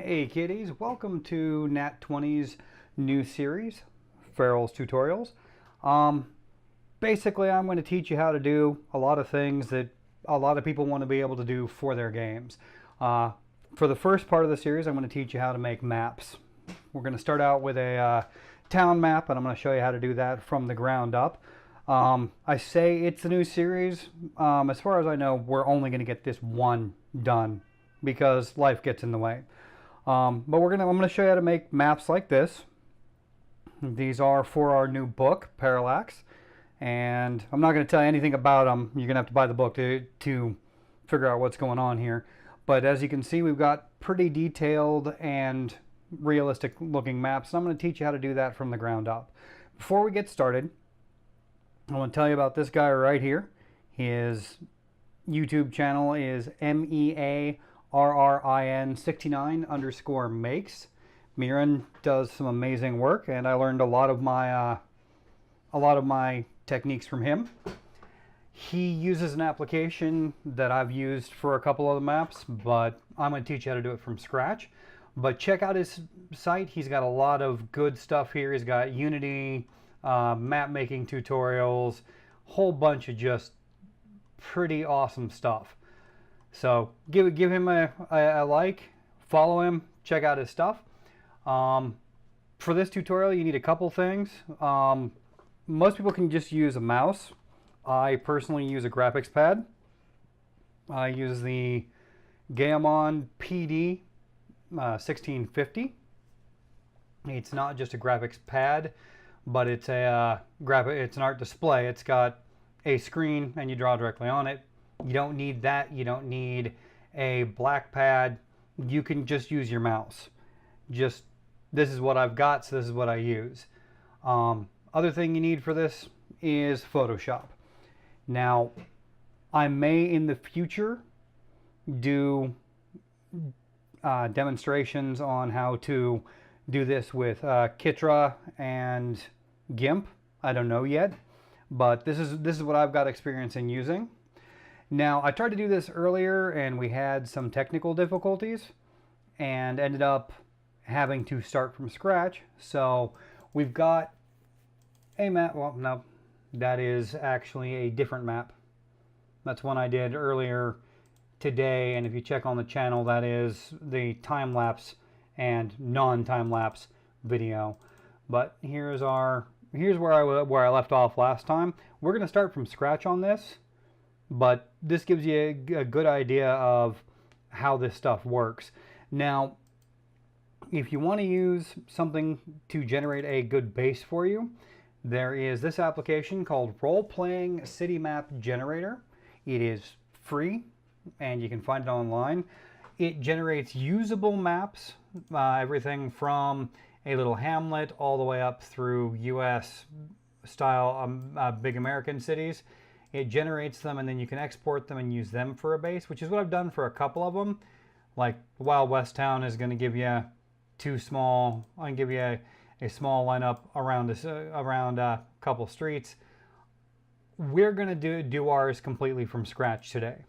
Hey kiddies, welcome to Nat 20's new series, Farrell's Tutorials. Um, Basically, I'm going to teach you how to do a lot of things that a lot of people want to be able to do for their games. For the first part of the series, I'm going to teach you how to make maps. We're going to start out with a town map, and I'm going to show you how to do that from the ground up. I say it's a new series. As far as I know, we're only going to get this one done because life gets in the way. But I'm going to show you how to make maps like this. These are for our new book, Parallax. And I'm not going to tell you anything about them. You're going to have to buy the book to figure out what's going on here. But as you can see, we've got pretty detailed and realistic looking maps. And I'm going to teach you how to do that from the ground up. Before we get started, I want to tell you about this guy right here. His YouTube channel is MEARRIN69_makes. Miran does some amazing work, and I learned a lot of my techniques from him. He uses an application that I've used for a couple of the maps, but I'm going to teach you how to do it from scratch. But check out his site. He's got a lot of good stuff here. He's got Unity, map making tutorials, whole bunch of just pretty awesome stuff. So give him a like, follow him, check out his stuff. For this tutorial, you need a couple things. Most people can just use a mouse. I personally use a graphics pad. I use the Gaomon PD 1650. It's not just a graphics pad, but it's it's an art display. It's got a screen and you draw directly on it. You don't need that. You don't need a black pad. You can just use your mouse. This is what I've got, so this is what I use. Other thing you need for this is Photoshop. Now, I may in the future do demonstrations on how to do this with Kitra and GIMP. I don't know yet, but this is what I've got experience in using. Now, I tried to do this earlier and we had some technical difficulties and ended up having to start from scratch. So we've got a map. Well, no, that is actually a different map. That's one I did earlier today, and if you check on the channel, that is the time-lapse and non-time-lapse video. But here's where I left off last time. We're going to start from scratch on this, but this gives you a good idea of how this stuff works. Now, if you want to use something to generate a good base for you, there is this application called Role Playing City Map Generator. It is free and you can find it online. It generates usable maps, everything from a little hamlet all the way up through US style big American cities. It generates them and then you can export them and use them for a base, which is what I've done for a couple of them. Like Wild West Town is going to give you I can give you a small lineup around a couple streets. We're going to do ours completely from scratch today.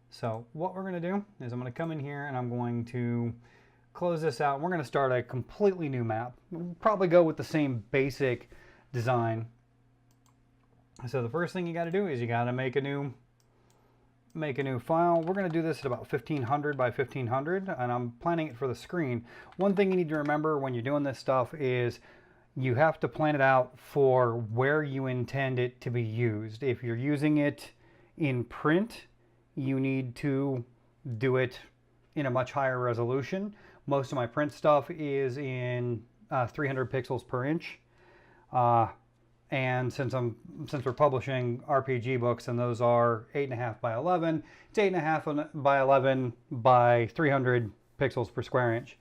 So what we're going to do is I'm going to come in here and I'm going to close this out. We're going to start a completely new map. We'll probably go with the same basic design. So the first thing you got to do is you got to make a new file. We're going to do this at about 1500 by 1500, and I'm planning it for the screen. One thing you need to remember when you're doing this stuff is you have to plan it out for where you intend it to be used. If you're using it in print, you need to do it in a much higher resolution. Most of my print stuff is in 300 pixels per inch. And since we're publishing RPG books and those are 8.5 by 11, it's 8.5 by 11 by 300 pixels per square inch.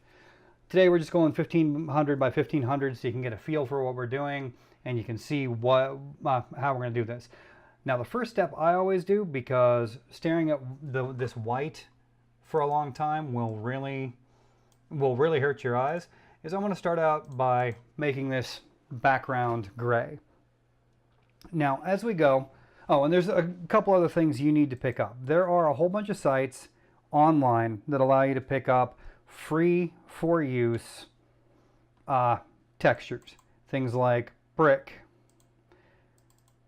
Today we're just going 1500 by 1500 so you can get a feel for what we're doing and you can see how we're going to do this. Now the first step I always do, because staring at this white for a long time will really hurt your eyes, is I'm going to start out by making this background gray. Now, as we go, and there's a couple other things you need to pick up. There are a whole bunch of sites online that allow you to pick up free for use textures. Things like brick,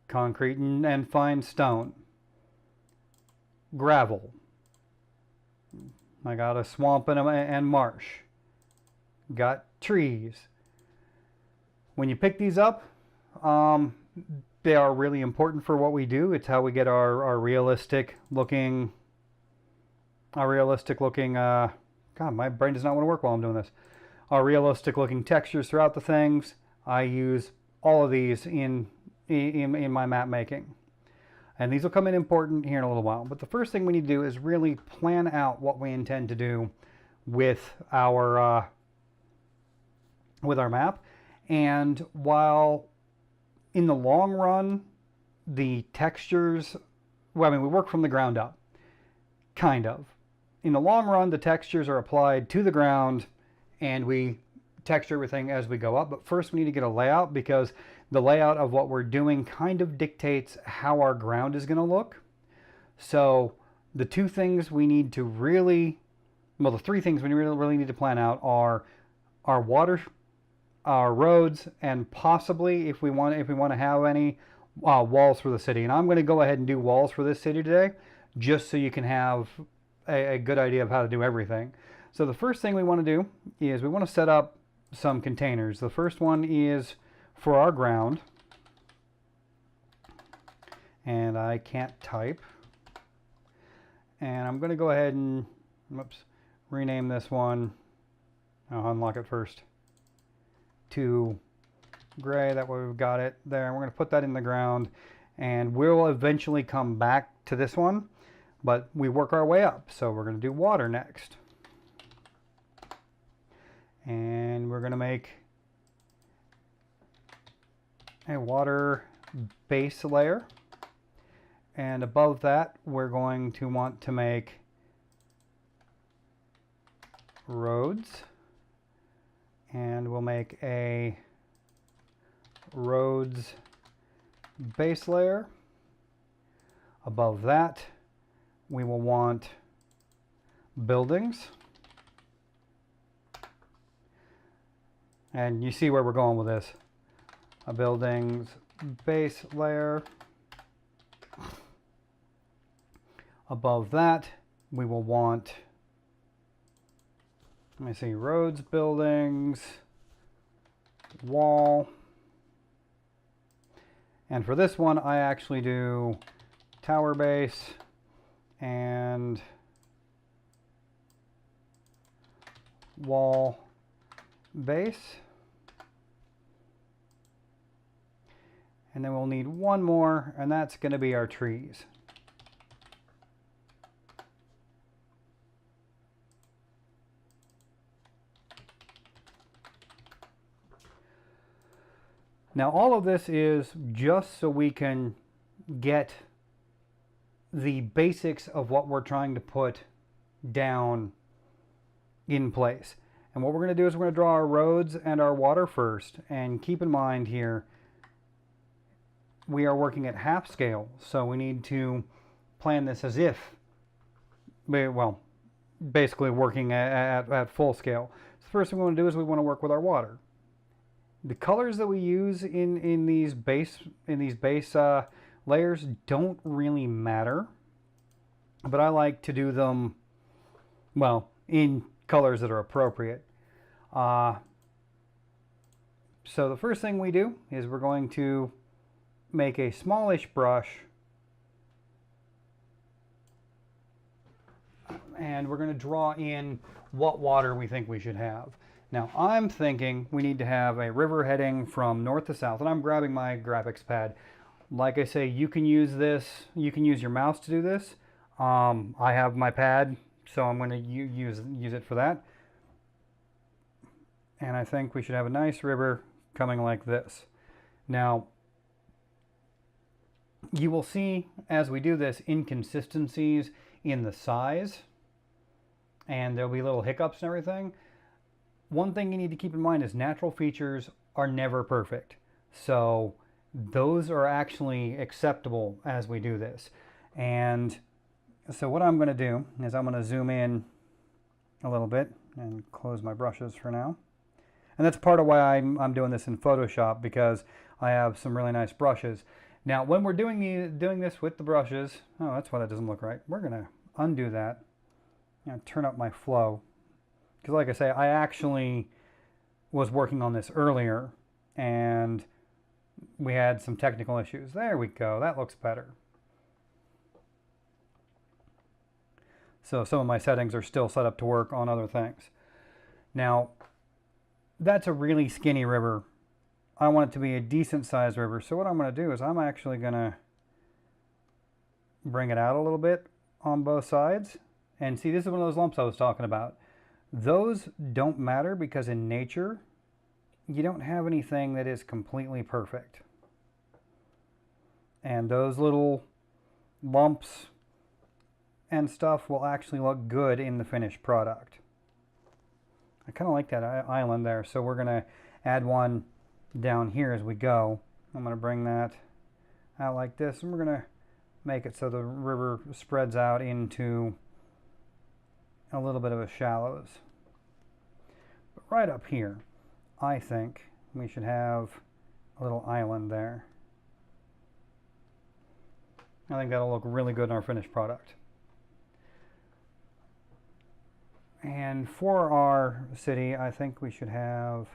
concrete and fine stone, gravel. I got a swamp and marsh. Got trees. When you pick these up, they are really important for what we do. It's how we get our realistic looking, God, my brain does not want to work while I'm doing this. Our realistic looking textures throughout the things. I use all of these in my map making. And these will come in important here in a little while. But the first thing we need to do is really plan out what we intend to do with our map. And while in the long run, the textures, well, I mean, we work from the ground up, kind of. In the long run, the textures are applied to the ground and we texture everything as we go up. But first we need to get a layout, because the layout of what we're doing kind of dictates how our ground is going to look. So the two things we need to really, well, the three things we really need to plan out are our water, our roads, and possibly, if we want to have any, walls for the city. And I'm going to go ahead and do walls for this city today, just so you can have a good idea of how to do everything. So the first thing we want to do is we want to set up some containers. The first one is for our ground, and I can't type, and I'm going to go ahead and rename this one. I'll unlock it first to gray. That way we've got it there, and we're going to put that in the ground, and we'll eventually come back to this one, but we work our way up. So we're going to do water next, and we're going to make a water base layer, and above that we're going to want to make roads, and we'll make a roads base layer. Above that we will want buildings, and you see where we're going with this. A buildings base layer. Above that we will want, let me see, roads, buildings, wall. And for this one I actually do tower base and wall base. And then we'll need one more, and that's going to be our trees. Now all of this is just so we can get the basics of what we're trying to put down in place. And what we're going to do is we're going to draw our roads and our water first. And keep in mind here, we are working at half scale, so we need to plan this as if, well, basically working at full scale. So the first thing we want to do is we want to work with our water. The colors that we use in these base layers don't really matter, but I like to do them, well, in colors that are appropriate. So the first thing we do is we're going to make a smallish brush, and we're going to draw in what water we think we should have. Now I'm thinking we need to have a river heading from north to south, and I'm grabbing my graphics pad. Like I say, you can use this, you can use your mouse to do this. I have my pad, so I'm going to use it for that. And I think we should have a nice river coming like this. Now you will see as we do this inconsistencies in the size, and there'll be little hiccups and everything. One thing you need to keep in mind is natural features are never perfect. So those are actually acceptable as we do this. And so what I'm going to do is I'm going to zoom in a little bit and close my brushes for now. And that's part of why I'm doing this in Photoshop, because I have some really nice brushes. Now, when we're doing this with the brushes, oh, that's why that doesn't look right. We're gonna undo that and turn up my flow. Because like I say, I actually was working on this earlier and we had some technical issues. There we go, that looks better. So some of my settings are still set up to work on other things. Now, that's a really skinny river. I want it to be a decent sized river. So what I'm going to do is I'm actually going to bring it out a little bit on both sides. And see, this is one of those lumps I was talking about. Those don't matter because in nature, you don't have anything that is completely perfect. And those little lumps and stuff will actually look good in the finished product. I kind of like that island there, so we're going to add one down here as we go. I'm going to bring that out like this, and we're going to make it so the river spreads out into a little bit of a shallows. But right up here, I think we should have a little island there. I think that'll look really good in our finished product. And for our city, I think we should have,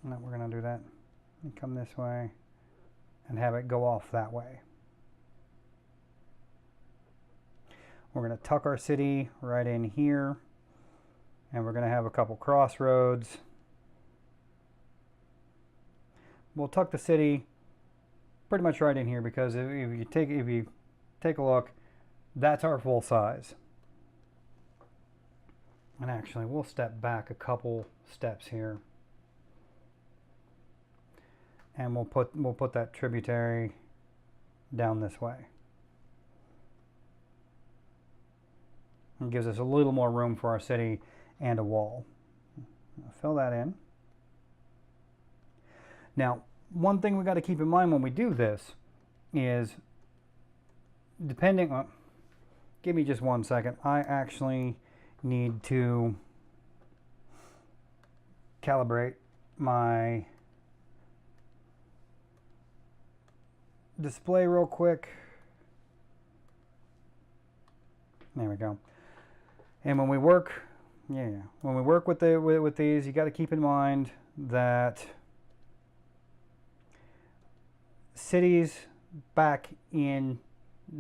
no, we're going to do that. Come this way and have it go off that way. We're going to tuck our city right in here, and we're going to have a couple crossroads. We'll tuck the city pretty much right in here, because if you take a look, that's our full size. And actually, we'll step back a couple steps here, and we'll put that tributary down this way. It gives us a little more room for our city and a wall. I'll fill that in. Now, one thing we got to keep in mind when we do this is, depending on, give me just 1 second. I actually need to calibrate my display real quick. There we go. And when we work, when we work with these, you got to keep in mind that cities back in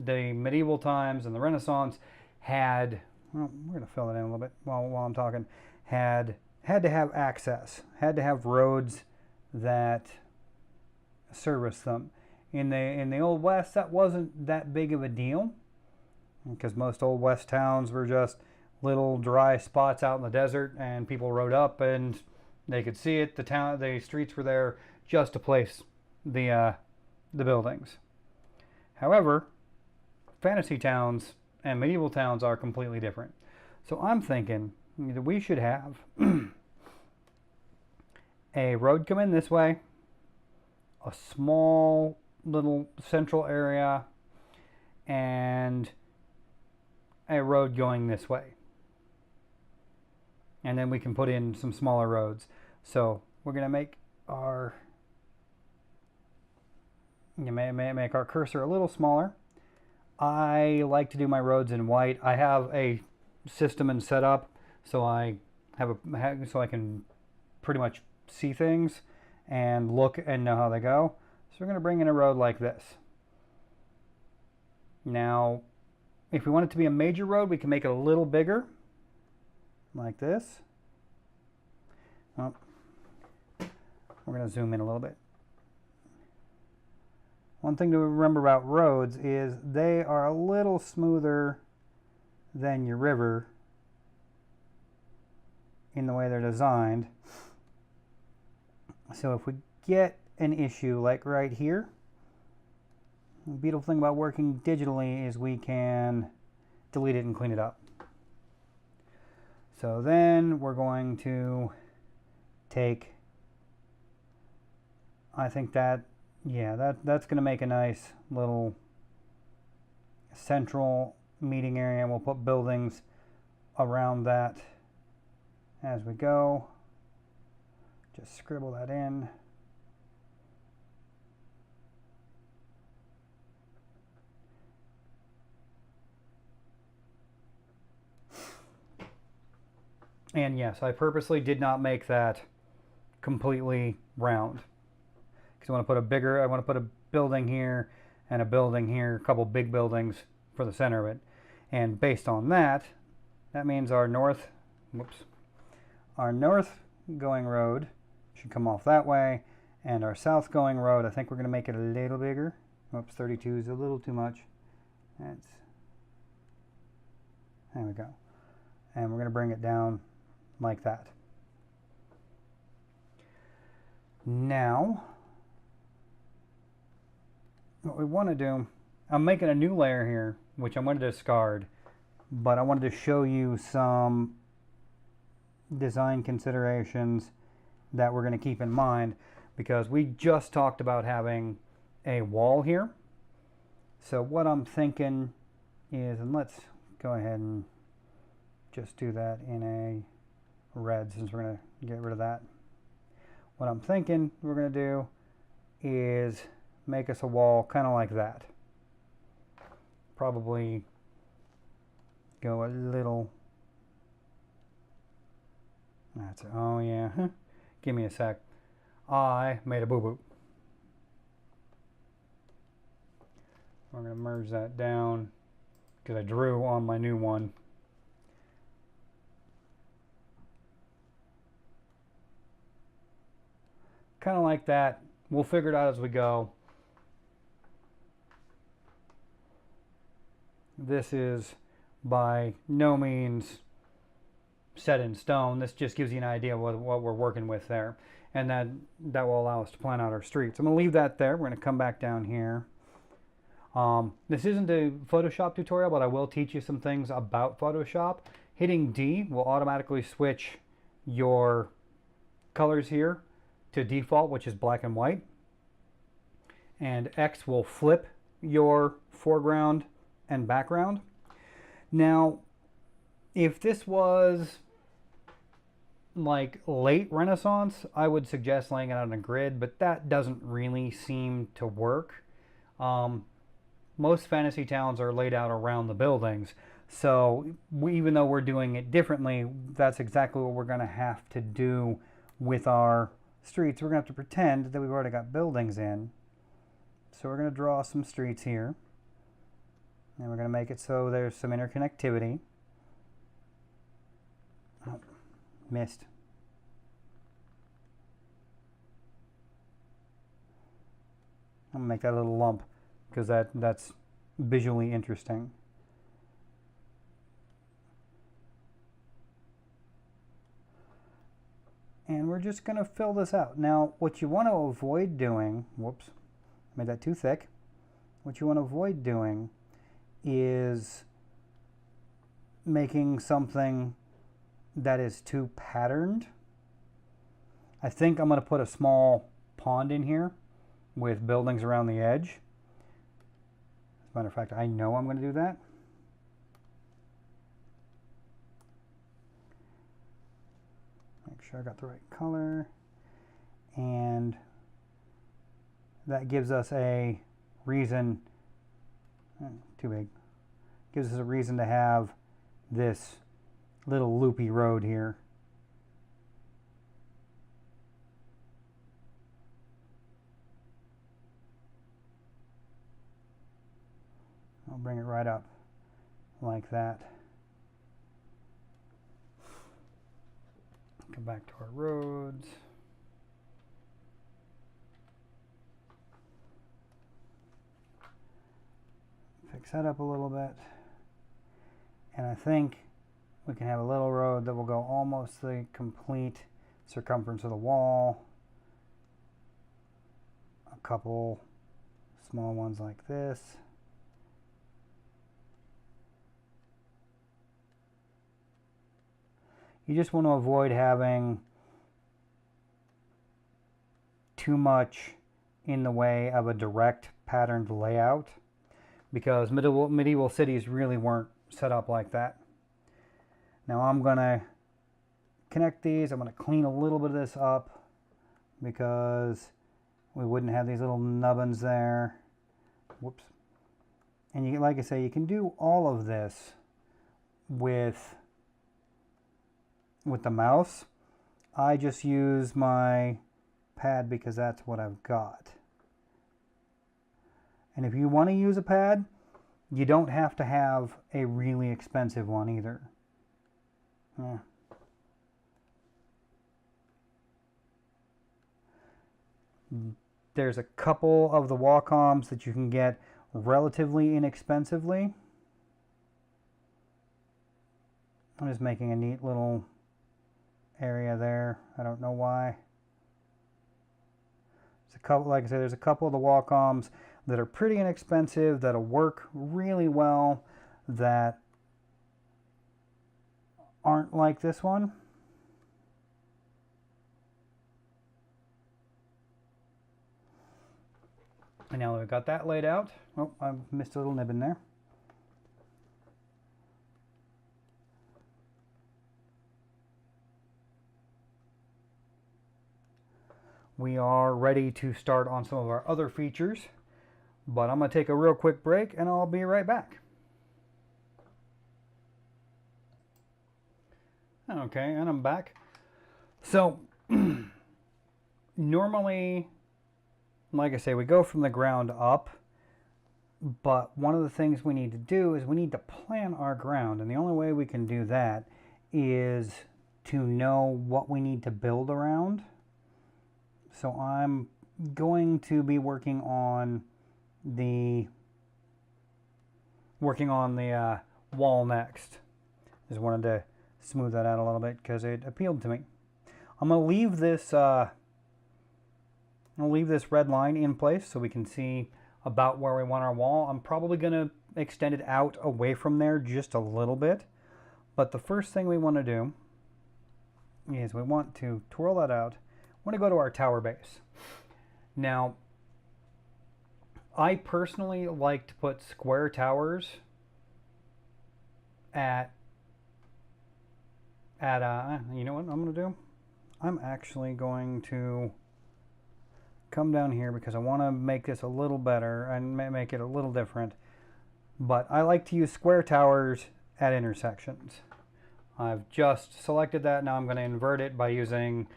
the medieval times and the Renaissance had, well, we're going to fill it in a little bit while I'm talking, had to have access, had to have roads that service them. In the Old West, that wasn't that big of a deal, because most Old West towns were just little dry spots out in the desert, and people rode up and they could see it. The streets were there just to place the buildings. However, fantasy towns and medieval towns are completely different. So I'm thinking that we should have a road come in this way, a small little central area, and a road going this way. And then we can put in some smaller roads. So we're going to make our make our cursor a little smaller. I like to do my roads in white. I have a system and setup, so I can pretty much see things and look and know how they go. So we're going to bring in a road like this. Now, if we want it to be a major road, we can make it a little bigger, like this. Oh, we're going to zoom in a little bit. One thing to remember about roads is they are a little smoother than your river in the way they're designed. So if we get an issue like right here, the beautiful thing about working digitally is we can delete it and clean it up. So then we're going to take, I think that, yeah, that's going to make a nice little central meeting area, and we'll put buildings around that as we go. Just scribble that in. And yes, I purposely did not make that completely round, because I want to put a building here and a building here, a couple big buildings for the center of it. And based on that, that means our north going road should come off that way, and our south going road, I think we're going to make it a little bigger. Oops, 32 is a little too much. There we go. And we're going to bring it down like that. Now, what we want to do, I'm making a new layer here, which I'm going to discard, but I wanted to show you some design considerations that we're going to keep in mind, because we just talked about having a wall here. So what I'm thinking is, and let's go ahead and just do that in a red, since we're going to get rid of that. What I'm thinking we're going to do is make us a wall kind of like that. Probably go a little. That's it. Oh yeah. Give me a sec. I made a boo-boo. We're going to merge that down because I drew on my new one. Kind of like that. We'll figure it out as we go. This is by no means set in stone. This just gives you an idea of what we're working with there. And that will allow us to plan out our streets. I'm going to leave that there. We're going to come back down here. This isn't a Photoshop tutorial, but I will teach you some things about Photoshop. Hitting D will automatically switch your colors here to default, which is black and white. And X will flip your foreground and background. Now, if this was like late Renaissance, I would suggest laying it out on a grid, but that doesn't really seem to work. Most fantasy towns are laid out around the buildings, so even though we're doing it differently, that's exactly what we're going to have to do with our streets. We're going to have to pretend that we've already got buildings in. So we're going to draw some streets here, and we're going to make it so there's some interconnectivity. Oh, missed. I'm going to make that a little lump because that's visually interesting. And we're just going to fill this out. Now, what you want to avoid doing, whoops, made that too thick. What you want to avoid doing is making something that is too patterned. I think I'm going to put a small pond in here with buildings around the edge. As a matter of fact, I know I'm going to do that. Make sure I got the right color. And that gives us a reason, too big, gives us a reason to have this little loopy road here. I'll bring it right up like that. Come back to our roads. Fix that up a little bit. And I think we can have a little road that will go almost the complete circumference of the wall. A couple small ones like this. You just want to avoid having too much in the way of a direct patterned layout, because medieval cities really weren't set up like that. Now I'm going to connect these. I'm going to clean a little bit of this up because we wouldn't have these little nubbins there. Whoops. And you, like I say, you can do all of this with the mouse. I just use my pad because that's what I've got. And if you want to use a pad, you don't have to have a really expensive one either. There's a couple of the Wacoms that you can get relatively inexpensively. I'm just making a neat little area there. I don't know why. There's a couple, like I said, there's a couple of the Wacoms that are pretty inexpensive, that'll work really well, that aren't like this one. And now that we've got that laid out, oh, I missed a little nib in there. We are ready to start on some of our other features, but I'm going to take a real quick break and I'll be right back. Okay, and I'm back. So, normally, like I say, we go from the ground up, but one of the things we need to do is we need to plan our ground, and the only way we can do that is to know what we need to build around. So I'm going to be working on the wall next. Just wanted to smooth that out a little bit because it appealed to me. I'm going to leave this red line in place so we can see about where we want our wall. I'm probably going to extend it out away from there just a little bit. But the first thing we want to do is we want to twirl that out. I want to go to our tower base. Now, I personally like to put square towers at you know what I'm going to do? I'm actually going to come down here because I want to make this a little better and make it a little different. But I like to use square towers at intersections. I've just selected that. Now I'm going to invert it by using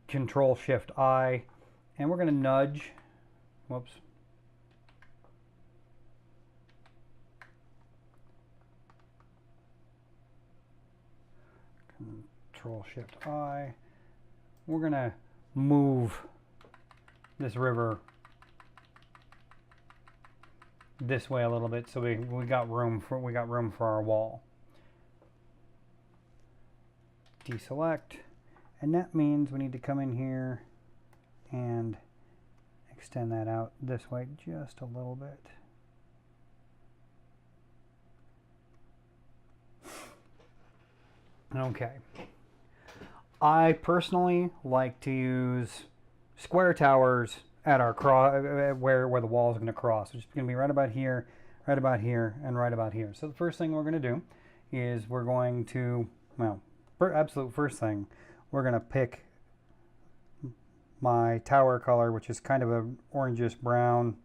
Control-Shift-I, and we're going to nudge. Whoops. Control-Shift-I. We're going to move this river this way a little bit so we got room for our wall. Deselect, and that means we need to come in here and extend that out this way just a little bit. Okay. I personally like to use square towers at our where the wall is going to cross. It's going to be right about here, and right about here. So the first thing we're going to do is we're going to, well, absolute first thing, we're going to pick my tower color, which is kind of an orangish brown.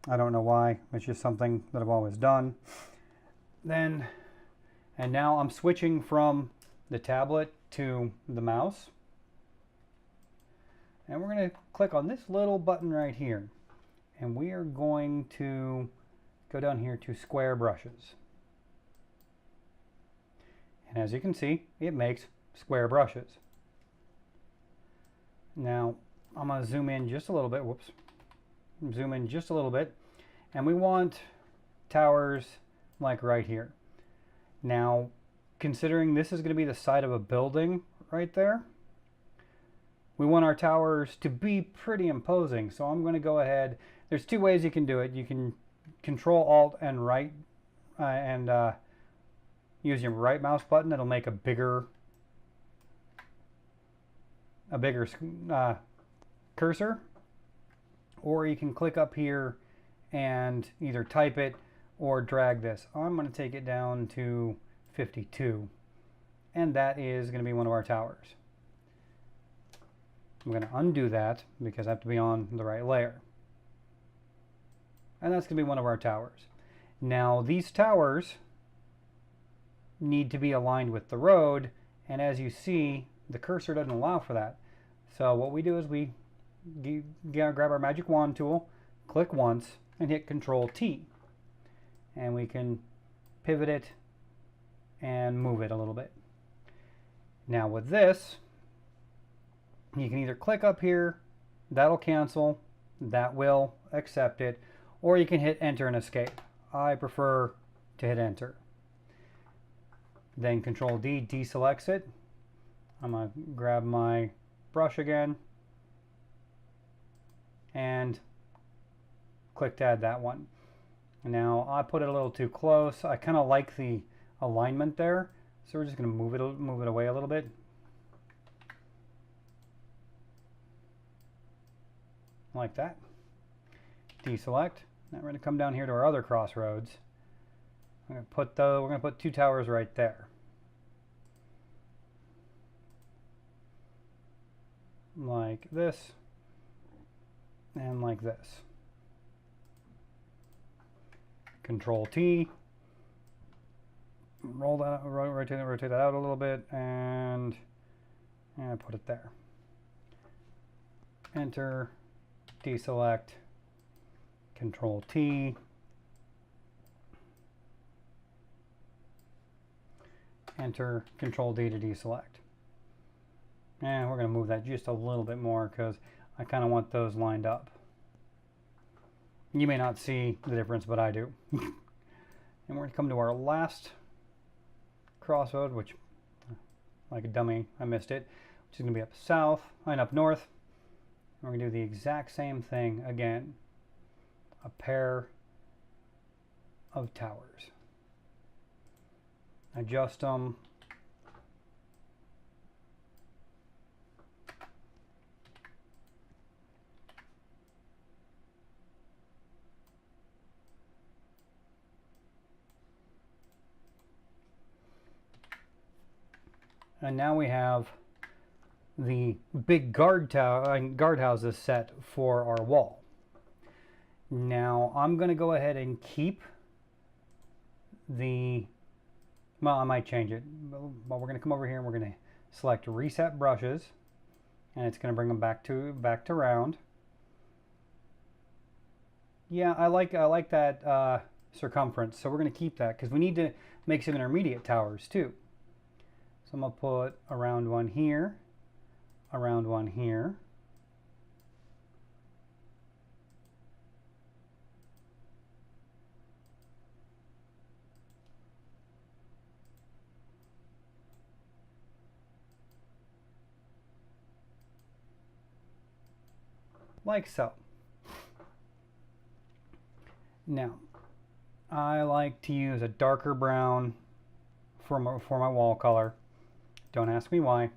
I don't know why. It's just something that I've always done. And now I'm switching from the tablet to the mouse. And we're going to click on this little button right here. And we are going to go down here to square brushes. And as you can see, it makes square brushes. Now, I'm going to zoom in just a little bit. Whoops. Zoom in just a little bit. And we want towers like right here. Now, considering this is going to be the side of a building right there, we want our towers to be pretty imposing. So I'm going to go ahead. There's two ways you can do it. You can Control Alt and right use your right mouse button. It'll make a bigger cursor. Or you can click up here and either type it or drag this. I'm going to take it down to 52, and that is going to be one of our towers. I'm going to undo that because I have to be on the right layer. And that's going to be one of our towers. Now these towers need to be aligned with the road, and as you see, the cursor doesn't allow for that. So what we do is we grab our magic wand tool, click once, and hit Control T. And we can pivot it and move it a little bit. Now with this, you can either click up here, that'll cancel, that will accept it, or you can hit Enter and Escape. I prefer to hit Enter. Then Control D deselects it. I'm going to grab my brush again and click to add that one. Now I put it a little too close. I kind of like the alignment there, so we're just going to move it away a little bit. Like that. Deselect. Now we're going to come down here to our other crossroads. We're going to put two towers right there. Like this and like this. Control T. Roll that, rotate that out a little bit, and put it there. Enter, deselect, Control T, Enter, Control D to deselect. And we're going to move that just a little bit more because I kind of want those lined up. You may not see the difference, but I do. And we're going to come to our last crossroad, which, like a dummy, I missed it, which is going to be up south and up north. And we're going to do the exact same thing again. A pair of towers. Adjust them. And now we have the big guardhouses set for our wall. Now I'm going to go ahead and keep the, well, I might change it, but we're going to come over here and we're going to select Reset Brushes, and it's going to bring them back to round. Yeah, I like that circumference, so we're going to keep that because we need to make some intermediate towers too. So I'm going to put around one here, around one here. Like so. Now, I like to use a darker brown for my wall color. Don't ask me why.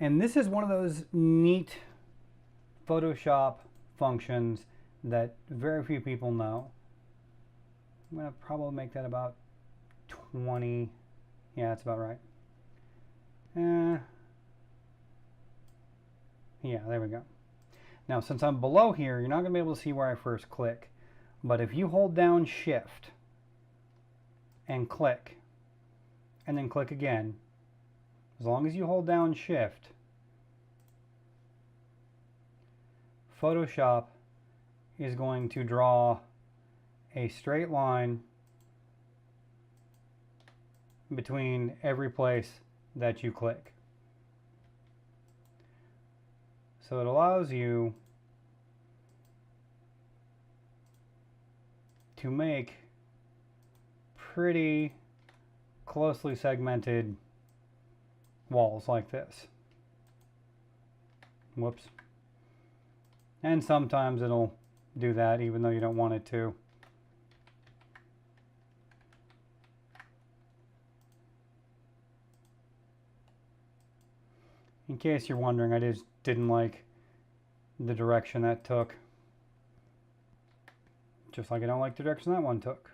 And this is one of those neat Photoshop functions that very few people know. I'm going to probably make that about 20. Yeah, that's about right. Yeah, there we go. Now, since I'm below here, you're not going to be able to see where I first click. But if you hold down Shift and click, and then click again, as long as you hold down Shift, Photoshop is going to draw a straight line between every place that you click. So it allows you to make pretty closely segmented walls like this. Whoops. And sometimes it'll do that even though you don't want it to. In case you're wondering, I just didn't like the direction that took. Just like I don't like the direction that one took.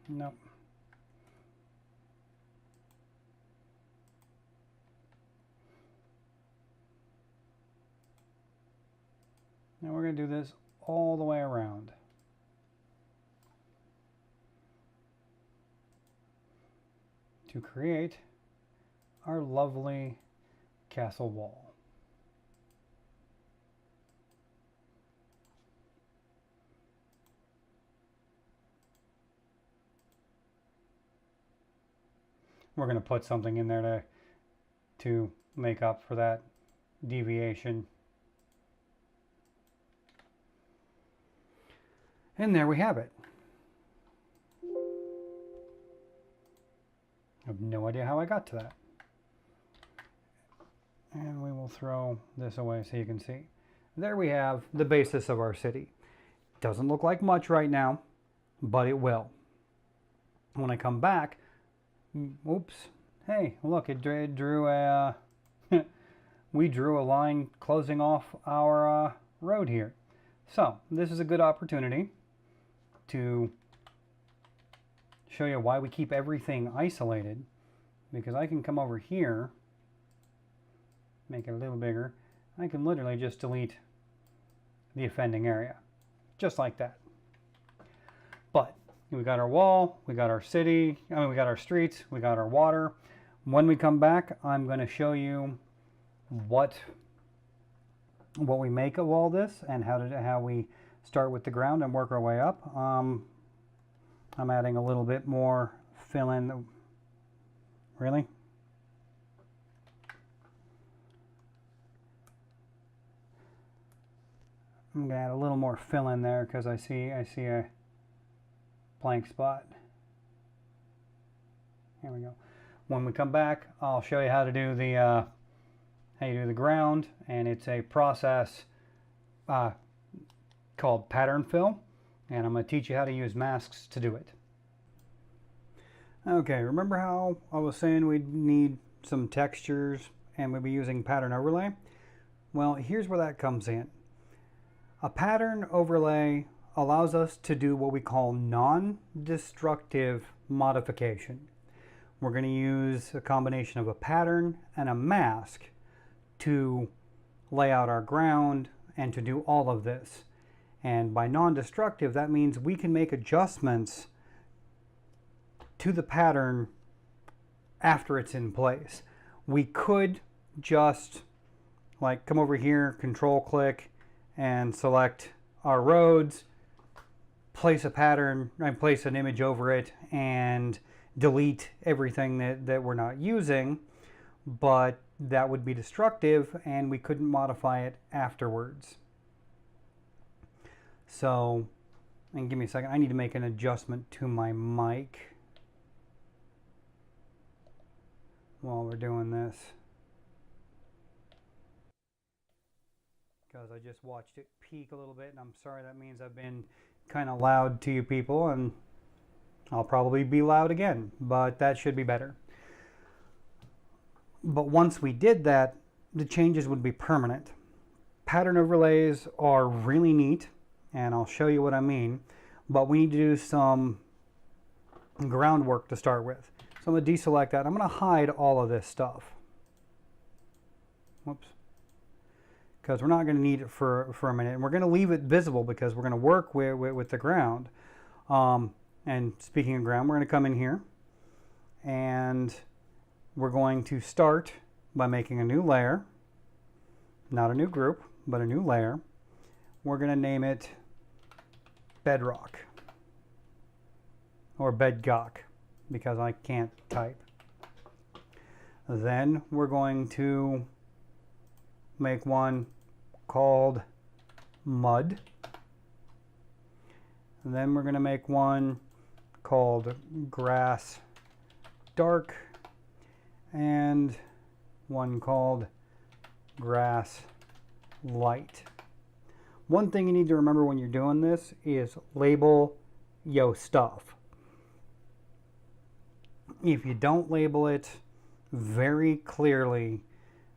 Nope. Now we're going to do this all the way around. To create our lovely castle wall. We're going to put something in there to make up for that deviation. And there we have it. I have no idea how I got to that. And we will throw this away so you can see. There we have the basis of our city. Doesn't look like much right now, but it will. When I come back, oops, hey, look, it drew a, we drew a line closing off our road here. So this is a good opportunity to show you why we keep everything isolated, because I can come over here, make it a little bigger. I can literally just delete the offending area, just like that. But we got our wall, we got our city, we got our streets, we got our water. When we come back, I'm going to show you what we make of all this and how we start with the ground and work our way up. I'm adding a little bit more fill in. Really? I'm going to add a little more fill in there because I see a blank spot. Here we go. When we come back, I'll show you how to do the ground, and it's a process called pattern fill, and I'm going to teach you how to use masks to do it. Okay, remember how I was saying we'd need some textures and we'd be using pattern overlay? Well, here's where that comes in. A pattern overlay allows us to do what we call non-destructive modification. We're going to use a combination of a pattern and a mask to lay out our ground and to do all of this. And by non-destructive, that means we can make adjustments to the pattern after it's in place. We could just like come over here, control click, and select our roads, place a pattern, and place an image over it, and delete everything that we're not using, but that would be destructive and we couldn't modify it afterwards. So, and give me a second, I need to make an adjustment to my mic while we're doing this, because I just watched it peak a little bit, and I'm sorry, that means I've been kind of loud to you people, and I'll probably be loud again, but that should be better. But once we did that, the changes would be permanent. Pattern overlays are really neat, and I'll show you what I mean, but we need to do some groundwork to start with. So I'm going to deselect that. I'm going to hide all of this stuff. Whoops. Because we're not going to need it for a minute. And we're going to leave it visible because we're going to work with the ground. And speaking of ground, we're going to come in here and we're going to start by making a new layer. Not a new group, but a new layer. We're going to name it Bedrock or Bedgock, because I can't type. Then we're going to make one called Mud. And then we're going to make one called Grass Dark, and one called Grass Light. One thing you need to remember when you're doing this is label your stuff. If you don't label it very clearly,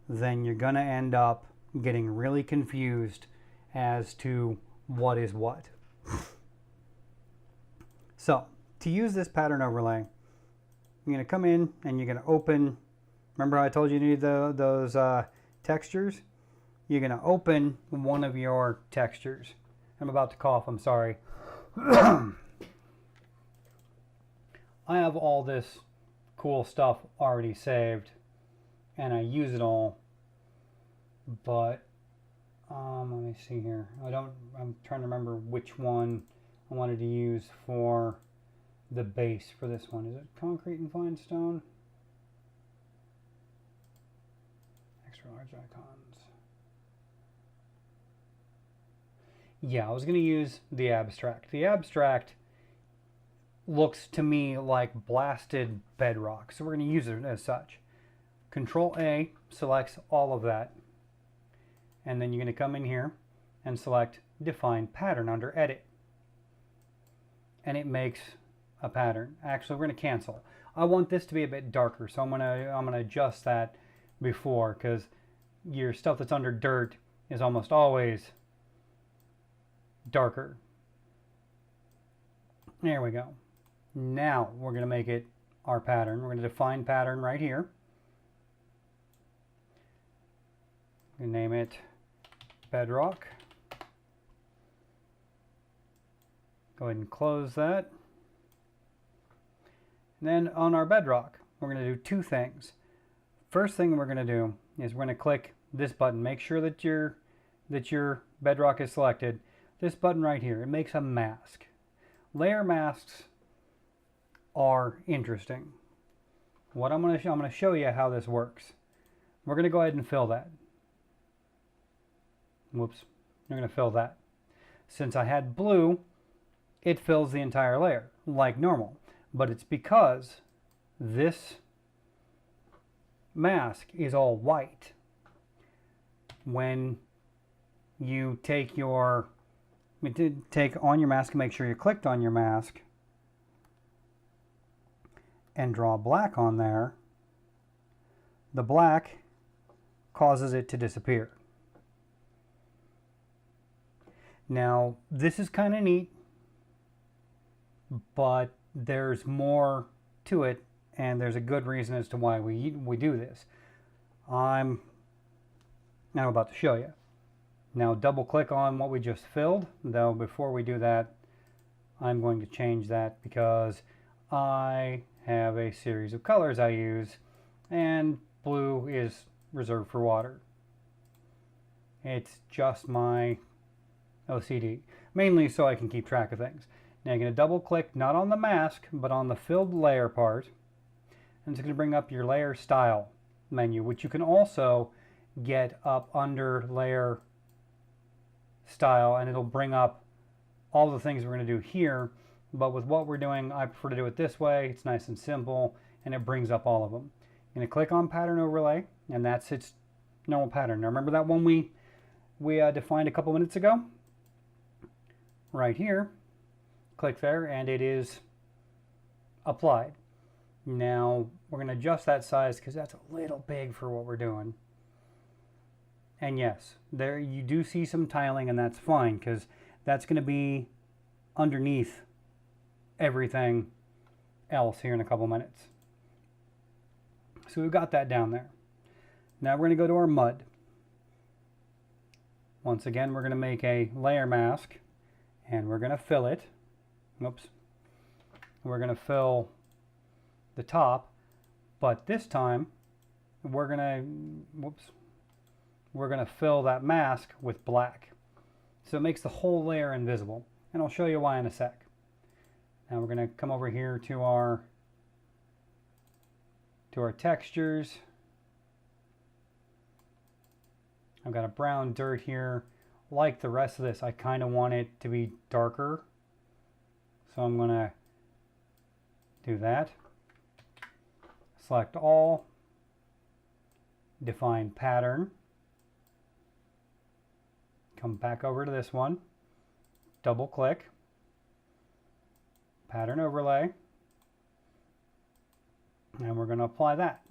then you're going to end up getting really confused as to what is what. So to use this pattern overlay, you're going to come in and you're going to open. Remember how I told you you need those textures? You're going to open one of your textures. I'm about to cough, I'm sorry. I have all this cool stuff already saved and I use it all, but let me see here. I'm trying to remember which one I wanted to use for the base for this one. Is it concrete and fine stone? Extra large icons. Yeah, I was going to use the abstract. The abstract looks to me like blasted bedrock, so we're going to use it as such. Control A selects all of that, and then you're going to come in here and select Define Pattern under Edit, and it makes a pattern. Actually, we're going to cancel. I want this to be a bit darker, so I'm going to adjust that before, because your stuff that's under dirt is almost always darker. There we go. Now we're going to make it our pattern. We're going to define pattern right here. We name it bedrock. Go ahead and close that. And then on our bedrock, we're going to do two things. First thing we're going to do is we're going to click this button. Make sure that your bedrock is selected. This button right here, it makes a mask. Layer masks are interesting. What I'm going to show you how this works. We're going to go ahead and fill that. Whoops, we're going to fill that. Since I had blue, it fills the entire layer like normal, but it's because this mask is all white. When you take on your mask, make sure you clicked on your mask and draw black on there, the black causes it to disappear. Now, this is kind of neat, but there's more to it, and there's a good reason as to why we do this. I'm now about to show you. Now, double click on what we just filled, though before we do that, I'm going to change that because I have a series of colors I use, and blue is reserved for water. It's just my OCD, mainly so I can keep track of things. Now you're going to double click not on the mask but on the filled layer part, and it's going to bring up your layer style menu, which you can also get up under layer style, and it'll bring up all the things we're going to do here. But with what we're doing, I prefer to do it this way. It's nice and simple, and it brings up all of them. I'm going to click on pattern overlay, and that's its normal pattern. Now remember that one we defined a couple minutes ago? Right here, click there, and it is applied. Now we're going to adjust that size because that's a little big for what we're doing. And yes, there you do see some tiling, and that's fine because that's going to be underneath everything else here in a couple minutes. So we've got that down there. Now we're going to go to our mud. Once again, we're going to make a layer mask, and we're going to fill it. Oops. We're going to fill the top, but this time we're going to fill that mask with black. So it makes the whole layer invisible, and I'll show you why in a sec. Now we're going to come over here to our textures. I've got a brown dirt here. Like the rest of this, I kind of want it to be darker. So I'm going to do that. Select all. Define pattern. Come back over to this one. Double click. Pattern overlay. And we're going to apply that.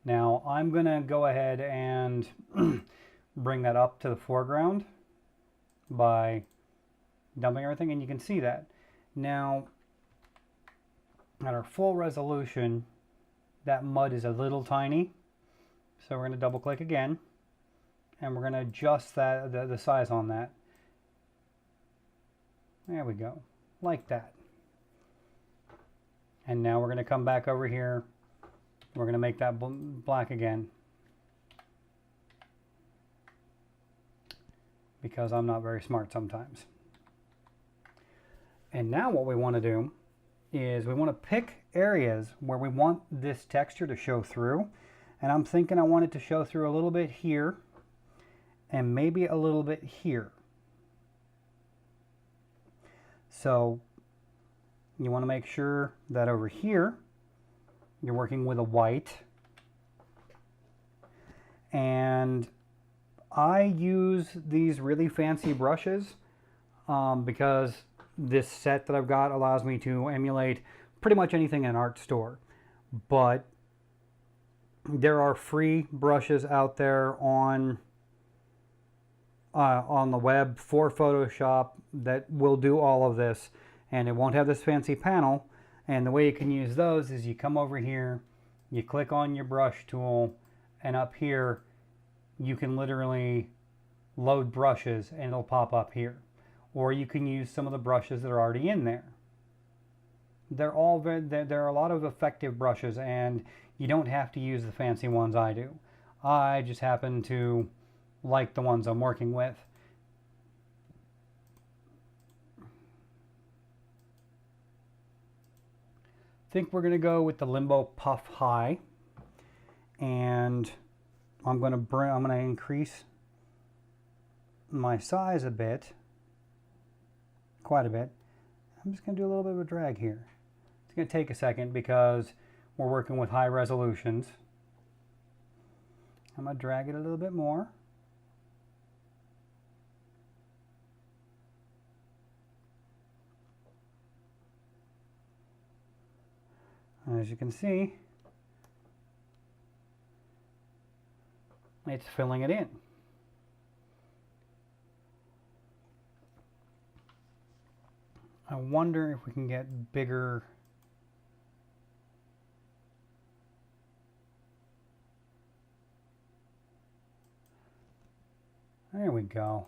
Now I'm going to go ahead and bring that up to the foreground by dumping everything, and you can see that. Now, at our full resolution, that mud is a little tiny, so we're going to double click again, and we're going to adjust that the size on that. There we go, like that. And now we're going to come back over here. We're going to make that black again, because I'm not very smart sometimes. And now what we want to do is we want to pick areas where we want this texture to show through. And I'm thinking I want it to show through a little bit here and maybe a little bit here. So you want to make sure that over here you're working with a white. And I use these really fancy brushes because this set that I've got allows me to emulate pretty much anything in an art store. But there are free brushes out there on the web for Photoshop that will do all of this, and it won't have this fancy panel. And the way you can use those is you come over here, you click on your brush tool, and up here you can literally load brushes and it'll pop up here. Or you can use some of the brushes that are already in there. There are a lot of effective brushes, and you don't have to use the fancy ones I do. I just happen to like the ones I'm working with. I think we're going to go with the Limbo Puff High, and I'm going to increase my size a bit, quite a bit. I'm just going to do a little bit of a drag here. It's going to take a second because we're working with high resolutions. I'm going to drag it a little bit more. As you can see, it's filling it in. I wonder if we can get bigger. There we go.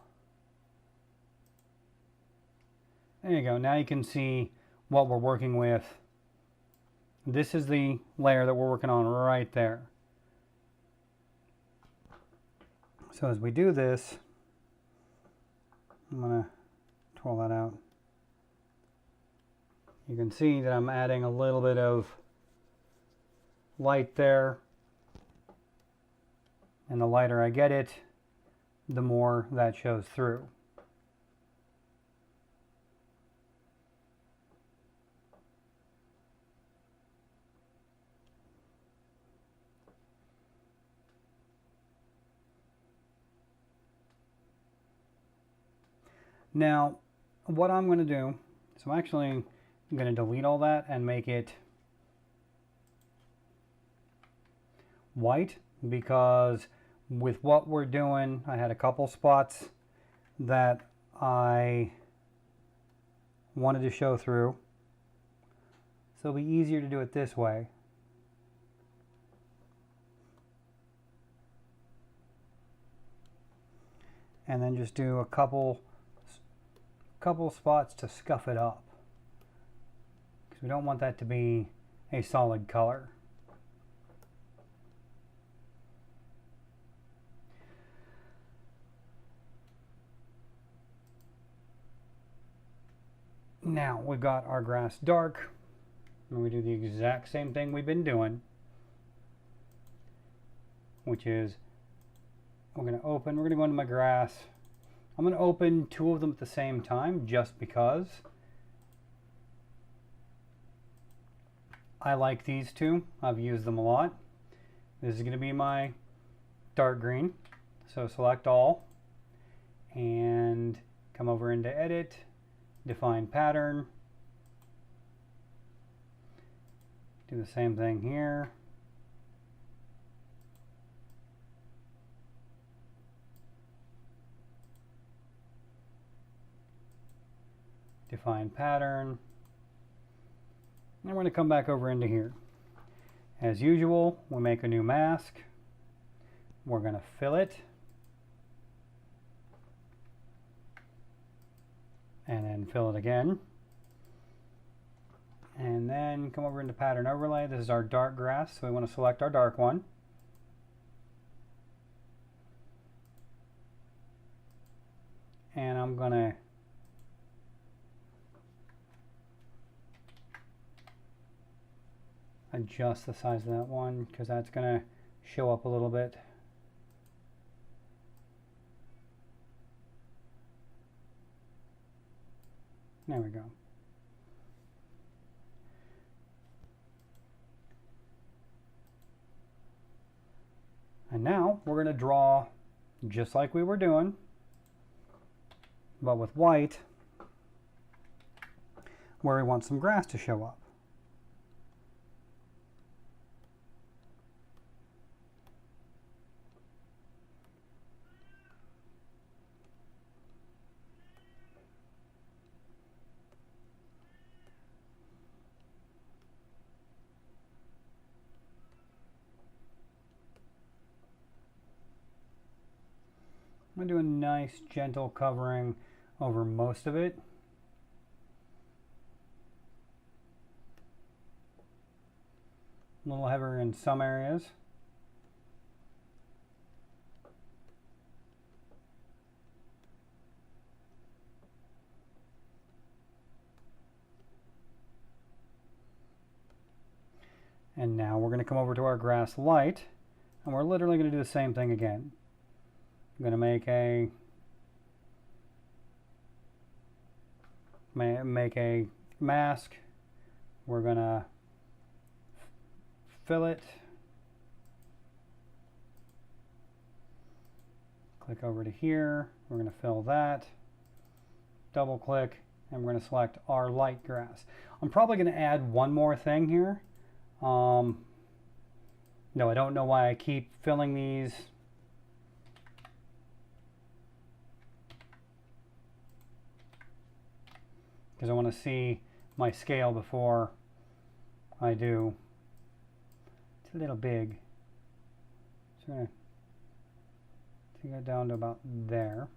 There you go. Now you can see what we're working with. This is the layer that we're working on right there. So as we do this, I'm going to twirl that out. You can see that I'm adding a little bit of light there. And the lighter I get it, the more that shows through. Now, what I'm going to do, so I'm actually going to delete all that and make it white, because with what we're doing, I had a couple spots that I wanted to show through. So it'll be easier to do it this way. And then just do a couple spots to scuff it up, because we don't want that to be a solid color. Now we've got our grass dark, and we do the exact same thing we've been doing, which is we're going to go into my grass. I'm going to open two of them at the same time just because I like these two. I've used them a lot. This is going to be my dark green. So select all and come over into edit, define pattern. Do the same thing here. define pattern. And we're going to come back over into here. As usual, we'll make a new mask. We're going to fill it. And then fill it again. And then come over into pattern overlay. This is our dark grass, so we want to select our dark one. And I'm going to adjust the size of that one because that's going to show up a little bit. There we go. And now we're going to draw just like we were doing, but with white, where we want some grass to show up. I'm going to do a nice gentle covering over most of it. A little heavier in some areas. And now we're going to come over to our grass light, and we're literally going to do the same thing again. I'm going to make a mask. We're going to fill it. Click over to here. We're going to fill that. Double click, and we're going to select our light grass. I'm probably going to add one more thing here. No, I don't know why I keep filling these. Because I want to see my scale before I do. It's a little big. So I'm going to take it down to about there.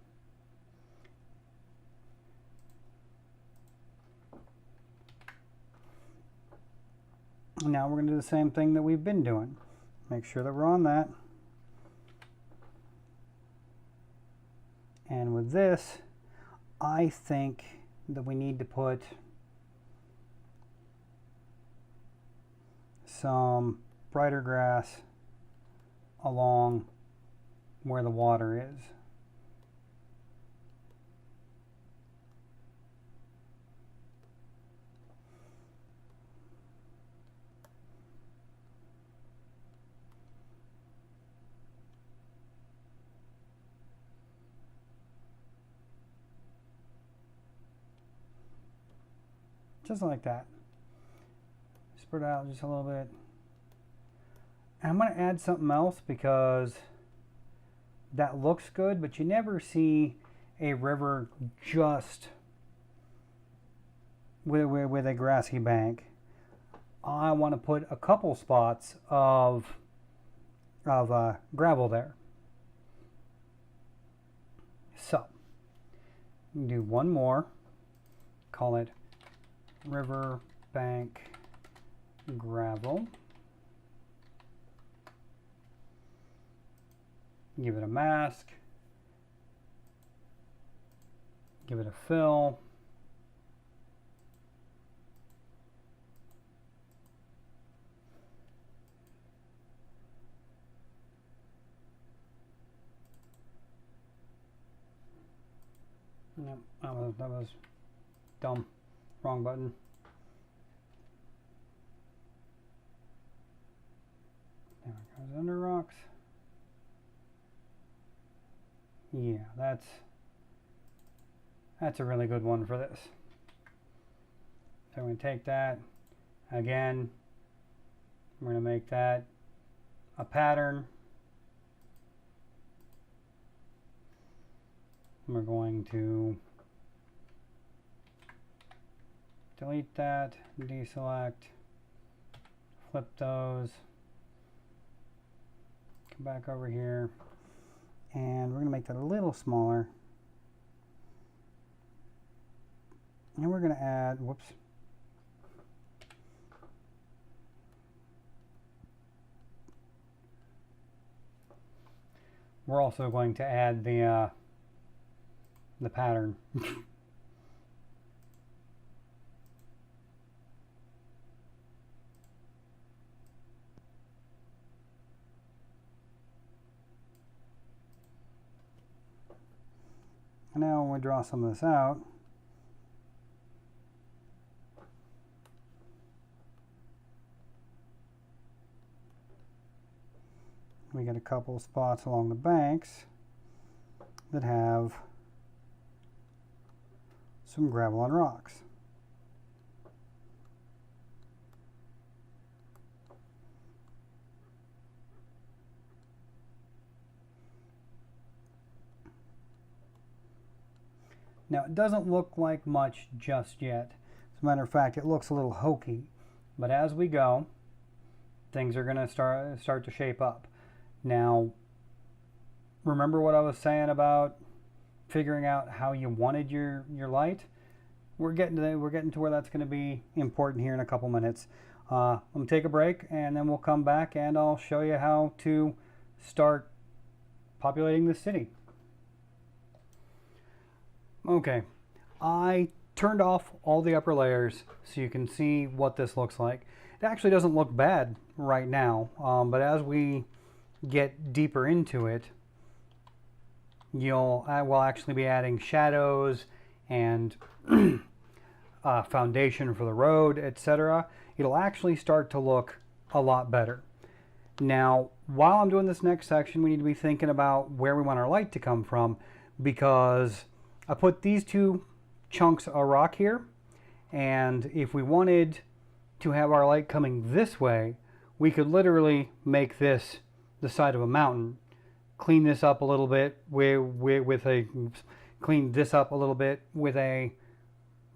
Now we're going to do the same thing that we've been doing. Make sure that we're on that. And with this, I think that we need to put some brighter grass along where the water is. Just like that. Spread out just a little bit. And I'm going to add something else because that looks good, but you never see a river just with a grassy bank. I want to put a couple spots of gravel there. So, do one more. Call it river bank gravel. Give it a mask. Give it a fill. No, that was dumb. Wrong button. There it goes under rocks. Yeah, that's a really good one for this. So I'm going to take that again. We're going to make that a pattern. We're going to delete that, deselect, flip those, come back over here, and we're going to make that a little smaller. And we're going to add, whoops. We're also going to add the pattern. And now when we draw some of this out, we get a couple of spots along the banks that have some gravel and rocks. Now it doesn't look like much just yet. As a matter of fact, it looks a little hokey, but as we go, things are going to start to shape up. Now, remember what I was saying about figuring out how you wanted your light? We're getting to where that's going to be important here in a couple minutes. I'm going to take a break and then we'll come back and I'll show you how to start populating the city. Okay, I turned off all the upper layers so you can see what this looks like. It actually doesn't look bad right now, but as we get deeper into it, we'll actually be adding shadows and foundation for the road, etc. It'll actually start to look a lot better. Now, while I'm doing this next section, we need to be thinking about where we want our light to come from, because I put these two chunks of rock here, and if we wanted to have our light coming this way, we could literally make this the side of a mountain, clean this up a little bit clean this up a little bit with a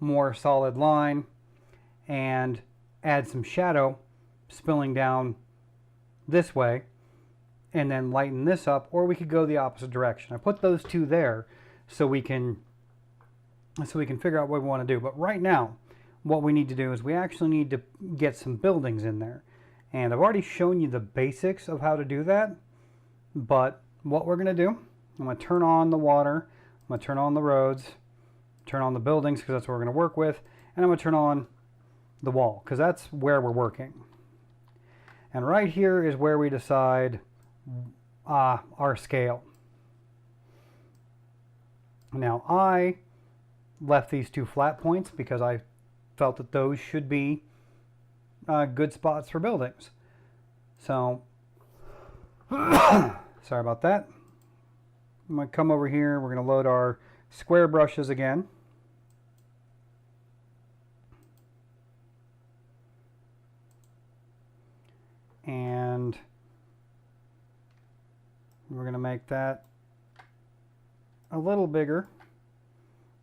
more solid line, and add some shadow spilling down this way, and then lighten this up, or we could go the opposite direction. I put those two there so we can figure out what we want to do. But right now, what we need to do is we actually need to get some buildings in there. And I've already shown you the basics of how to do that. But what we're going to do, I'm going to turn on the water, I'm going to turn on the roads, turn on the buildings because that's what we're going to work with, and I'm going to turn on the wall because that's where we're working. And right here is where we decide our scale. Now I left these two flat points because I felt that those should be good spots for buildings. So, sorry about that. I'm going to come over here. We're going to load our square brushes again. And we're going to make that a little bigger.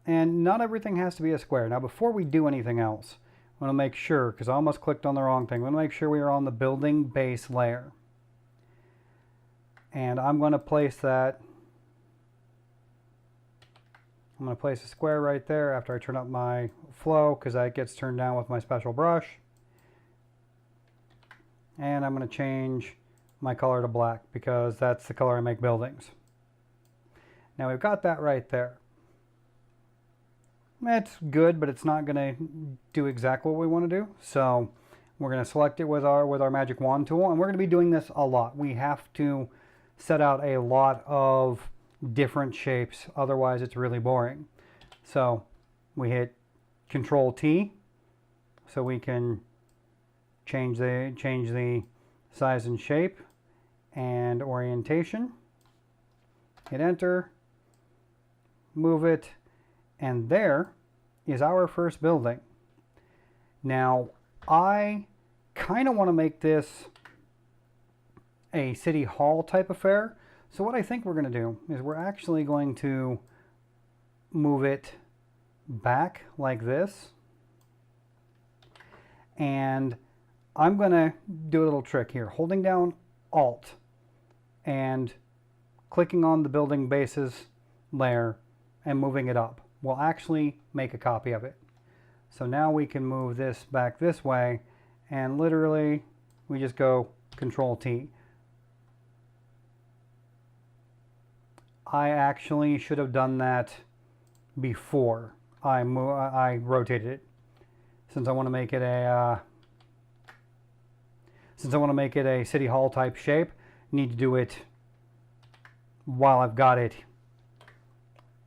And not everything has to be a square. Now, before we do anything else, I want to make sure, because I almost clicked on the wrong thing, I want to make sure we are on the building base layer. And I'm going to place that, I'm going to place a square right there after I turn up my flow, because that gets turned down with my special brush. And I'm going to change my color to black, because that's the color I make buildings. Now we've got that right there. That's good, but it's not going to do exactly what we want to do. So we're going to select it with our magic wand tool, and we're going to be doing this a lot. We have to set out a lot of different shapes, otherwise it's really boring. So we hit Control T so we can change the size and shape and orientation. Hit enter, move it, and there is our first building. Now, I kind of want to make this a city hall type affair. So what I think we're going to do is we're actually going to move it back like this. And I'm going to do a little trick here. Holding down Alt and clicking on the building bases layer and moving it up will actually make a copy of it. So now we can move this back this way, and literally we just go Control T. I actually should have done that before I rotated it, since I want to make it a City Hall type shape. Need to do it while I've got it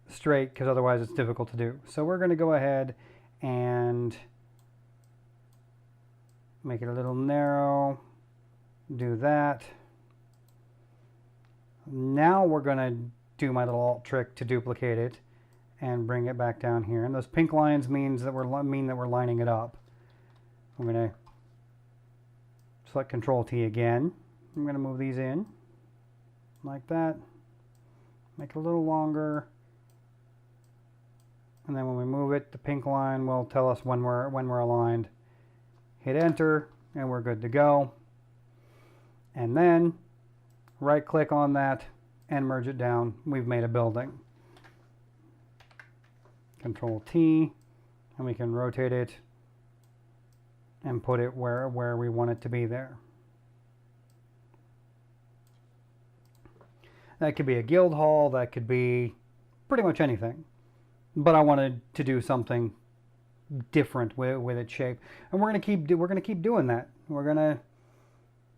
straight, because otherwise it's difficult to do. So we're going to go ahead and make it a little narrow. Do that. Now we're going to do my little Alt trick to duplicate it and bring it back down here. And those pink lines mean that we're lining it up. I'm going to select Control T again. I'm going to move these in like that. Make it a little longer. And then when we move it, the pink line will tell us when we're aligned. Hit Enter, and we're good to go. And then right click on that and merge it down. We've made a building. Control T, and we can rotate it and put it where we want it to be there. That could be a guild hall, that could be pretty much anything. But I wanted to do something different with its shape, and we're going to keep doing that. We're going to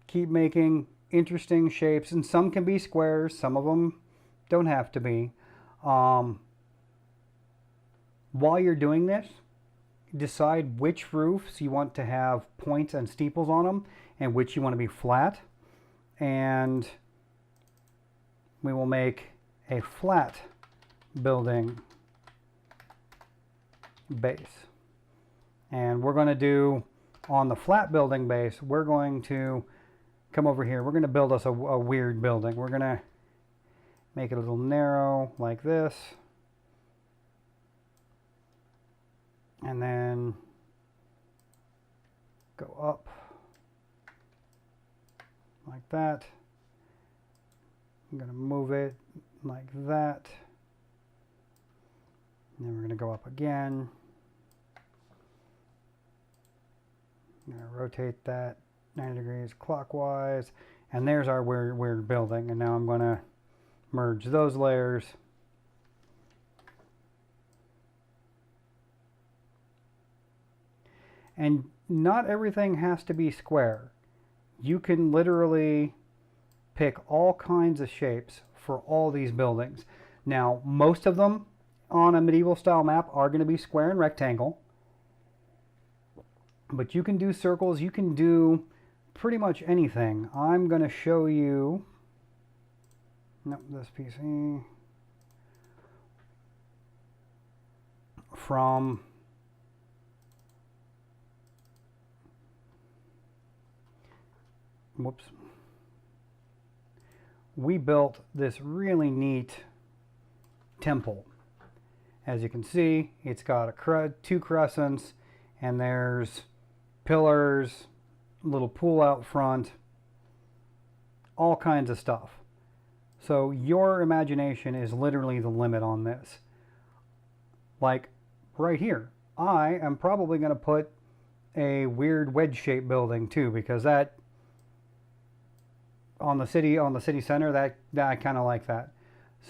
keep making interesting shapes, and some can be squares, some of them don't have to be. While you're doing this, decide which roofs you want to have points and steeples on them and which you want to be flat, and we will make a flat building base. And we're going to do, on the flat building base, we're going to come over here. We're going to build us a weird building. We're going to make it a little narrow like this. And then go up like that. I'm going to move it like that. And then we're going to go up again. I'm going to rotate that 90 degrees clockwise. And there's our weird building. And now I'm going to merge those layers. And not everything has to be square. You can literally pick all kinds of shapes for all these buildings. Now, most of them on a medieval style map are going to be square and rectangle. But you can do circles, you can do pretty much anything. I'm going to show you, nope, this PC, from whoops. We built this really neat temple. As you can see, it's got two crescents, and there's pillars, little pool out front, all kinds of stuff. So your imagination is literally the limit on this. Like right here, I am probably going to put a weird wedge-shaped building too, because that on the city center, that I kind of like that.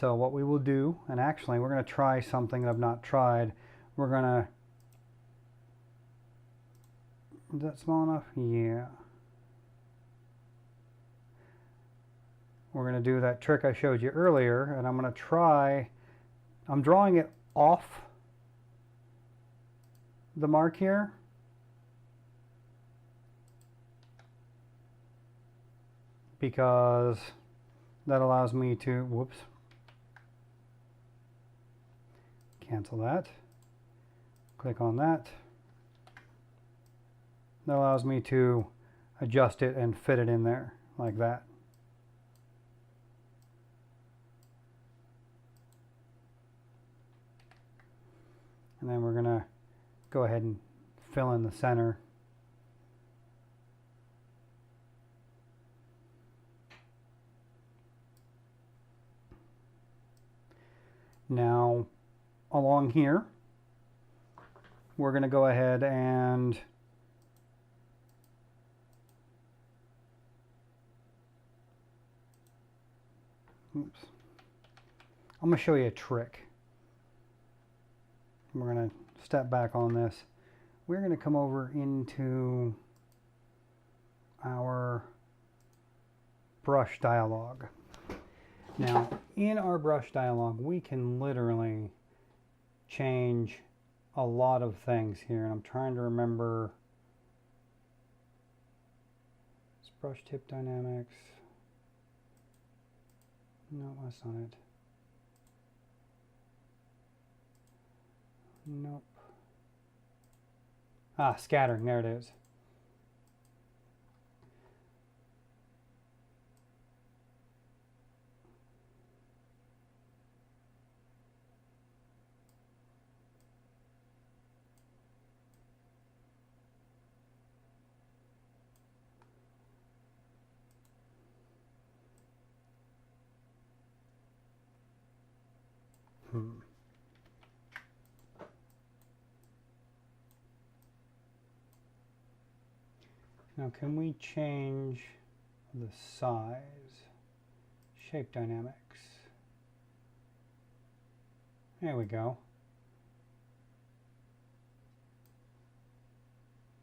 So what we will do, and actually we're going to try something that I've not tried. We're going to, is that small enough? Yeah. We're going to do that trick I showed you earlier, and I'm going to try, I'm drawing it off the mark here. Because that allows me to, whoops, cancel that, click on that. That allows me to adjust it and fit it in there like that. And then we're going to go ahead and fill in the center Now, along here, we're going to go ahead and oops. I'm going to show you a trick. We're going to step back on this. We're going to come over into our brush dialog. Now, in our brush dialog, we can literally change a lot of things here. And I'm trying to remember. It's brush tip dynamics. No, that's not it. Nope. Ah, scattering. There it is. Now, can we change the size? Shape dynamics. There we go.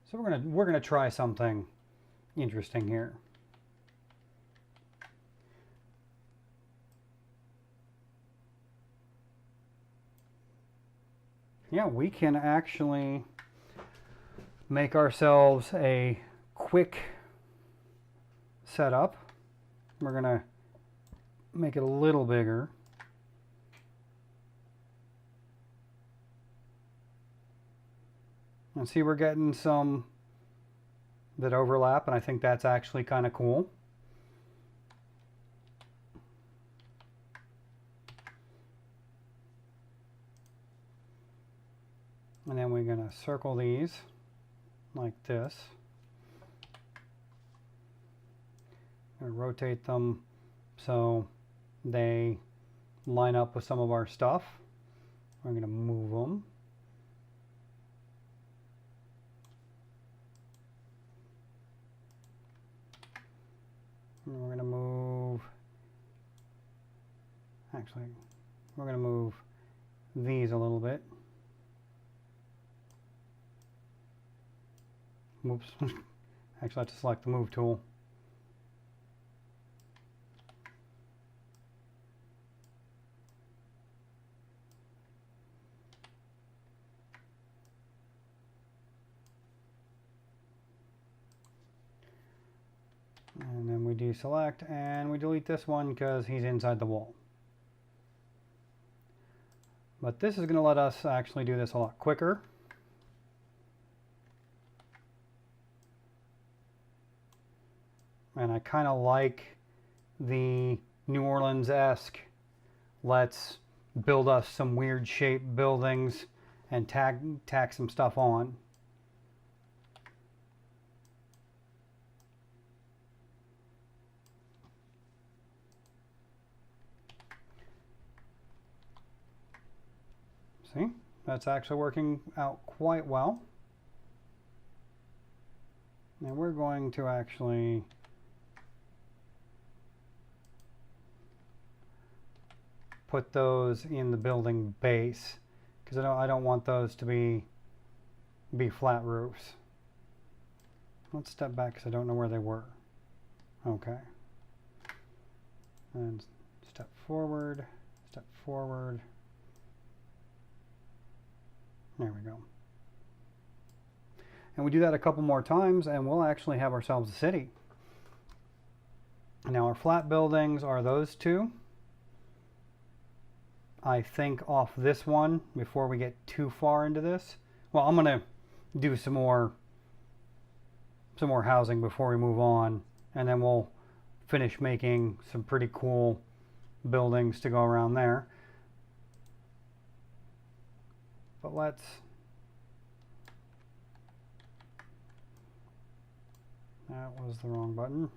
So we're gonna try something interesting here. Yeah, we can actually make ourselves a quick setup. We're going to make it a little bigger. And see, we're getting some that overlap, and I think that's actually kind of cool. And then we're going to circle these like this. I'm going to rotate them so they line up with some of our stuff. We're going to move them. And we're going to move, actually, we're going to move these a little bit. Whoops. Actually, I have to select the move tool. And then we deselect and we delete this one because he's inside the wall. But this is going to let us actually do this a lot quicker. And I kind of like the New Orleans-esque, let's build us some weird shaped buildings and tack some stuff on. See, that's actually working out quite well. And we're going to actually put those in the building base because I don't want those to be flat roofs. Let's step back because I don't know where they were. Okay. And step forward, step forward. There we go. And we do that a couple more times and we'll actually have ourselves a city. Now our flat buildings are those two. I think off this one before we get too far into this. Well, I'm going to do some more housing before we move on, and then we'll finish making some pretty cool buildings to go around there. But let's that was the wrong button.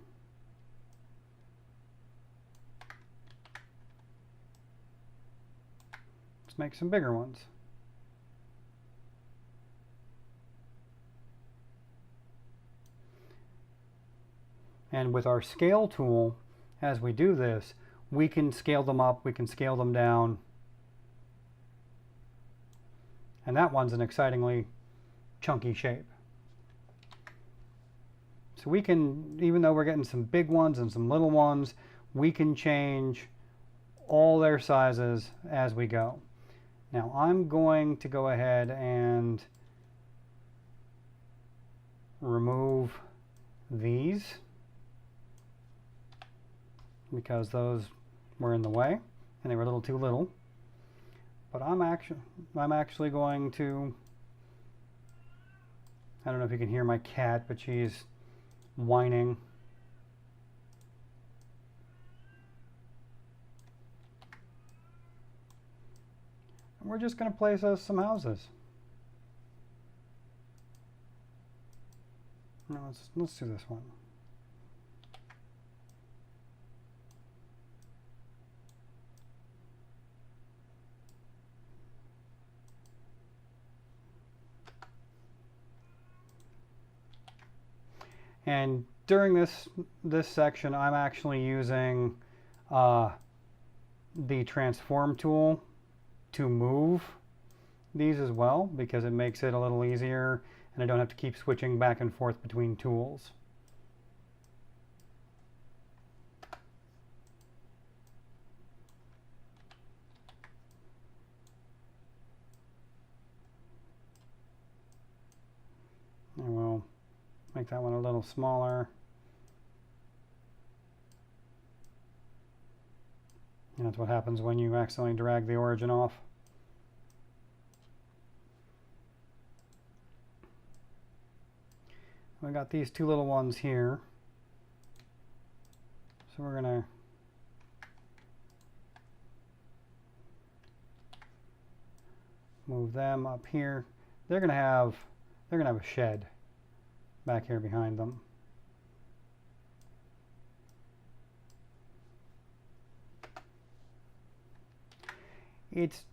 Let's make some bigger ones. And with our scale tool, as we do this, we can scale them up, we can scale them down. And that one's an excitingly chunky shape. So we can, even though we're getting some big ones and some little ones, we can change all their sizes as we go. Now I'm going to go ahead and remove these because those were in the way and they were a little too little. But I'm actually going to, I don't know if you can hear my cat, but she's whining. And we're just going to place us some houses. No, let's do this one. And during this section, I'm actually using the transform tool to move these as well, because it makes it a little easier and I don't have to keep switching back and forth between tools. And we'll make that one a little smaller. And that's what happens when you accidentally drag the origin off. We got these two little ones here. So we're gonna move them up here. They're gonna have a shed back here behind them. It's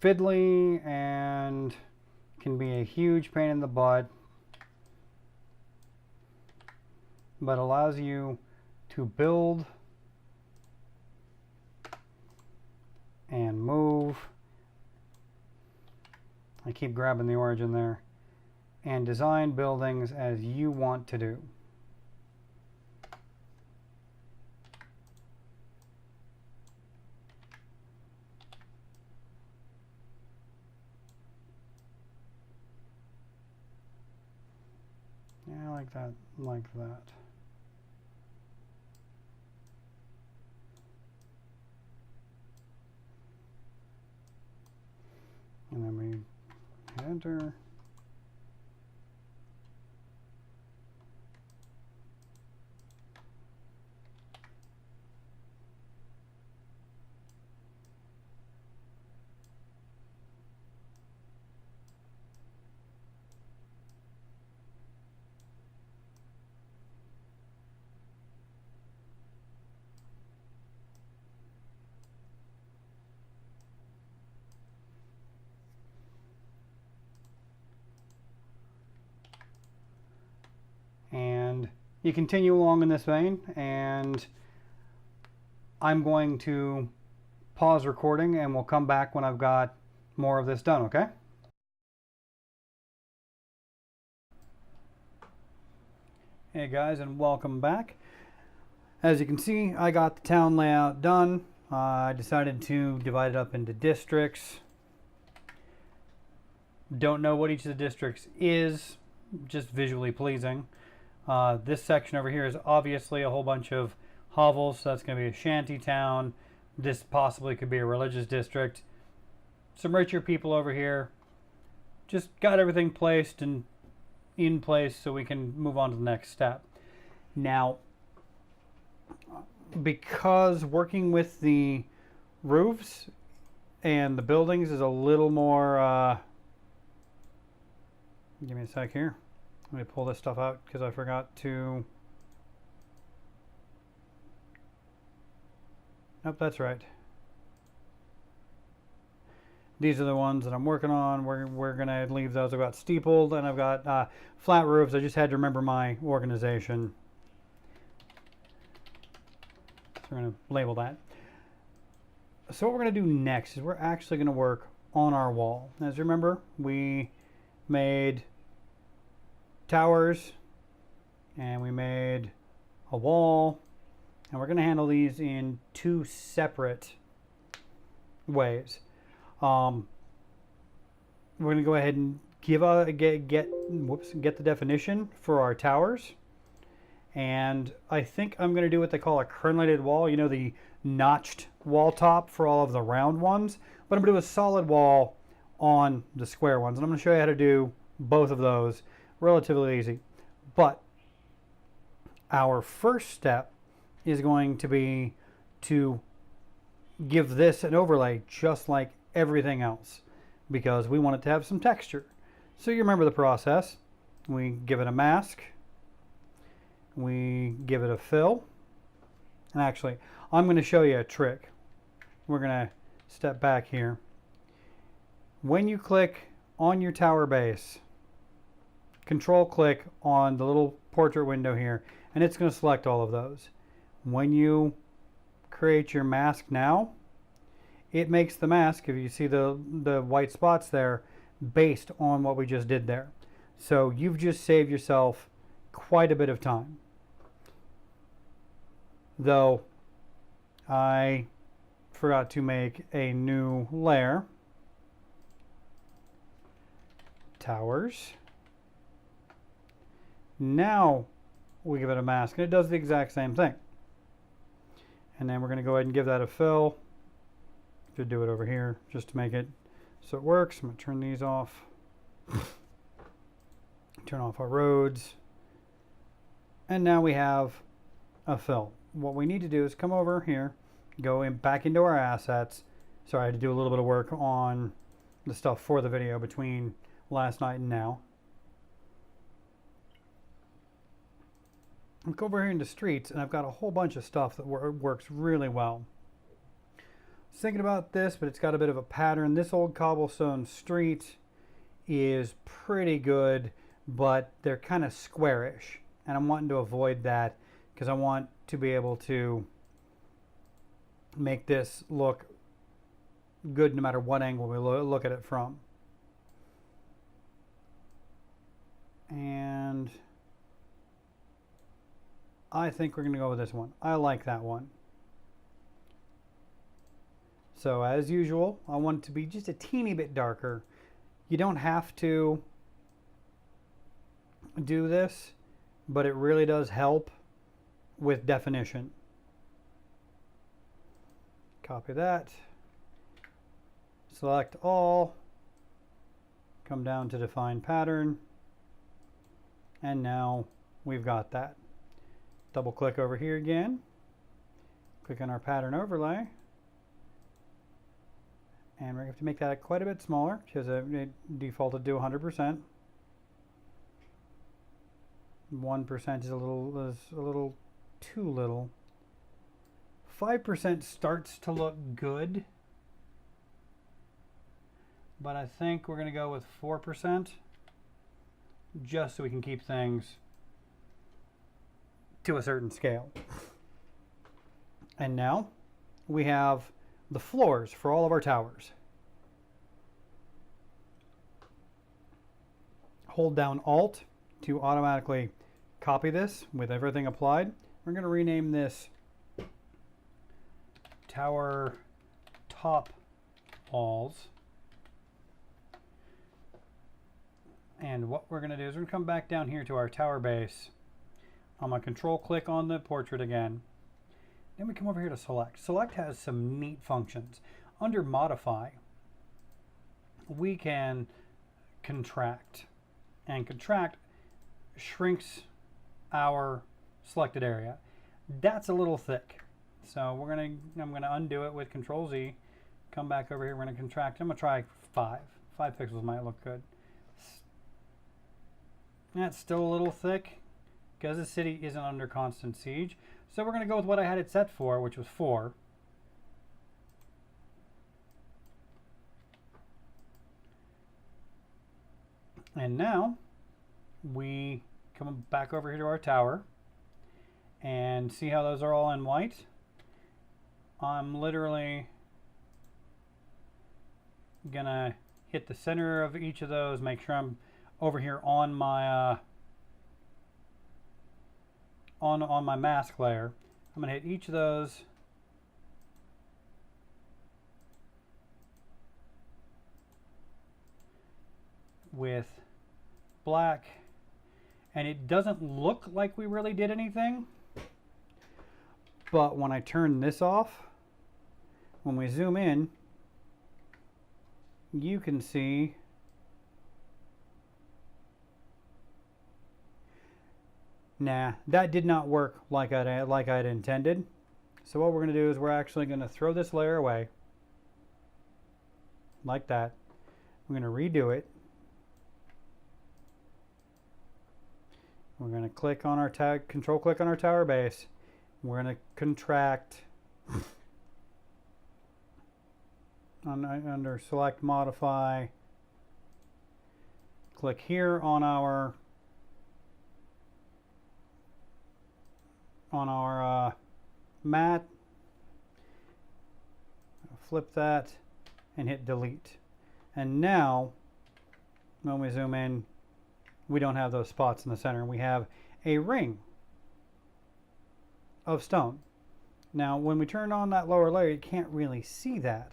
fiddly and can be a huge pain in the butt, but allows you to build and move. I keep grabbing the origin there. And design buildings as you want to do. Yeah, like that, like that. And then we hit enter. And you continue along in this vein, and I'm going to pause recording and we'll come back when I've got more of this done, okay? Hey guys, and welcome back. As you can see, I got the town layout done. I decided to divide it up into districts. Don't know what each of the districts is, just visually pleasing. This section over here is obviously a whole bunch of hovels, so that's going to be a shanty town. This possibly could be a religious district. Some richer people over here. Just got everything placed and in place so we can move on to the next step. Now, because working with the roofs and the buildings is a little more, give me a sec here. Let me pull this stuff out because I forgot to. Nope, that's right. These are the ones that I'm working on. We're going to leave those. I've got steepled and I've got flat roofs. I just had to remember my organization. So we're going to label that. So what we're going to do next is we're actually going to work on our wall. As you remember, we made towers and we made a wall, and we're going to handle these in two separate ways. We're going to go ahead and get the definition for our towers, and I think I'm going to do what they call a crenellated wall. You know, the notched wall top for all of the round ones, but I'm going to do a solid wall on the square ones, and I'm going to show you how to do both of those relatively easy. But our first step is going to be to give this an overlay just like everything else, because we want it to have some texture. So you remember the process. We give it a mask, we give it a fill, and actually I'm going to show you a trick. We're going to step back here. When you click on your tower base, control click on the little portrait window here, and it's going to select all of those. When you create your mask now, it makes the mask, if you see the white spots there, based on what we just did there. So you've just saved yourself quite a bit of time. Though I forgot to make a new layer. Towers. Now we give it a mask, and it does the exact same thing. And then we're going to go ahead and give that a fill. Should do it over here just to make it so it works. I'm going to turn these off. Turn off our roads. And now we have a fill. What we need to do is come over here, go in back into our assets. Sorry, I had to do a little bit of work on the stuff for the video between last night and now. Look over here into streets, and I've got a whole bunch of stuff that works really well. I was thinking about this, but it's got a bit of a pattern. This old cobblestone street is pretty good, but they're kind of squarish, and I'm wanting to avoid that because I want to be able to make this look good no matter what angle we look at it from. And I think we're going to go with this one. I like that one. So as usual, I want it to be just a teeny bit darker. You don't have to do this, but it really does help with definition. Copy that. Select all. Come down to define pattern. And now we've got that. Double click over here again. Click on our pattern overlay. And we're going to have to make that quite a bit smaller because it defaulted to 100%. 1% is a little too little. 5% starts to look good, but I think we're going to go with 4% just so we can keep things to a certain scale. And now we have the floors for all of our towers. Hold down Alt to automatically copy this with everything applied. We're going to rename this Tower Top Walls. And what we're going to do is we're going to come back down here to our tower base. I'm going to control click on the portrait again. Then we come over here to select. Select has some neat functions. Under modify, we can contract. And contract shrinks our selected area. That's a little thick. So I'm gonna undo it with Control Z. Come back over here, we're gonna contract. I'm gonna try 5. 5 pixels might look good. That's still a little thick because the city isn't under constant siege. So we're gonna go with what I had it set for, which was 4. And now we come back over here to our tower and see how those are all in white. I'm literally gonna hit the center of each of those, make sure I'm over here on my on my mask layer. I'm gonna hit each of those with black, and it doesn't look like we really did anything, but when I turn this off, when we zoom in, you can see nah, that did not work like I'd intended. So what we're going to do is we're actually going to throw this layer away like that. We're going to redo it. We're going to click on our control click on our tower base. We're going to contract under select modify. Click here on our mat. Flip that and hit delete. And now when we zoom in, we don't have those spots in the center. We have a ring of stone. Now, when we turn on that lower layer, you can't really see that.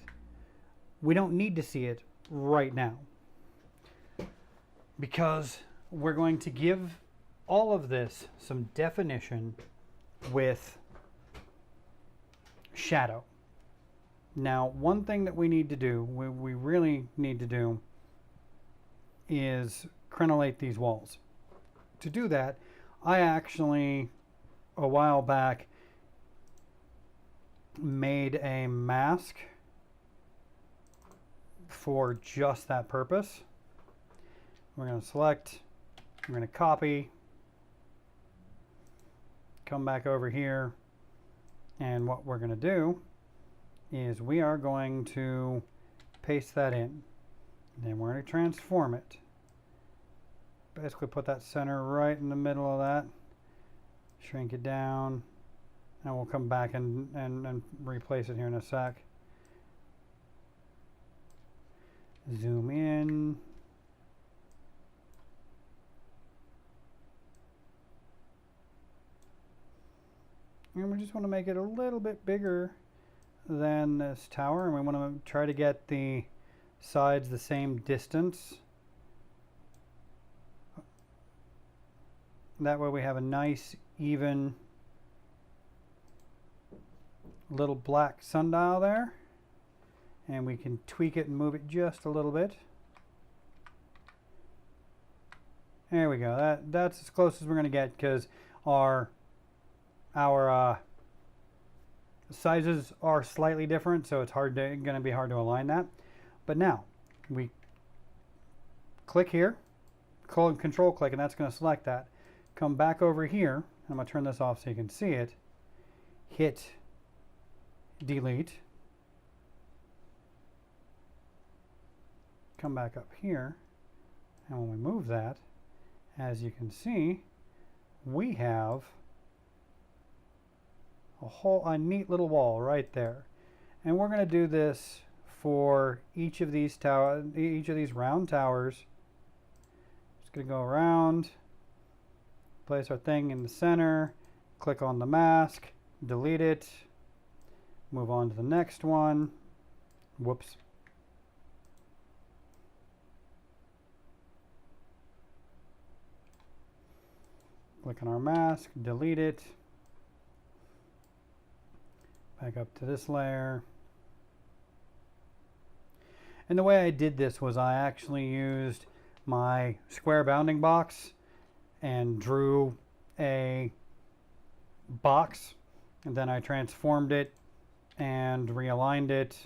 We don't need to see it right now because we're going to give all of this some definition with shadow. Now, one thing that we need to do, we really need to do, is crenellate these walls. To do that, I actually, a while back, made a mask for just that purpose. We're going to select, we're going to copy, come back over here, and what we're going to do is we are going to paste that in. Then we're going to transform it. Basically put that center right in the middle of that, shrink it down, and we'll come back and replace it here in a sec. Zoom in. And we just want to make it a little bit bigger than this tower, and we want to try to get the sides the same distance. That way we have a nice, even little black sundial there. And we can tweak it and move it just a little bit. There we go. That's as close as we're going to get because our sizes are slightly different, so it's going to be hard to align that. But now we click here, control click, and that's going to select that. Come back over here. I'm going to turn this off so you can see it. Hit delete. Come back up here, and when we move that, as you can see, we have a neat little wall right there. And we're going to do this for each of these round towers. Just going to go around, place our thing in the center, click on the mask, delete it, move on to the next one. Whoops. Click on our mask, delete it. Back up to this layer. And the way I did this was I actually used my square bounding box and drew a box, and then I transformed it and realigned it,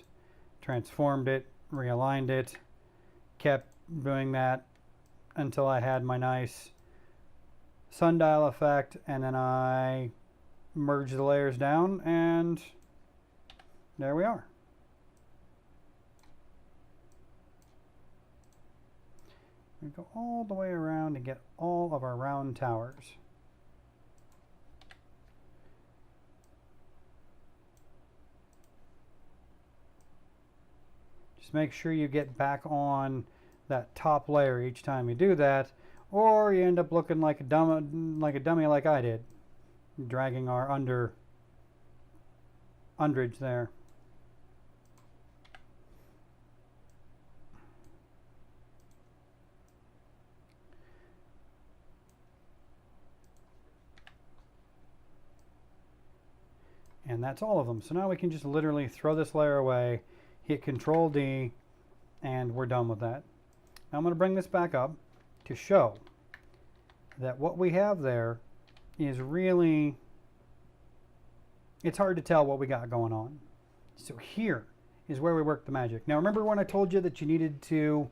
transformed it, realigned it, kept doing that until I had my nice sundial effect, and then I merged the layers down, and there we are. We go all the way around and get all of our round towers. Just make sure you get back on that top layer each time you do that, or you end up looking like a dummy like I did, dragging our underage there. And that's all of them. So now we can just literally throw this layer away, hit Control D, and we're done with that. Now I'm going to bring this back up to show that what we have there is really, it's hard to tell what we got going on. So here is where we work the magic. Now remember when I told you that you needed to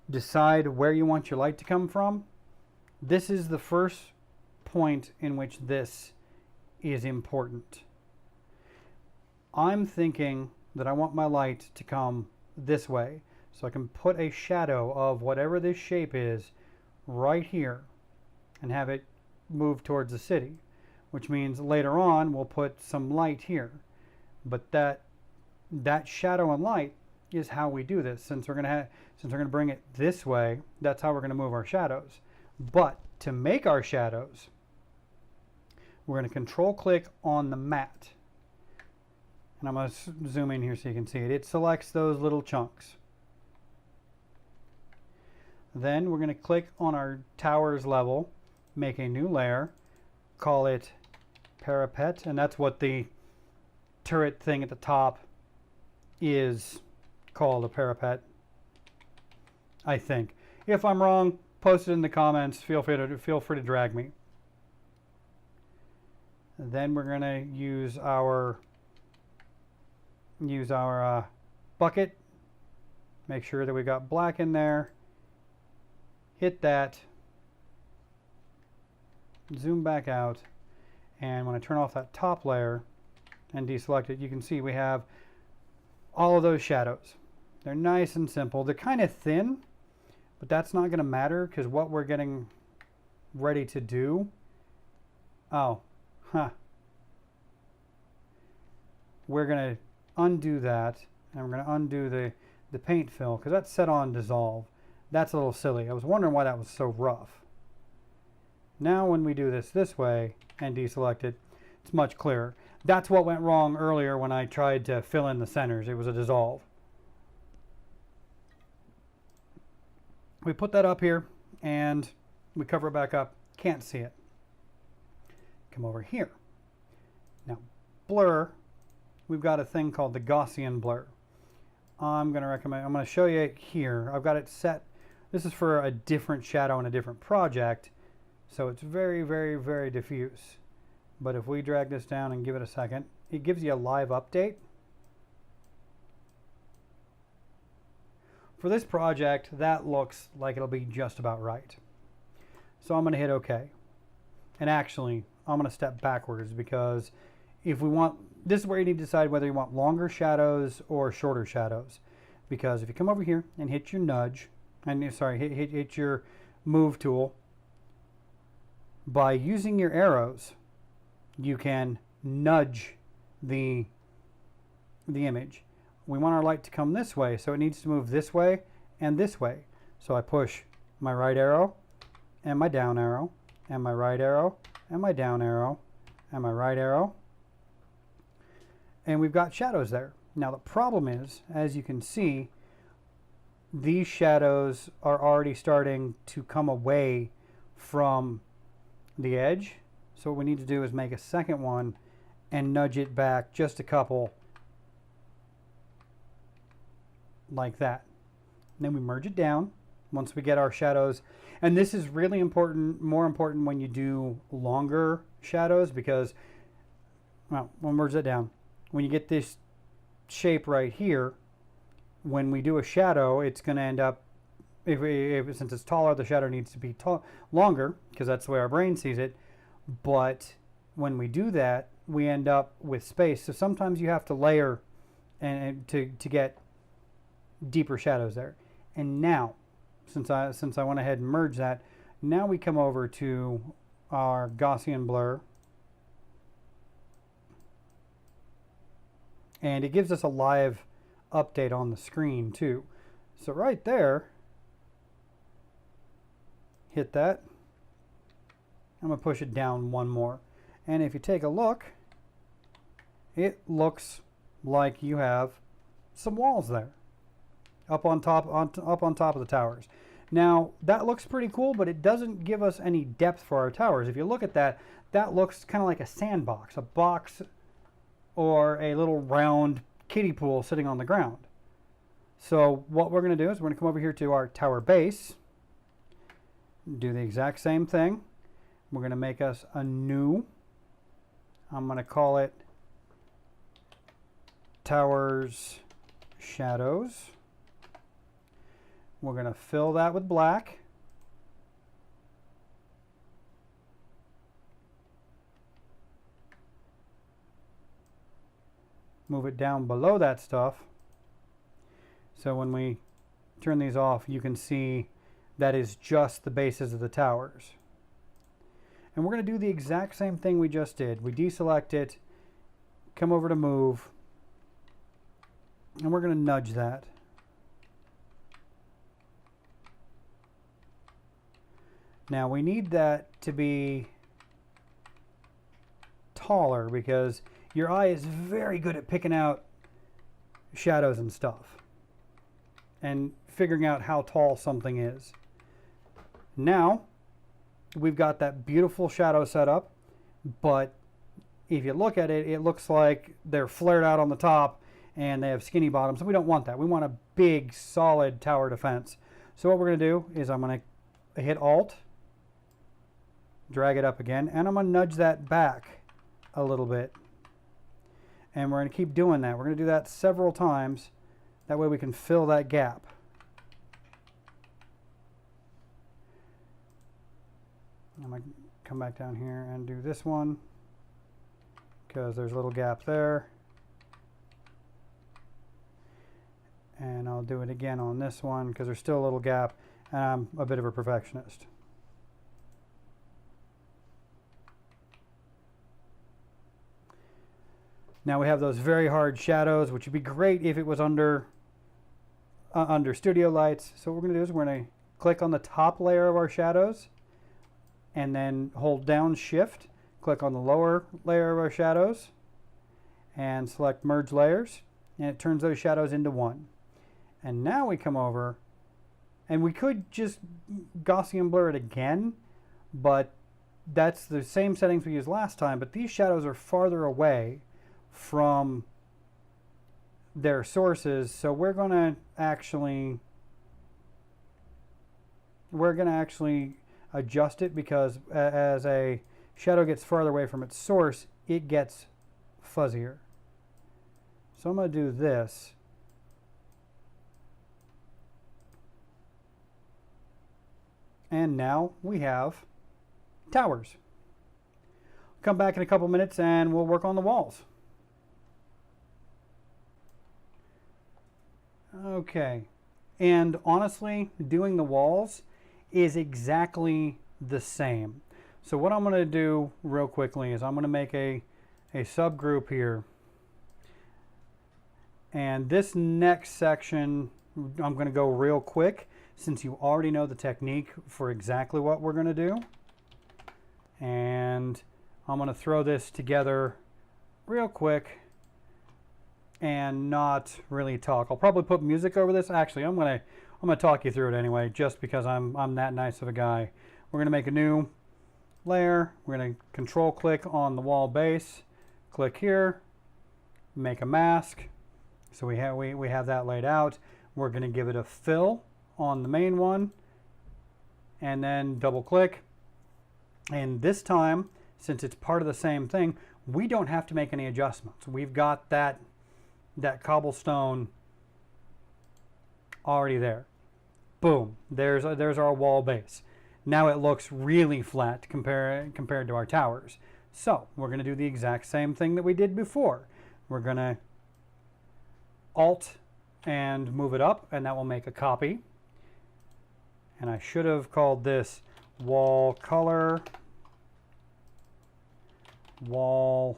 decide where you want your light to come from? This is the first point in which this is important. I'm thinking that I want my light to come this way, so I can put a shadow of whatever this shape is right here and have it move towards the city, which means later on we'll put some light here. But that shadow and light is how we do this. Since we're gonna bring it this way, that's how we're gonna move our shadows. But to make our shadows, we're gonna control click on the matte. And I'm going to zoom in here so you can see it. It selects those little chunks. Then we're going to click on our towers level, make a new layer, call it parapet, and that's what the turret thing at the top is called, a parapet, I think. If I'm wrong, post it in the comments. Feel free to drag me. Then we're going to use our bucket, make sure that we got black in there, hit that, zoom back out, and when I turn off that top layer and deselect it, you can see we have all of those shadows. They're nice and simple. They're kind of thin, but that's not going to matter because what we're getting ready to do, we're going to undo that, and we're going to undo the paint fill because that's set on dissolve. That's a little silly. I was wondering why that was so rough. Now when we do this way and deselect it, it's much clearer. That's what went wrong earlier when I tried to fill in the centers. It was a dissolve. We put that up here and we cover it back up. Can't see it. Come over here. Now blur. We've got a thing called the Gaussian blur. I'm going to show you it here. I've got it set. This is for a different shadow in a different project. So it's very, very, very diffuse. But if we drag this down and give it a second, it gives you a live update. For this project, that looks like it'll be just about right. So I'm going to hit OK. And actually, I'm going to step backwards because if we want, this is where you need to decide whether you want longer shadows or shorter shadows. Because if you come over here and hit your nudge, hit your move tool, by using your arrows, you can nudge the image. We want our light to come this way, so it needs to move this way and this way. So I push my right arrow and my down arrow and my right arrow and my down arrow and my right arrow. And we've got shadows there. Now the problem is, as you can see, these shadows are already starting to come away from the edge. So what we need to do is make a second one and nudge it back just a couple, like that. And then we merge it down once we get our shadows. And this is really important, more important when you do longer shadows because, well, we'll merge that down. When you get this shape right here, when we do a shadow, it's going to end up, since it's taller, the shadow needs to be longer because that's the way our brain sees it. But when we do that, we end up with space. So sometimes you have to layer and to get deeper shadows there. And now since I went ahead and merged that. Now we come over to our Gaussian blur, and it gives us a live update on the screen too. So right there, hit that. I'm going to push it down one more. And if you take a look, it looks like you have some walls there up on top of the towers. Now that looks pretty cool, but it doesn't give us any depth for our towers. If you look at that, that looks kind of like a sandbox, a box, or a little round kiddie pool sitting on the ground. So what we're going to do is we're going to come over here to our tower base, do the exact same thing. We're going to make us a new, I'm going to call it Towers Shadows. We're going to fill that with black. Move it down below that stuff. So when we turn these off, you can see that is just the bases of the towers. And we're going to do the exact same thing we just did. We deselect it, come over to move, and we're going to nudge that. Now we need that to be taller because your eye is very good at picking out shadows and stuff and figuring out how tall something is. Now we've got that beautiful shadow set up, but if you look at it, it looks like they're flared out on the top and they have skinny bottoms, and we don't want that. We want a big solid tower defense. So what we're going to do is I'm going to hit Alt, drag it up again, and I'm going to nudge that back a little bit. And we're going to keep doing that. We're going to do that several times. That way we can fill that gap. I'm going to come back down here and do this one because there's a little gap there. And I'll do it again on this one because there's still a little gap, and I'm a bit of a perfectionist. Now we have those very hard shadows, which would be great if it was under studio lights. So what we're going to do is we're going to click on the top layer of our shadows and then hold down Shift, click on the lower layer of our shadows and select Merge Layers, and it turns those shadows into one. And now we come over, and we could just Gaussian blur it again, but that's the same settings we used last time, but these shadows are farther away from their sources, so we're going to actually adjust it, because as a shadow gets farther away from its source, it gets fuzzier. So I'm going to do this. And now we have towers. Come back in a couple minutes and we'll work on the walls. Okay, and honestly, doing the walls is exactly the same. So what I'm going to do real quickly is I'm going to make a subgroup here. And this next section, I'm going to go real quick since you already know the technique for exactly what we're going to do. And I'm going to throw this together real quick and not really talk. I'll probably put music over this. Actually, I'm going to talk you through it anyway, just because I'm that nice of a guy. We're going to make a new layer. We're going to control click on the wall base, click here, make a mask. So we have that laid out. We're going to give it a fill on the main one, and then double click. And this time, since it's part of the same thing, we don't have to make any adjustments. We've got that cobblestone already there. Boom, there's our wall base. Now it looks really flat compared to our towers. So we're going to do the exact same thing that we did before. We're going to Alt and move it up, and that will make a copy. And I should have called this wall color, walls,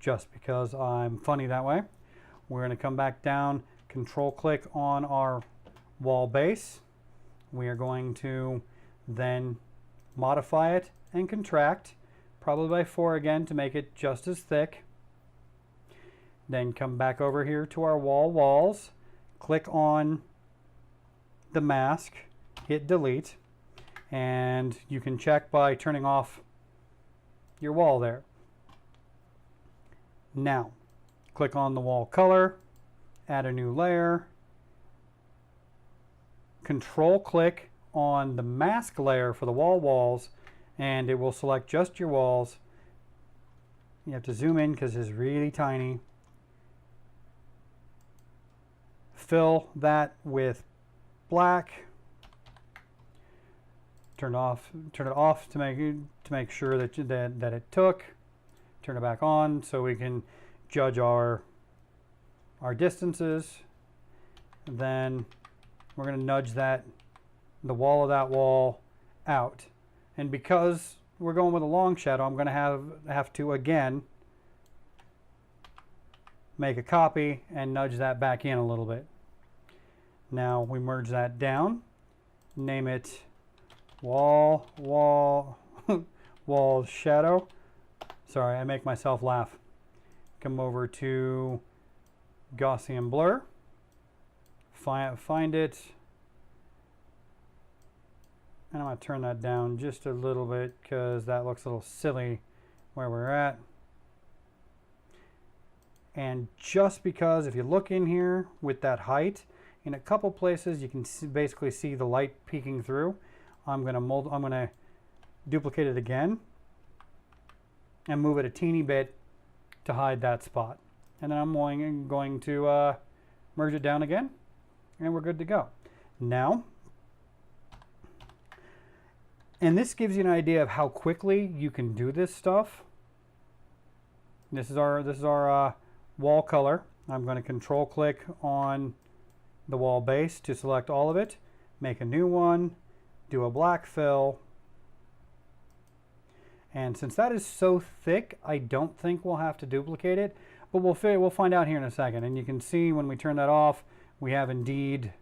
just because I'm funny that way. We're going to come back down, control click on our wall base. We are going to then modify it and contract, probably by 4 again to make it just as thick. Then come back over here to our walls, click on the mask, hit delete, and you can check by turning off your wall there. Now, click on the wall color, add a new layer, control click on the mask layer for the walls, and it will select just your walls. You have to zoom in because it's really tiny. Fill that with black. Turn it off to make sure that it took. Turn it back on so we can judge our distances. Then we're going to nudge the wall of that wall out. And because we're going with a long shadow, I'm going to have to again make a copy and nudge that back in a little bit. Now we merge that down, name it wall shadow. Sorry, I make myself laugh. Come over to Gaussian blur, find it, and I'm going to turn that down just a little bit because that looks a little silly where we're at. And just because if you look in here with that height, in a couple places you can basically see the light peeking through. I'm going to duplicate it again and move it a teeny bit to hide that spot. And then I'm going to merge it down again, and we're good to go. Now, and this gives you an idea of how quickly you can do this stuff. This is our wall color. I'm going to control click on the wall base to select all of it, make a new one, do a black fill. And since that is so thick, I don't think we'll have to duplicate it, but we'll find out here in a second. And you can see when we turn that off, we have indeed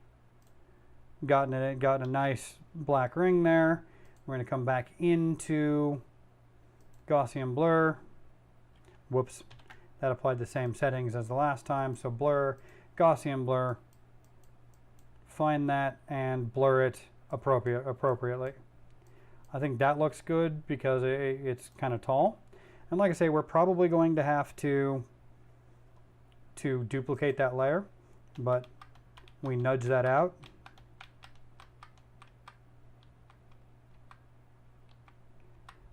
gotten a nice black ring there. We're going to come back into Gaussian blur. Whoops, that applied the same settings as the last time. So blur, Gaussian blur, find that and blur it appropriately. I think that looks good because it's kind of tall. And like I say, we're probably going to have to duplicate that layer, but we nudge that out.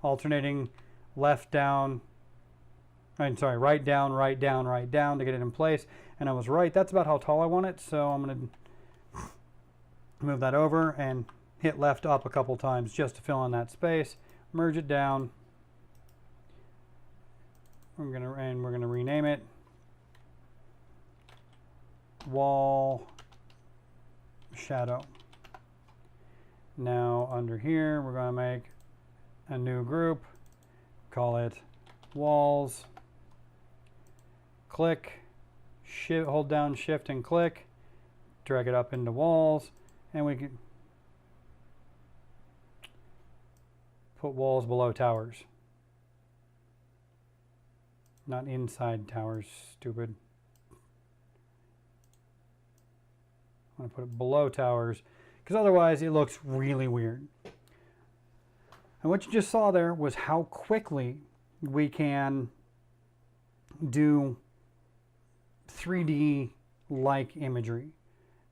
Alternating right down, right down, right down to get it in place. And I was right, that's about how tall I want it. So I'm going to move that over and hit left up a couple times just to fill in that space. Merge it down. We're gonna rename it wall shadow. Now under here, we're gonna make a new group, call it walls. Click, hold down shift and click, drag it up into walls, and we can put walls below towers. Not inside towers, stupid. I'm going to put it below towers because otherwise it looks really weird. And what you just saw there was how quickly we can do 3D-like imagery.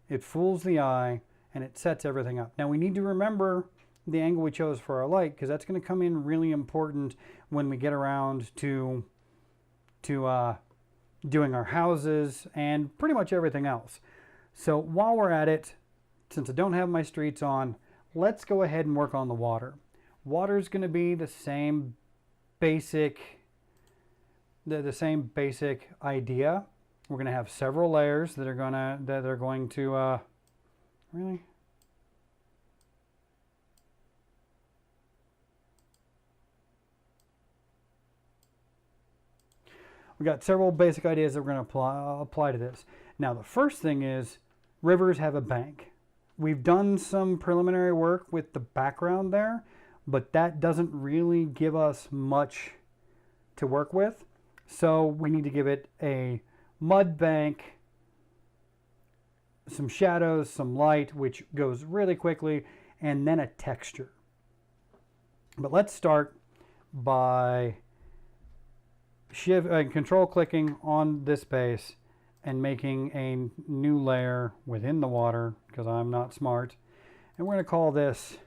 It fools the eye and it sets everything up. Now we need to remember the angle we chose for our light because that's going to come in really important when we get around to doing our houses and pretty much everything else. So while we're at it, since I don't have my streets on, let's go ahead and work on the water. Water is going to be the same basic idea. We're going to have several layers that are going to really. we got several basic ideas that we're going to apply to this. Now, the first thing is rivers have a bank. We've done some preliminary work with the background there, but that doesn't really give us much to work with. So we need to give it a mud bank, some shadows, some light, which goes really quickly, and then a texture. But let's start by control clicking on this base and making a new layer within the water, because I'm not smart. And we're going to call this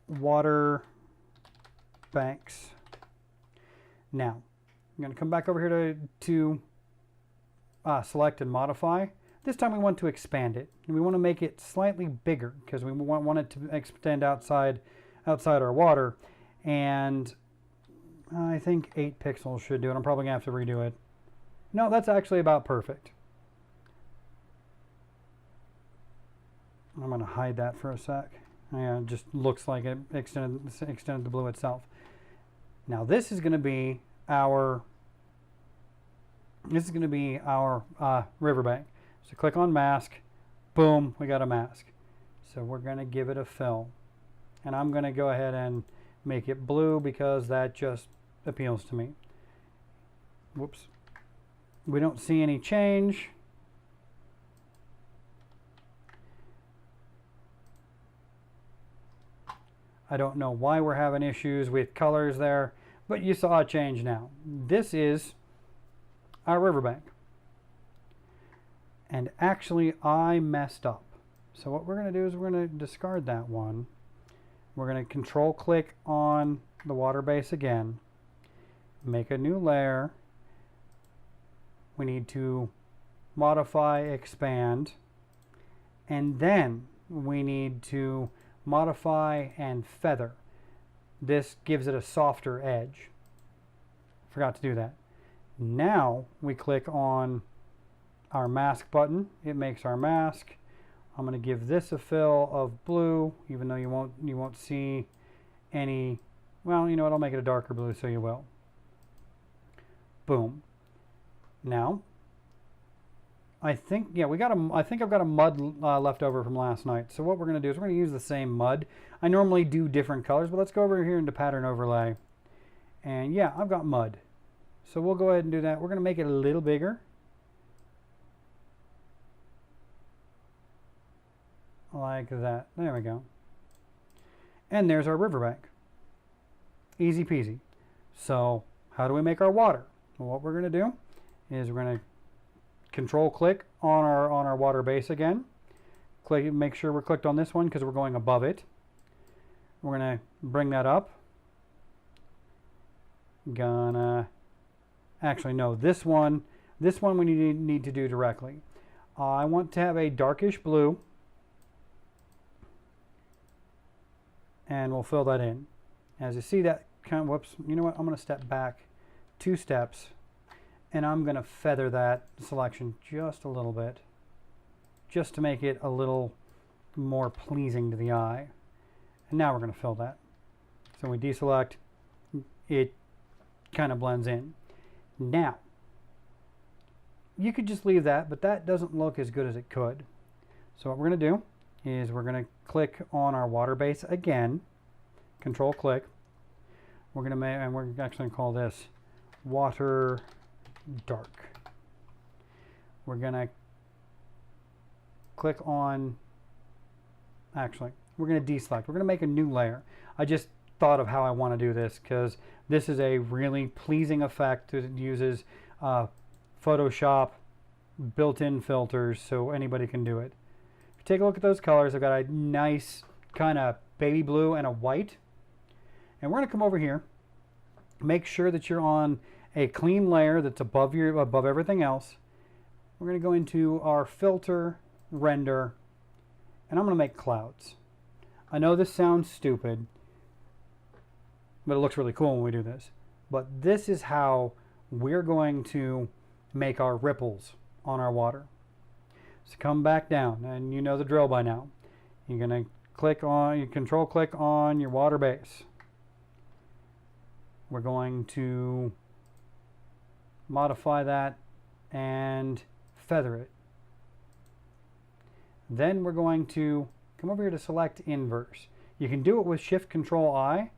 water banks. Now, I'm going to come back over here to select and modify. This time we want to expand it. And we want to make it slightly bigger because we want it to extend outside our water. And I think 8 pixels should do it. I'm probably going to have to redo it. No, that's actually about perfect. I'm going to hide that for a sec. Yeah, it just looks like it extended the blue itself. Now this is going to be our riverbank. So click on mask, boom, we got a mask. So we're going to give it a fill. And I'm going to go ahead and make it blue because that just appeals to me. Whoops. We don't see any change. I don't know why we're having issues with colors there, but you saw a change now. This is our riverbank. And actually, I messed up. So what we're going to do is we're going to discard that one. We're going to control click on the water base again. Make a new layer. We need to modify, expand. And then we need to modify and feather. This gives it a softer edge. Forgot to do that. Now we click on our mask button. It makes our mask. I'm going to give this a fill of blue, even though you won't see any. Well, you know what? I'll make it a darker blue so you will. Boom. Now, I think I've got a mud left over from last night. So what we're going to do is we're going to use the same mud. I normally do different colors, but let's go over here into pattern overlay. And yeah, I've got mud. So we'll go ahead and do that. We're going to make it a little bigger. Like that. There we go. And there's our riverbank. Easy peasy. So how do we make our water? Well, what we're going to do is we're going to control click on our water base again. Click, make sure we're clicked on this one because we're going above it. We're going to bring that up. Actually no, this one we need to do directly. I want to have a darkish blue, and we'll fill that in. As you see that whoops, you know what? I'm going to step back 2 steps. And I'm going to feather that selection just a little bit, just to make it a little more pleasing to the eye. And now we're going to fill that. So we deselect, it kind of blends in. Now, you could just leave that, but that doesn't look as good as it could. So what we're going to do is we're going to click on our water base again, control click. We're going to make, and we're actually going to call this water dark. We're going to click on, actually, we're going to deselect. We're going to make a new layer. I just thought of how I want to do this because this is a really pleasing effect. It uses Photoshop built-in filters, so anybody can do it. If you take a look at those colors, I've got a nice kind of baby blue and a white. And we're going to come over here, make sure that you're on a clean layer that's above everything else. We're going to go into our filter, render, and I'm going to make clouds. I know this sounds stupid, but it looks really cool when we do this. But this is how we're going to make our ripples on our water. So come back down, and you know the drill by now. You're going to control click on your water base. We're going to modify that and feather it. Then we're going to come over here to select inverse. You can do it with Shift Control I,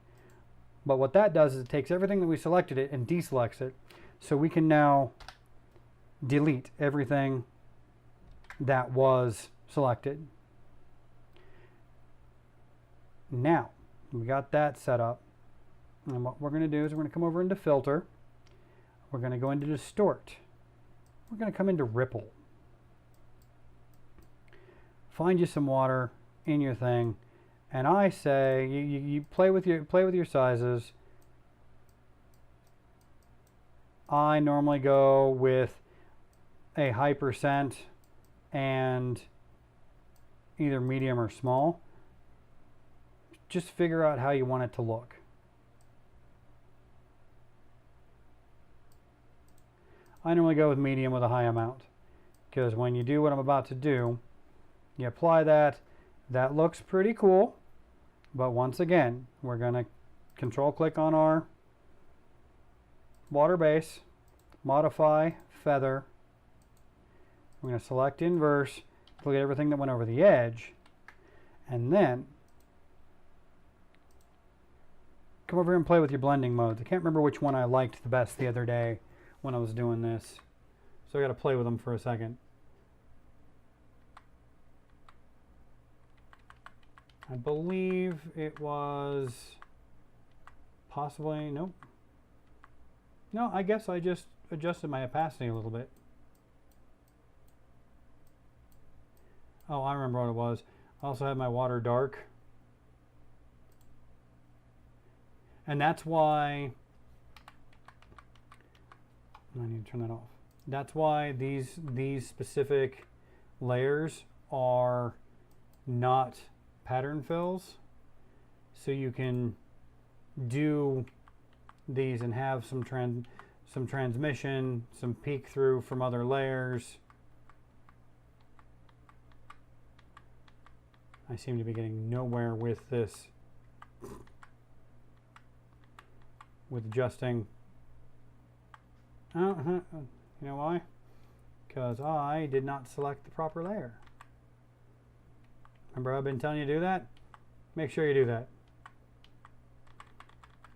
but what that does is it takes everything that we selected it and deselects it. So we can now delete everything that was selected. Now, we got that set up. And what we're going to do is we're going to come over into Filter. We're going to go into Distort. We're going to come into Ripple. Find you some water in your thing, and I say you play with your sizes. I normally go with a high percent and either medium or small. Just figure out how you want it to look. I normally go with medium with a high amount, because when you do what I'm about to do, you apply that. That looks pretty cool, but once again, we're going to control click on our water base, modify, feather. We're going to select inverse, look at everything that went over the edge, and then come over here and play with your blending modes. I can't remember which one I liked the best the other day when I was doing this, so I got to play with them for a second. I believe it was possibly, nope. No, I guess I just adjusted my opacity a little bit. Oh, I remember what it was. I also had my water dark. And that's why, I need to turn that off. That's why these specific layers are not pattern fills, so you can do these and have some transmission, some peek through from other layers. I seem to be getting nowhere with this, with adjusting. You know why? Because I did not select the proper layer. Remember I've been telling you to do that? Make sure you do that.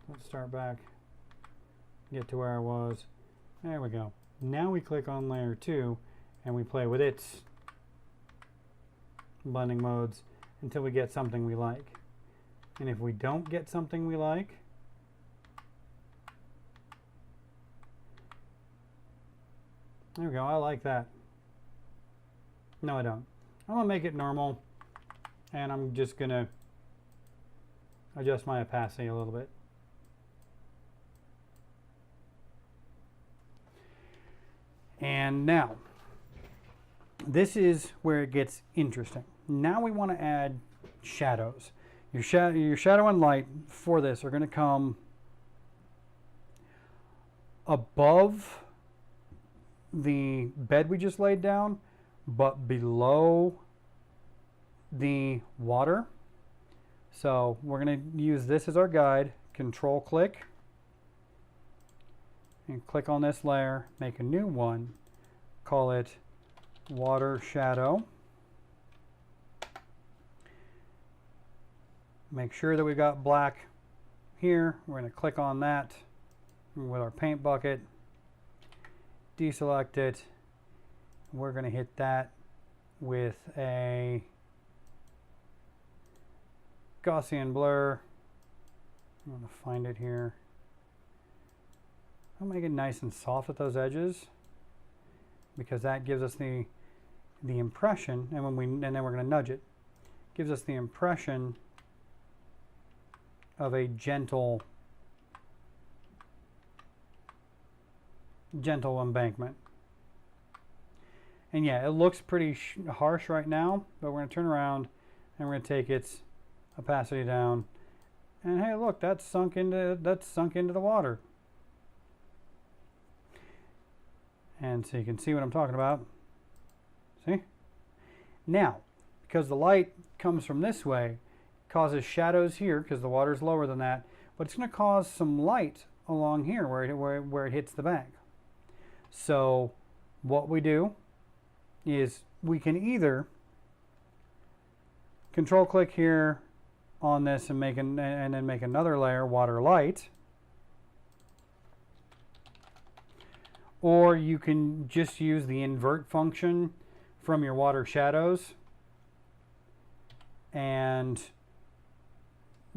Let's start back. Get to where I was. There we go. Now we click on layer 2 and we play with its blending modes until we get something we like. And if we don't get something we like, there we go. I like that. No, I don't. I'm gonna make it normal, and I'm just gonna adjust my opacity a little bit. And now, this is where it gets interesting. Now we want to add shadows. Your shadow and light for this are going to come above the bed we just laid down, but below the water. So we're going to use this as our guide. Control click and click on this layer, make a new one, call it water shadow. Make sure that we've got black here. We're going to click on that with our paint bucket, deselect it. We're going to hit that with a Gaussian blur. I'm going to find it here. I'll make it nice and soft at those edges, because that gives us the impression, and then we're going to nudge it. Gives us the impression of a gentle embankment. And yeah, it looks pretty harsh right now, but we're going to turn around and we're going to take its opacity down. And hey, look, that's sunk into the water. And so you can see what I'm talking about. See? Now, because the light comes from this way, causes shadows here because the water's lower than that, but it's going to cause some light along here where it hits the bank. So what we do is we can either control click here on this and then make another layer, water light, or you can just use the invert function from your water shadows and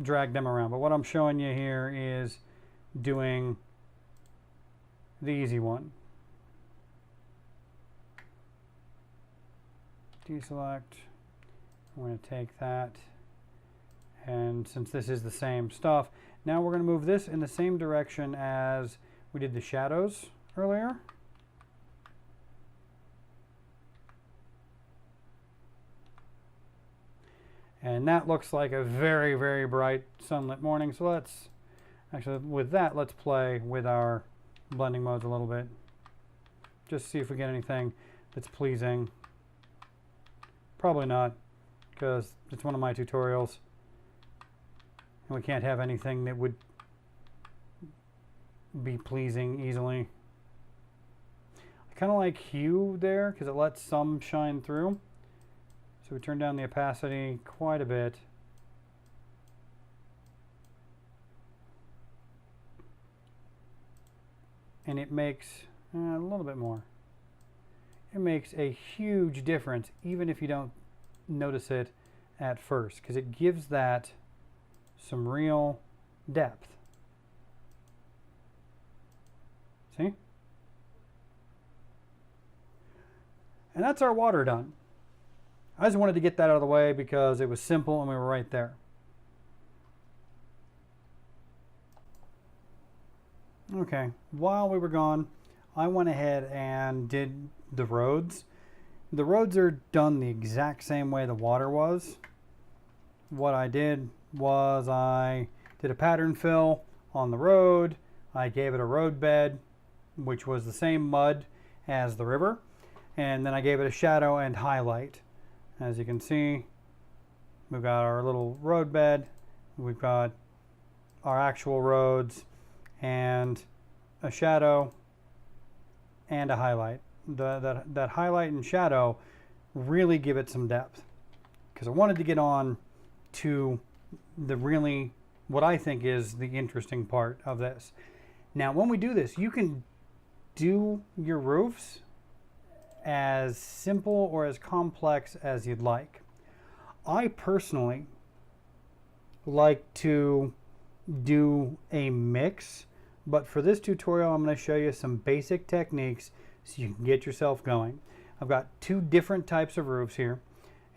drag them around. But what I'm showing you here is doing the easy one. Deselect. I'm going to take that, and since this is the same stuff, now we're going to move this in the same direction as we did the shadows earlier. And that looks like a very, very bright sunlit morning. So let's, actually with that, let's play with our blending modes a little bit. Just see if we get anything that's pleasing. Probably not, because it's one of my tutorials. And we can't have anything that would be pleasing easily. I kind of like hue there, because it lets some shine through. So we turn down the opacity quite a bit. And it makes a little bit more. It makes a huge difference, even if you don't notice it at first, because it gives that some real depth. See? And that's our water done. I just wanted to get that out of the way because it was simple and we were right there. Okay, while we were gone, I went ahead and did the roads. The roads are done the exact same way the water was. What I did was I did a pattern fill on the road. I gave it a road bed, which was the same mud as the river. And then I gave it a shadow and highlight. As you can see, we've got our little road bed, we've got our actual roads, and a shadow and a highlight. That highlight and shadow really give it some depth, because I wanted to get on to the really, what I think is the interesting part of this. Now, when we do this, you can do your roofs as simple or as complex as you'd like. I personally like to do a mix, but for this tutorial I'm going to show you some basic techniques so you can get yourself going. I've got two different types of roofs here,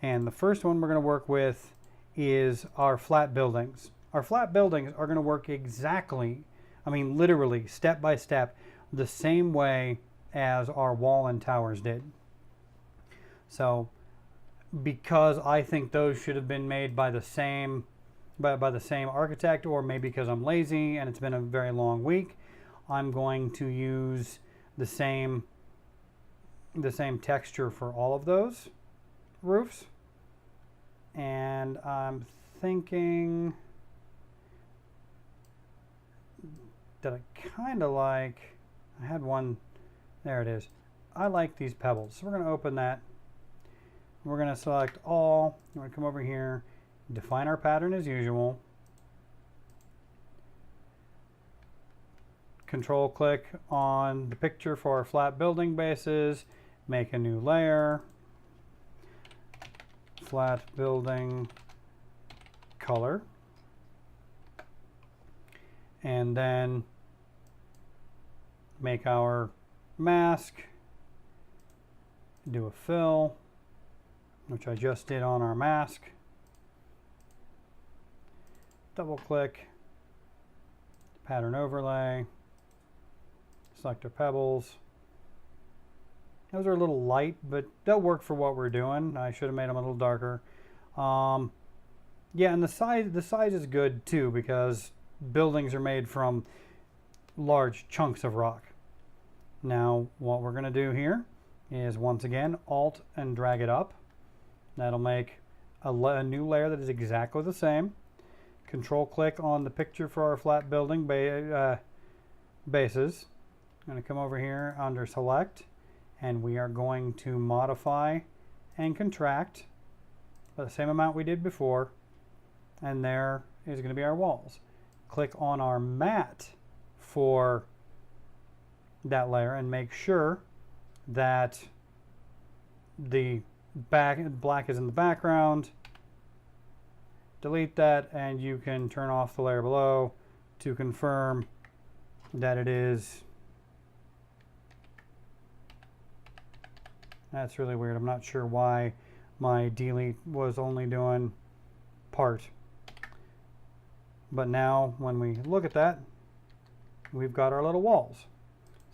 and the first one we're going to work with is our flat buildings. Our flat buildings are going to work exactly, I mean literally step by step, the same way as our wall and towers did. So because I think those should have been made by the same architect, or maybe because I'm lazy and it's been a very long week, I'm going to use the same texture for all of those roofs. And I'm thinking that I kind of like, I had one, there it is. I like these pebbles. So we're going to open that. We're going to select all. We're going to come over here, define our pattern as usual. Control click on the picture for our flat building bases. Make a new layer. Flat building color. And then make our mask, do a fill, which I just did on our mask. Double click, pattern overlay, select our pebbles. Those are a little light, but they'll work for what we're doing. I should have made them a little darker. Yeah, and the size is good too, because buildings are made from large chunks of rock. Now what we're going to do here is, once again, Alt and drag it up. That'll make a new layer that is exactly the same. Control click on the picture for our flat building bases. I'm going to come over here under select, and we are going to modify and contract by the same amount we did before, and there is going to be our walls. Click on our matte for that layer and make sure that the black is in the background. Delete that, and you can turn off the layer below to confirm that it is. That's really weird. I'm not sure why my delete was only doing part. But now when we look at that, we've got our little walls.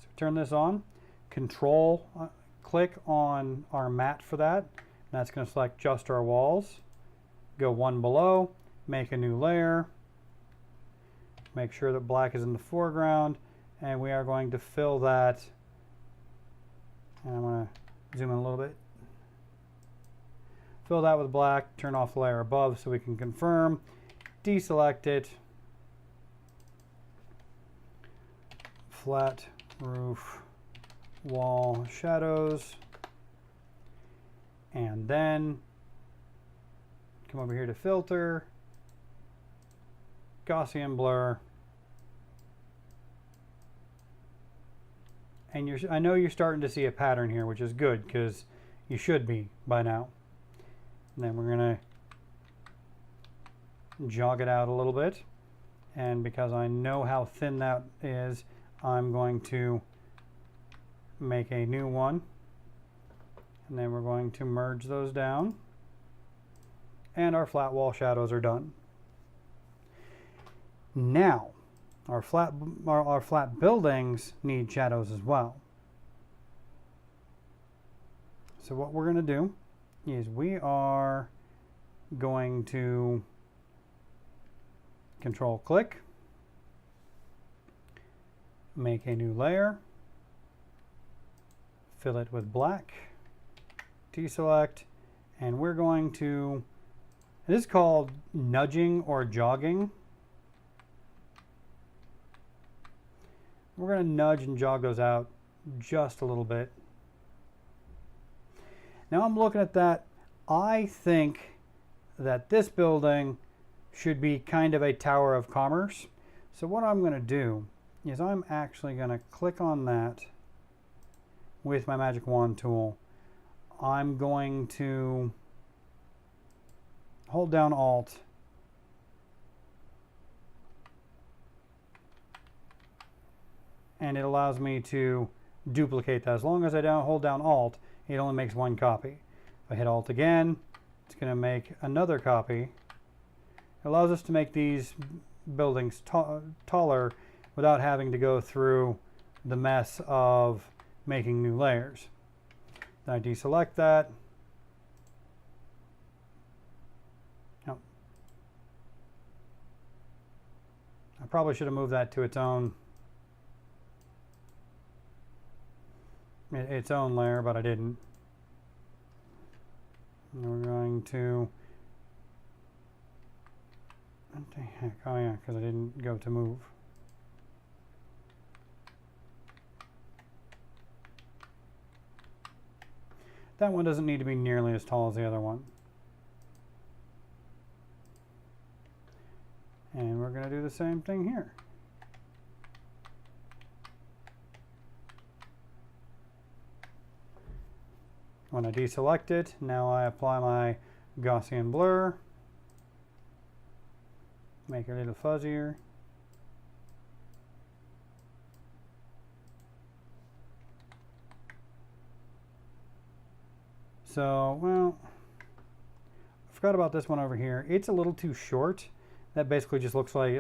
So turn this on, control click on our matte for that. That's going to select just our walls. Go one below, make a new layer, make sure that black is in the foreground, and we are going to fill that. And I'm going to zoom in a little bit. Fill that with black, turn off the layer above so we can confirm. Deselect it. Flat roof wall shadows. And then come over here to filter, Gaussian blur. And I know you're starting to see a pattern here, which is good because you should be by now. And then we're going to jog it out a little bit. And because I know how thin that is, I'm going to make a new one. And then we're going to merge those down. And our flat wall shadows are done. Now, our flat buildings need shadows as well. So what we're going to do is we are going to control click, make a new layer, fill it with black, deselect, and we're going to, this is called nudging or jogging. We're going to nudge and jog those out just a little bit. Now I'm looking at that. I think that this building should be kind of a tower of commerce. So what I'm going to do is I'm actually going to click on that with my magic wand tool. I'm going to hold down Alt, and it allows me to duplicate that. As long as I don't hold down Alt, it only makes one copy. If I hit Alt again, it's going to make another copy. It allows us to make these buildings taller without having to go through the mess of making new layers. Then I deselect that. No. I probably should have moved that to its own layer, but I didn't. And we're going to, what the heck? Oh yeah, because I didn't go to move. That one doesn't need to be nearly as tall as the other one. And we're going to do the same thing here. When I deselect it, now I apply my Gaussian blur, make it a little fuzzier. So, well, I forgot about this one over here. It's a little too short. That basically just looks like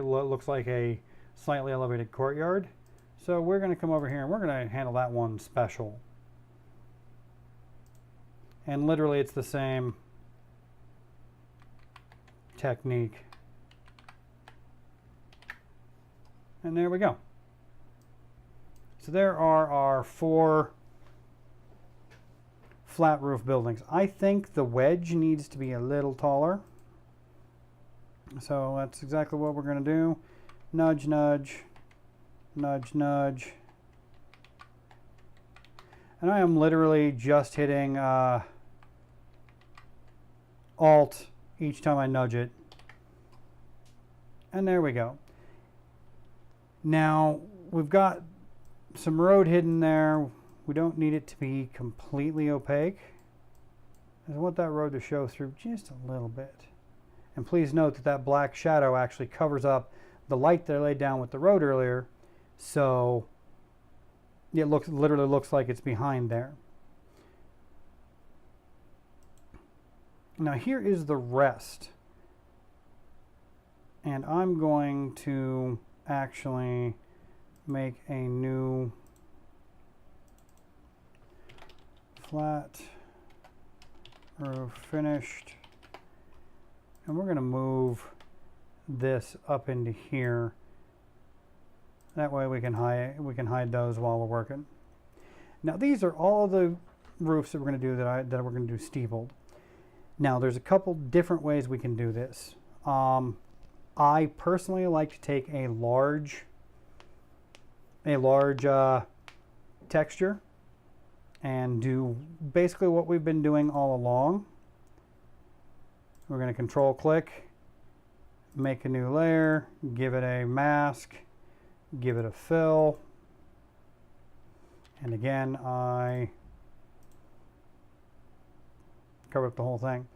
a slightly elevated courtyard. So we're going to come over here and we're going to handle that one special. And literally it's the same technique. And there we go. So there are our 4 flat roof buildings. I think the wedge needs to be a little taller. So that's exactly what we're going to do. Nudge, nudge, nudge, nudge. And I am literally just hitting Alt each time I nudge it. And there we go. Now, we've got some road hidden there. We don't need it to be completely opaque. I want that road to show through just a little bit. And please note that that black shadow actually covers up the light that I laid down with the road earlier, so it literally looks like it's behind there. Now here is the rest. And I'm going to actually make a new flat roof finished. And we're going to move this up into here. That way we can hide those while we're working. Now these are all the roofs that we're going to do that we're going to do steepled. Now there's a couple different ways we can do this. I personally like to take a large texture and do basically what we've been doing all along. We're going to control click, make a new layer, give it a mask, give it a fill, and again I cover up the whole thing.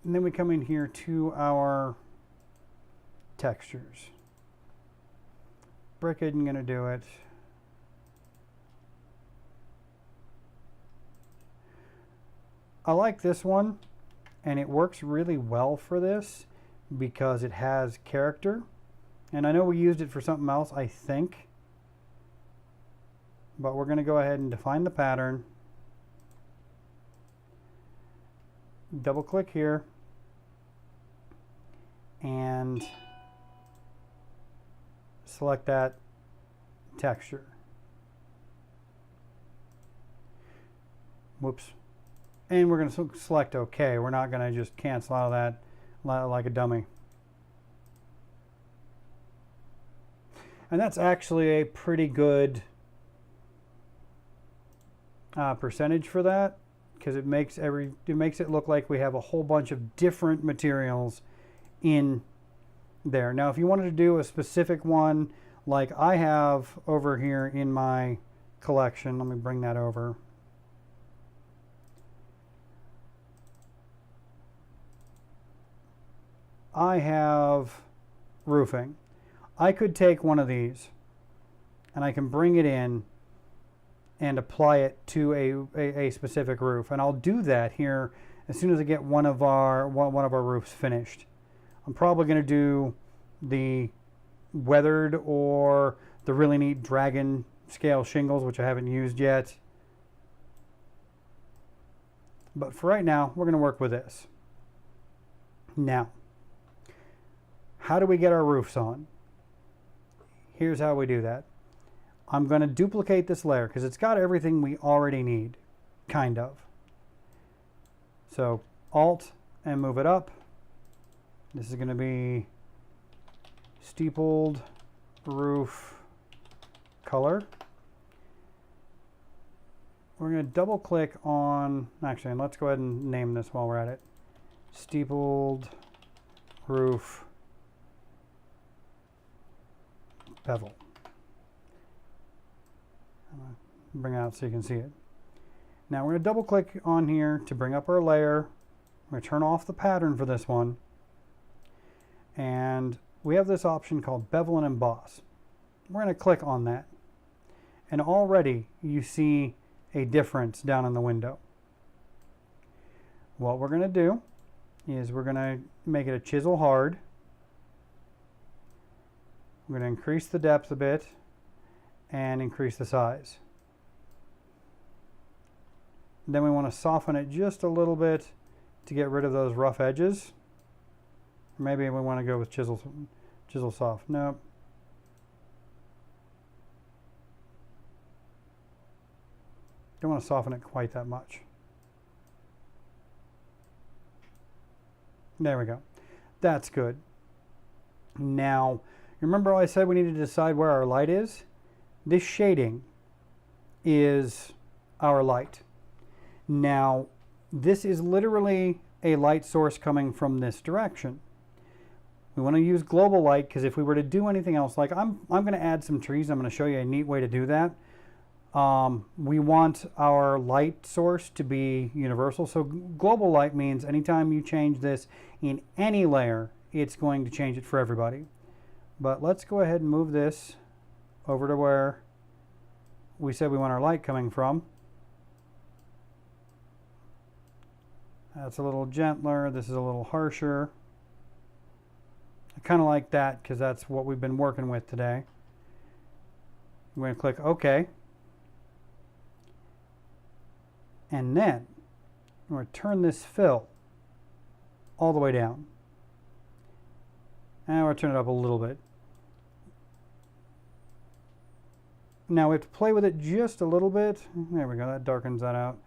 And then we come in here to our textures. Brick isn't going to do it. I like this one, and it works really well for this because it has character. And I know we used it for something else, I think. But we're going to go ahead and define the pattern. Double click here. And select that texture. Whoops. And we're going to select OK. We're not going to just cancel out of that like a dummy. And that's actually a pretty good percentage for that, because it makes it look like we have a whole bunch of different materials in there. Now, if you wanted to do a specific one like I have over here in my collection, let me bring that over. I have roofing. I could take one of these and I can bring it in and apply it to a specific roof. And I'll do that here as soon as I get one of our roofs finished. I'm probably going to do the weathered or the really neat dragon scale shingles, which I haven't used yet. But for right now, we're going to work with this. Now, how do we get our roofs on? Here's how we do that. I'm going to duplicate this layer because it's got everything we already need, kind of. So Alt and move it up. This is going to be steepled roof color. We're going to double click on, actually, let's go ahead and name this while we're at it. Steepled roof bevel. I'm going to bring it out so you can see it. Now we're going to double click on here to bring up our layer. We're going to turn off the pattern for this one. And we have this option called bevel and emboss. We're going to click on that. And already you see a difference down in the window. What we're going to do is we're going to make it a chisel hard. We're going to increase the depth a bit and increase the size. Then we want to soften it just a little bit to get rid of those rough edges. Maybe we want to go with chisel soft. Nope. Don't want to soften it quite that much. There we go. That's good. Now, Remember I said we need to decide where our light is? This shading is our light. Now, this is literally a light source coming from this direction. We want to use global light because if we were to do anything else, like I'm going to add some trees. I'm going to show you a neat way to do that. We want our light source to be universal. So global light means anytime you change this in any layer, it's going to change it for everybody. But let's go ahead and move this over to where we said we want our light coming from. That's a little gentler. This is a little harsher. I kind of like that because that's what we've been working with today. I'm going to click OK. And then I'm going to turn this fill all the way down. And we'll turn it up a little bit. Now we have to play with it just a little bit. There we go, that darkens that out.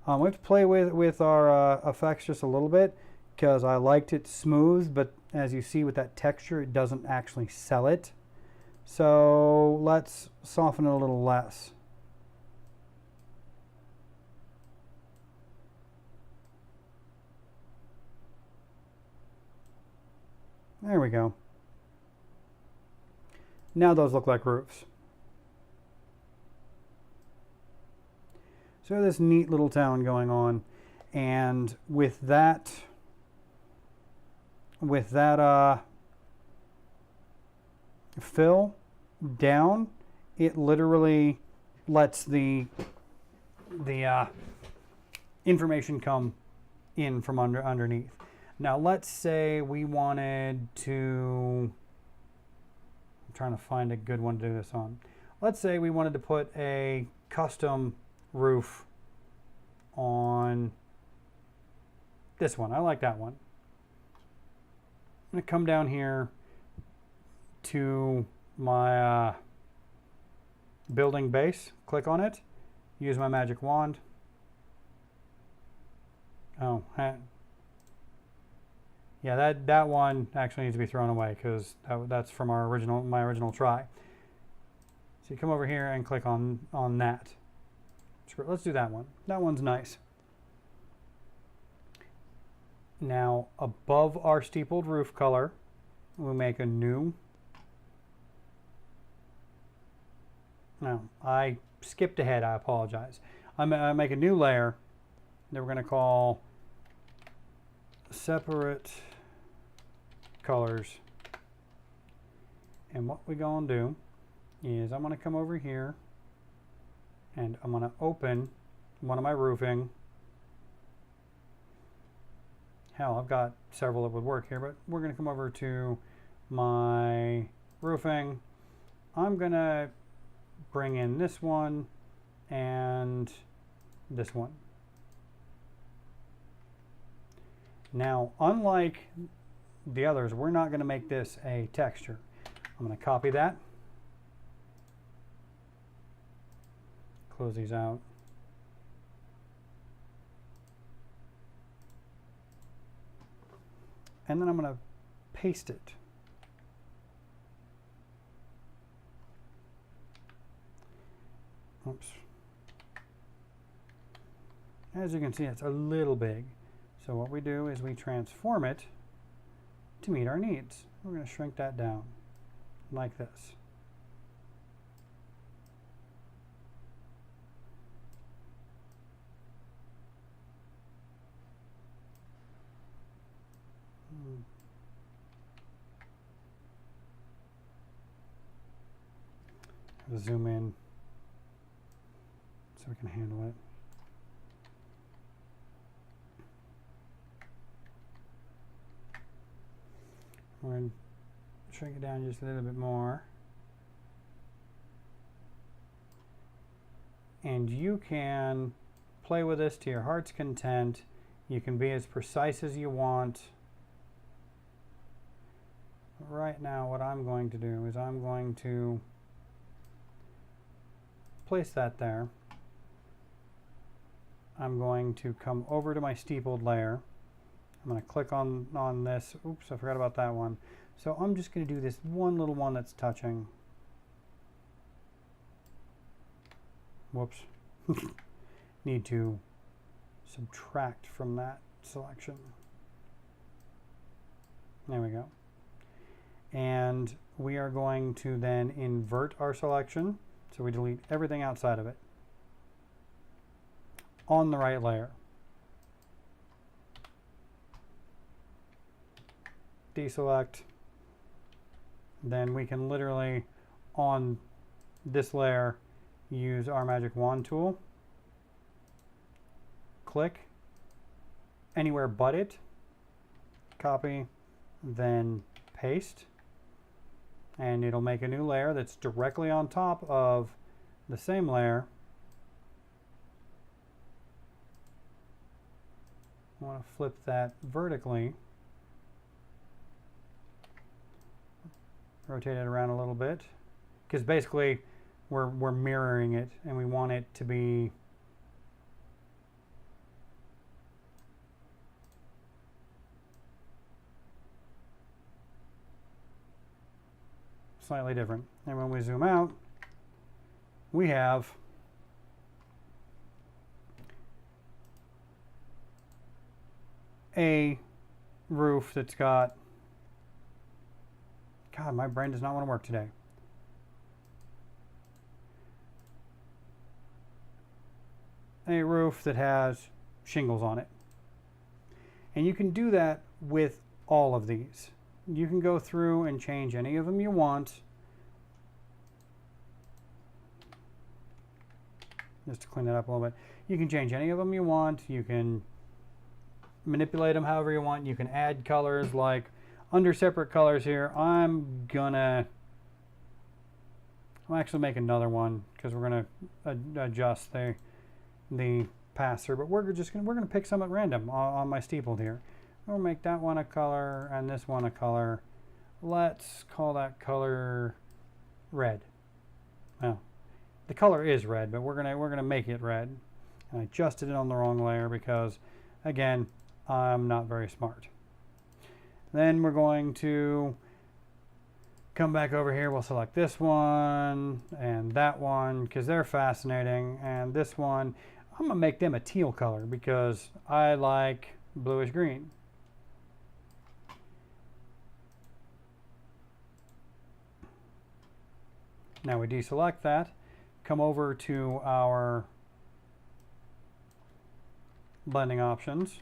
We have to play with our effects just a little bit because I liked it smooth, but as you see with that texture, it doesn't actually sell it. So let's soften it a little less. There we go. Now those look like roofs. So this neat little town going on, and with that fill down, it literally lets the information come in from underneath. Now let's say we wanted to, I'm trying to find a good one to do this on. Let's say we wanted to put a custom roof on this one. I like that one. I'm going to come down here to my building base, click on it, use my magic wand. Oh, yeah, that one actually needs to be thrown away because that's from my original try. So you come over here and click on that. Let's do that one. That one's nice. Now, above our steepled roof color, we'll make a new. No, I skipped ahead. I apologize. I make a new layer that we're going to call separate colors. And what we're going to do is I'm going to come over here and I'm going to open one of my roofing. Hell, I've got several that would work here, but we're going to come over to my roofing. I'm going to bring in this one and this one. Now, unlike the others, we're not going to make this a texture. I'm going to copy that. Close these out. And then I'm going to paste it. Oops. As you can see, it's a little big. So what we do is we transform it to meet our needs. We're going to shrink that down like this. Zoom in so we can handle it. We're going to shrink it down just a little bit more. And you can play with this to your heart's content. You can be as precise as you want. Right now, what I'm going to do is I'm going to place that there. I'm going to come over to my steepled layer. I'm going to click on this. Oops, I forgot about that one. So I'm just going to do this one little one that's touching. Whoops. Need to subtract from that selection. There we go. And we are going to then invert our selection. So we delete everything outside of it on the right layer. Deselect. Then we can literally, on this layer, use our magic wand tool. Click anywhere but it. Copy, then paste. And it'll make a new layer that's directly on top of the same layer. I want to flip that vertically. Rotate it around a little bit, because basically we're mirroring it and we want it to be slightly different. And when we zoom out, we have a roof that's got, God, my brain does not want to work today. A roof that has shingles on it. And you can do that with all of these. You can go through and change any of them you want. Just to clean that up a little bit. You can change any of them you want. You can manipulate them however you want. You can add colors, like under separate colors here. I'm actually make another one because we're gonna adjust the pass through. But we're gonna pick some at random on my steeple here. We'll make that one a color and this one a color. Let's call that color red. Well, the color is red, but we're gonna make it red. And I adjusted it on the wrong layer because, again, I'm not very smart. Then we're going to come back over here. We'll select this one and that one because they're fascinating. And this one, I'm gonna make them a teal color because I like bluish green. Now we deselect that, come over to our blending options.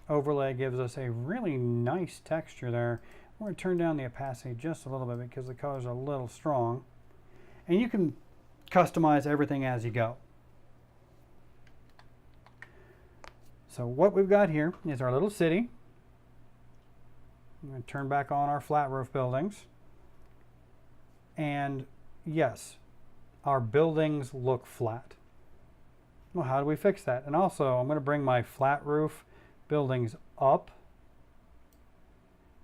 Overlay gives us a really nice texture there. We're going to turn down the opacity just a little bit because the colors are a little strong. And you can customize everything as you go. So what we've got here is our little city. I'm going to turn back on our flat roof buildings. And yes, our buildings look flat. Well, how do we fix that? And also, I'm going to bring my flat roof buildings up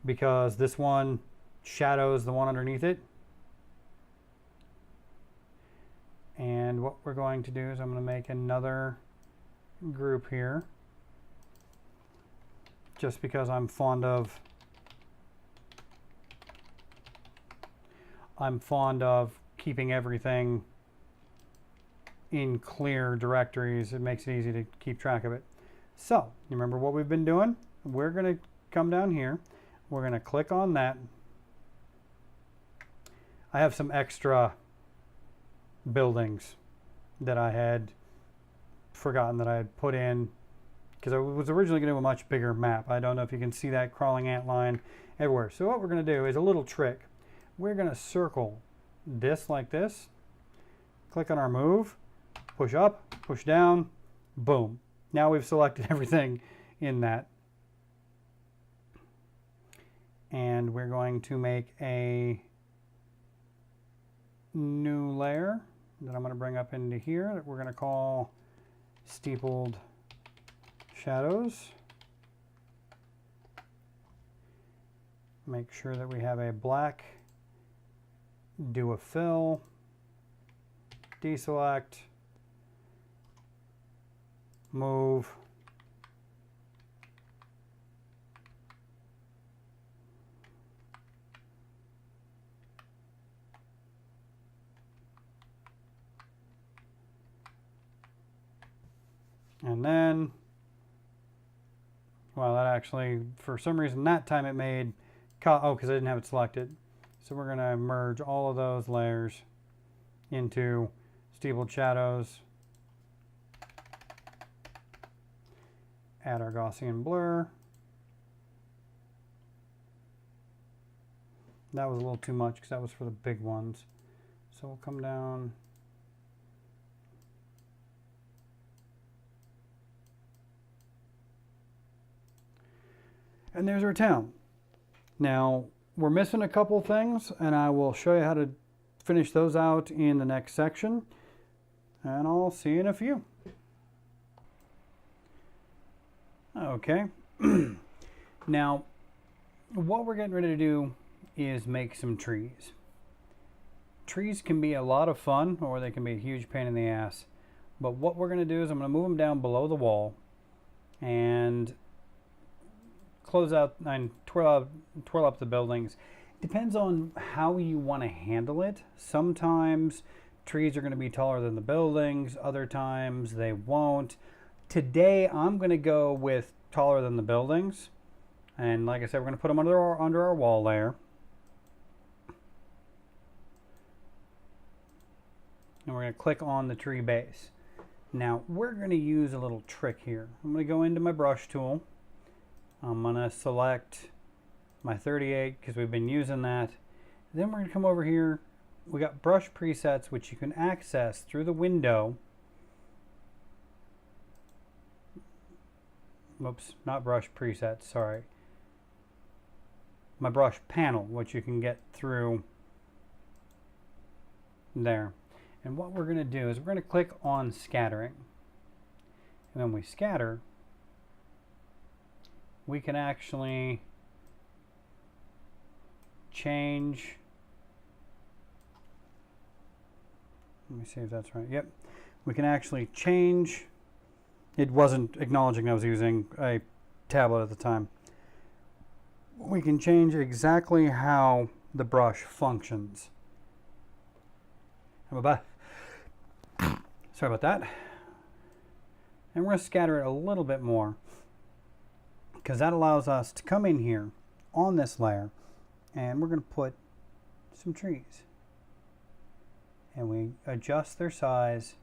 because this one shadows the one underneath it. And what we're going to do is I'm going to make another group here just because I'm fond of keeping everything in clear directories. It makes it easy to keep track of it. So, you remember what we've been doing? We're going to come down here. We're going to click on that. I have some extra buildings that I had forgotten that I had put in because I was originally going to do a much bigger map. I don't know if you can see that crawling ant line everywhere. So what we're going to do is a little trick. We're going to circle this like this. Click on our move. Push up, push down, boom. Now we've selected everything in that. And we're going to make a new layer that I'm going to bring up into here that we're going to call Steepled Shadows. Make sure that we have a black, do a fill, deselect, move. And then, well, that actually, for some reason, that time it made, oh, because I didn't have it selected. So we're going to merge all of those layers into Steepled Shadows. Add our Gaussian blur. That was a little too much because that was for the big ones. So we'll come down. And there's our town. Now, we're missing a couple things, and I will show you how to finish those out in the next section. And I'll see you in a few. Okay. Now, what we're getting ready to do is make some trees. Trees can be a lot of fun, or they can be a huge pain in the ass. But what we're going to do is I'm going to move them down below the wall and close out and twirl up the buildings. Depends on how you want to handle it. Sometimes trees are going to be taller than the buildings, other times they won't. Today I'm going to go with taller than the buildings, and like I said, we're going to put them under our wall layer. And we're going to click on the tree base. Now we're going to use a little trick here. I'm going to go into my brush tool. I'm going to select my 38 because we've been using that. Then we're going to come over here. We got brush presets, which you can access through the window. Oops, not brush presets, sorry. My brush panel, which you can get through there. And what we're going to do is we're going to click on scattering. And when we scatter, we can actually change. Let me see if that's right. Yep. We can actually change. It wasn't acknowledging I was using a tablet at the time. We can change exactly how the brush functions. Sorry about that. And we're going to scatter it a little bit more, because that allows us to come in here on this layer, and we're going to put some trees. And we adjust their size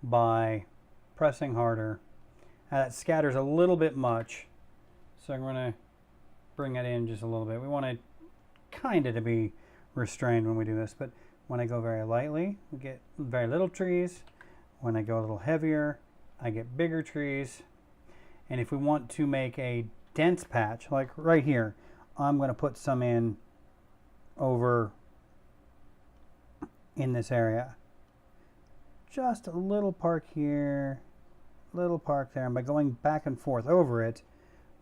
by pressing harder. Now that scatters a little bit much, so I'm going to bring it in just a little bit. We want it kind of to be restrained when we do this, but when I go very lightly, we get very little trees. When I go a little heavier, I get bigger trees. And if we want to make a dense patch, like right here, I'm going to put some in over in this area. Just a little park here, little park there. And by going back and forth over it,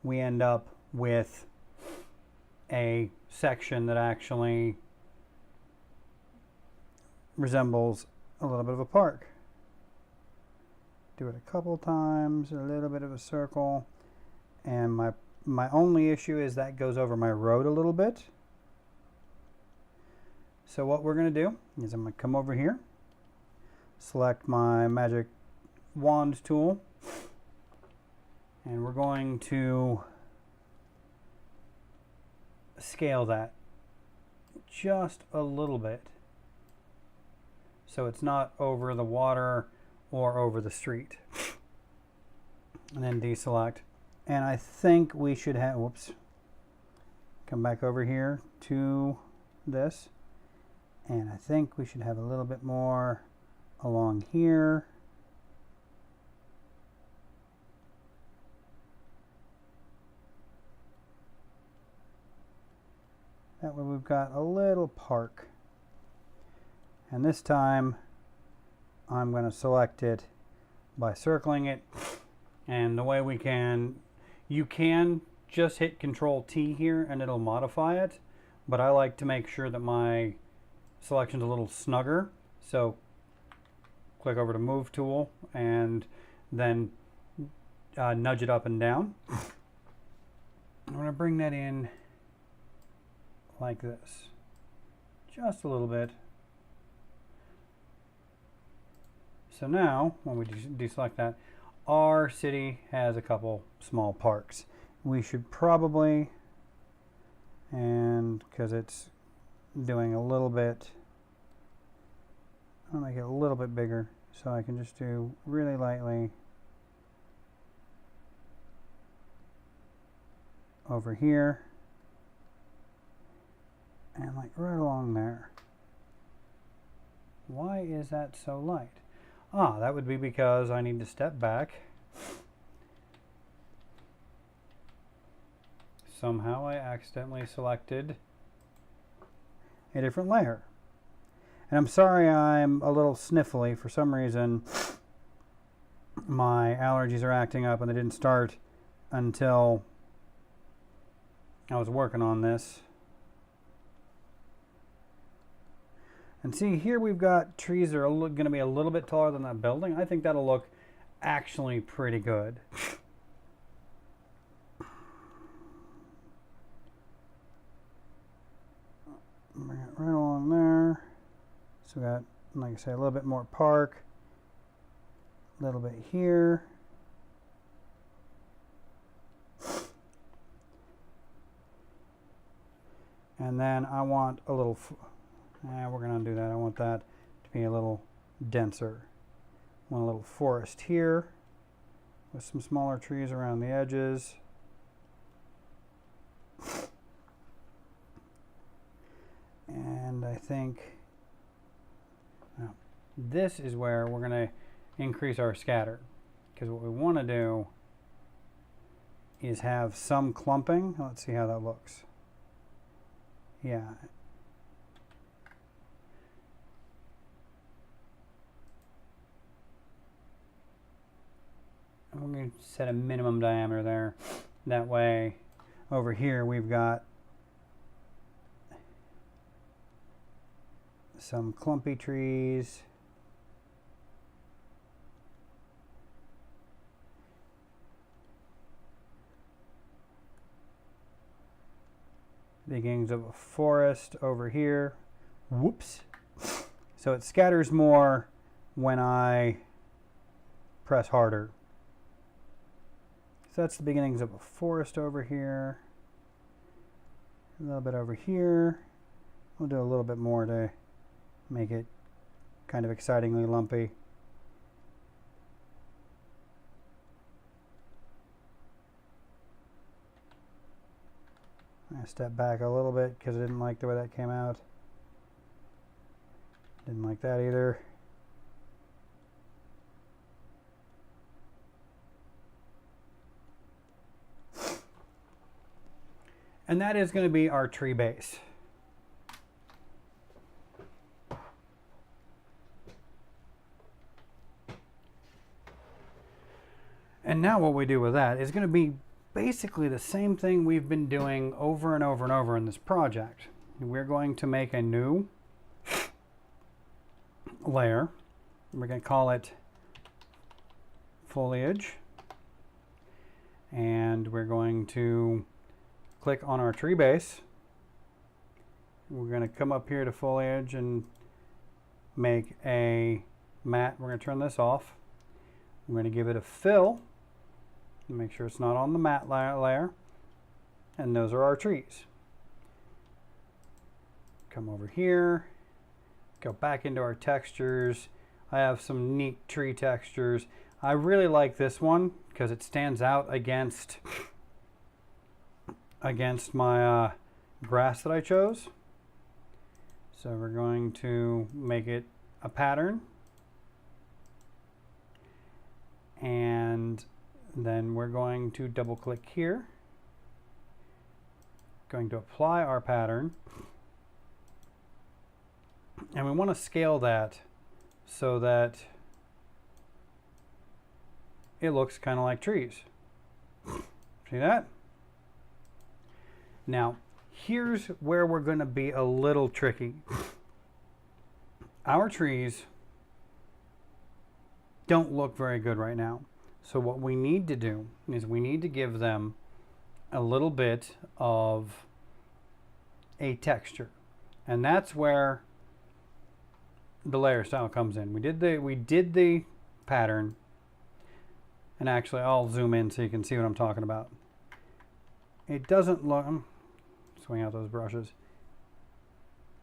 we end up with a section that actually resembles a little bit of a park. Do it a couple times, a little bit of a circle, and my only issue is that goes over my road a little bit. So what we're going to do is I'm going to come over here, select my magic wand tool, and we're going to scale that just a little bit, so it's not over the water or over the street. And then deselect. And I think we should have, whoops, come back over here to this. And I think we should have a little bit more along here. That way we've got a little park. And this time I'm going to select it by circling it. And the way we can, you can just hit Control T here and it'll modify it. But I like to make sure that my selection's a little snugger. So click over to Move tool, and then nudge it up and down. I'm going to bring that in like this, just a little bit. So now, when we deselect that, our city has a couple small parks. We should probably, and because it's doing a little bit, I'll make it a little bit bigger so I can just do really lightly over here and like right along there. Why is that so light? Ah, that would be because I need to step back. Somehow I accidentally selected a different layer. And I'm sorry I'm a little sniffly. For some reason, my allergies are acting up and they didn't start until I was working on this. And see, here we've got trees that are going to be a little bit taller than that building. I think that'll look actually pretty good. Bring it right along there. So we got, like I say, a little bit more park. A little bit here. And then I want a little... we're going to undo that. I want that to be a little denser. I want a little forest here with some smaller trees around the edges. And I think this is where we're going to increase our scatter. Because what we want to do is have some clumping. Let's see how that looks. Yeah. I'm going to set a minimum diameter there. That way, over here we've got some clumpy trees. Beginnings of a forest over here. Whoops. So it scatters more when I press harder. So that's the beginnings of a forest over here. A little bit over here. We'll do a little bit more to make it kind of excitingly lumpy. I step back a little bit because I didn't like the way that came out. Didn't like that either. And that is going to be our tree base. And now what we do with that is going to be basically the same thing we've been doing over and over and over in this project. We're going to make a new layer. We're going to call it foliage. And we're going to click on our tree base. We're going to come up here to foliage and make a matte. We're going to turn this off. We're going to give it a fill. Make sure it's not on the matte layer. And those are our trees. Come over here. Go back into our textures. I have some neat tree textures. I really like this one because it stands out against my grass that I chose. So we're going to make it a pattern. And then we're going to double click here. Going to apply our pattern. And we want to scale that so that it looks kind of like trees. See that? Now, here's where we're going to be a little tricky. Our trees don't look very good right now. So what we need to do is we need to give them a little bit of a texture. And that's where the layer style comes in. We did the pattern, and actually I'll zoom in so you can see what I'm talking about. It doesn't look, swing out those brushes.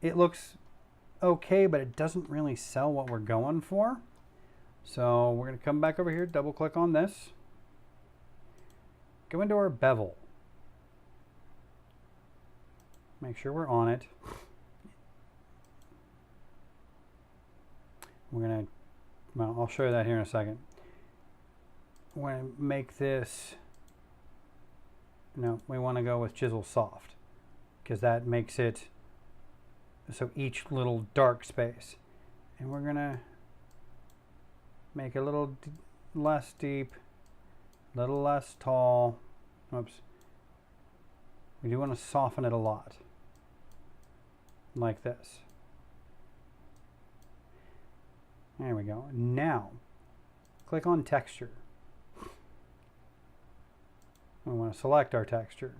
It looks okay, but it doesn't really sell what we're going for. So we're going to come back over here, double click on this, go into our bevel, make sure we're on it. We're going to, well, I'll show you that here in a second. We're going to make this, no, we want to go with chisel soft because that makes it so each little dark space. And we're going to make it a little less deep, a little less tall. Oops. We do want to soften it a lot, like this. There we go. Now, click on texture. We want to select our texture.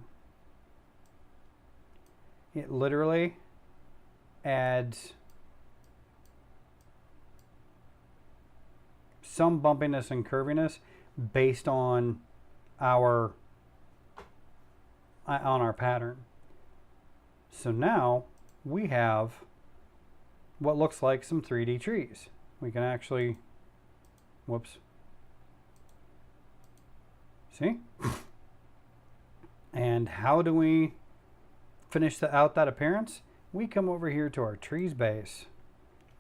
It literally adds some bumpiness and curviness based on our pattern. So now we have what looks like some 3D trees. We can actually, whoops, see? And how do we finish out that appearance? We come over here to our trees base.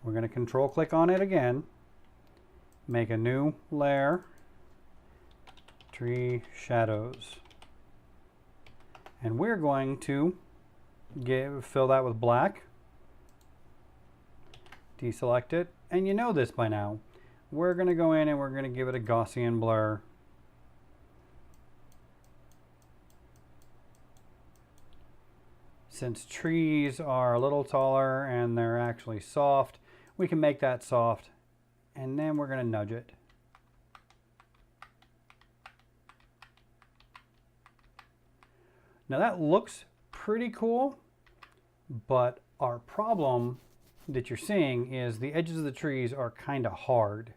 We're going to control click on it again, make a new layer, tree shadows. And we're going to fill that with black, deselect it, and you know this by now. We're going to go in and we're going to give it a Gaussian blur. Since trees are a little taller and they're actually soft, we can make that soft, and then we're going to nudge it. Now that looks pretty cool, but our problem that you're seeing is the edges of the trees are kind of hard,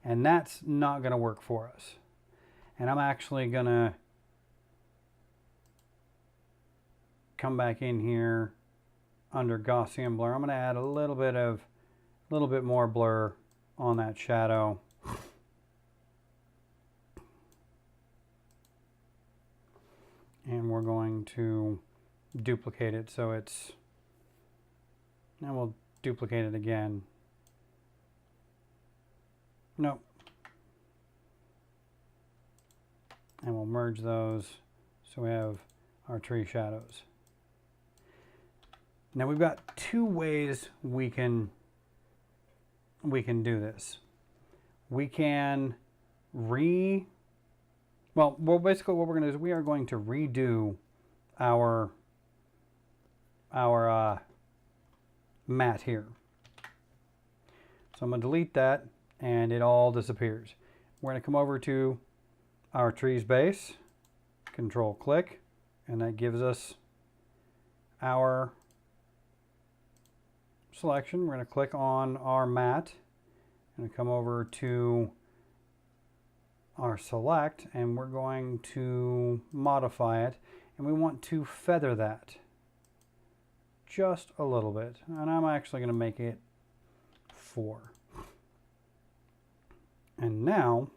and that's not going to work for us. And I'm actually going to come back in here under Gaussian blur. I'm going to add a little bit more blur on that shadow. And we're going to duplicate it so it's, now we'll duplicate it again. Nope. And we'll merge those so we have our tree shadows. Now we've got two ways we can do this. We can well, basically what we're going to do is we are going to redo our mat here. So I'm going to delete that and it all disappears. We're going to come over to our trees base, control click, and that gives us our selection. We're going to click on our mat and come over to our select, and we're going to modify it, and we want to feather that just a little bit, and I'm actually going to make it 4. And now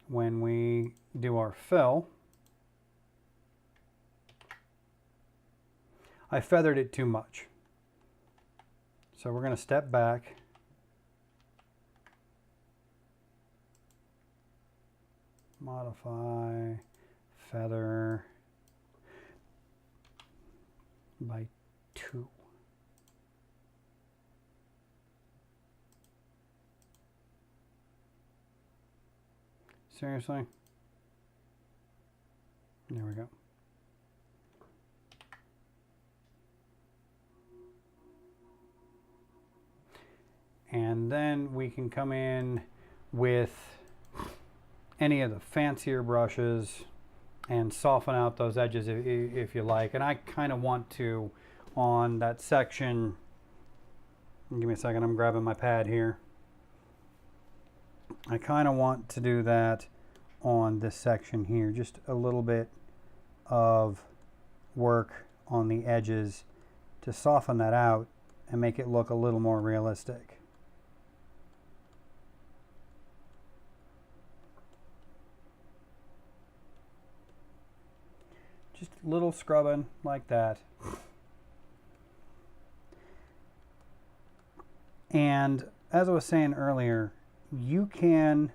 when we do our fill, I feathered it too much. So we're going to step back, modify, feather by 2. Seriously? There we go. And then we can come in with any of the fancier brushes and soften out those edges if you like. And I kind of want to, on that section, give me a second, I'm grabbing my pad here. I kind of want to do that on this section here, just a little bit of work on the edges to soften that out and make it look a little more realistic. Just a little scrubbing like that. And as I was saying earlier, you can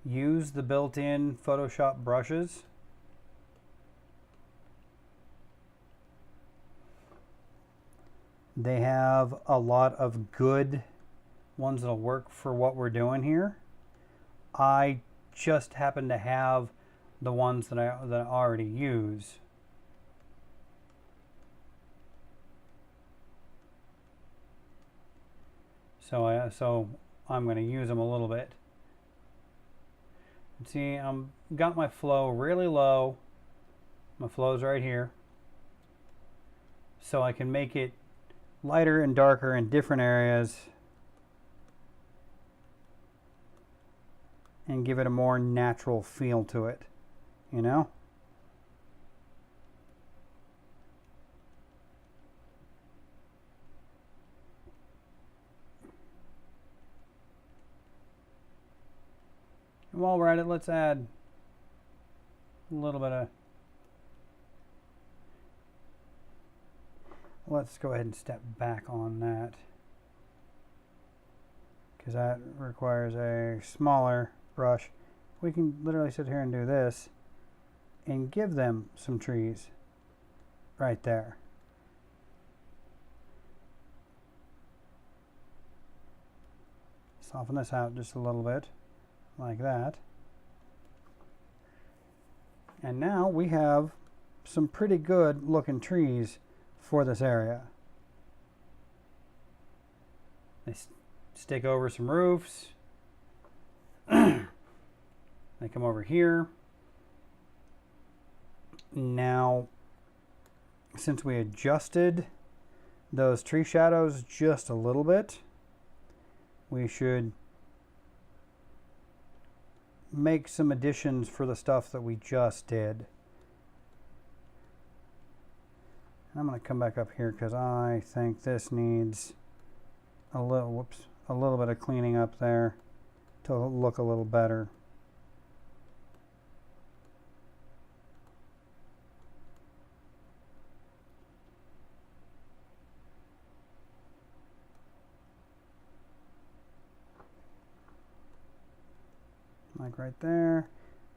use the built-in Photoshop brushes. They have a lot of good ones that'll work for what we're doing here. I just happen to have the ones that I already use. So I'm going to use them a little bit. See, I'm got my flow really low. My flow's right here. So I can make it lighter and darker in different areas and give it a more natural feel to it, you know? And while we're at it, let's add a little bit of, let's go ahead and step back on that, because that requires a smaller brush. We can literally sit here and do this and give them some trees right there. Soften this out just a little bit like that. And now we have some pretty good looking trees for this area. They stick over some roofs. They come over here. Now, since we adjusted those tree shadows just a little bit, we should make some additions for the stuff that we just did. And I'm going to come back up here because I think this needs a little, a little bit of cleaning up there to look a little better. Like right there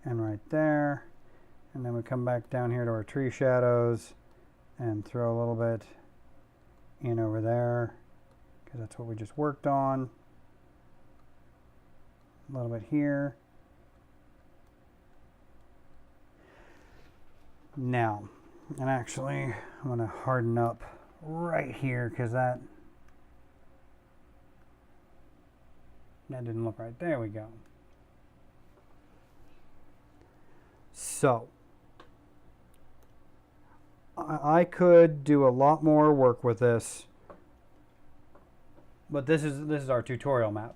and right there. And then we come back down here to our tree shadows and throw a little bit in over there because that's what we just worked on. A little bit here. Now, and actually I'm going to harden up right here because that didn't look right. There we go. So, I could do a lot more work with this, but this is our tutorial map.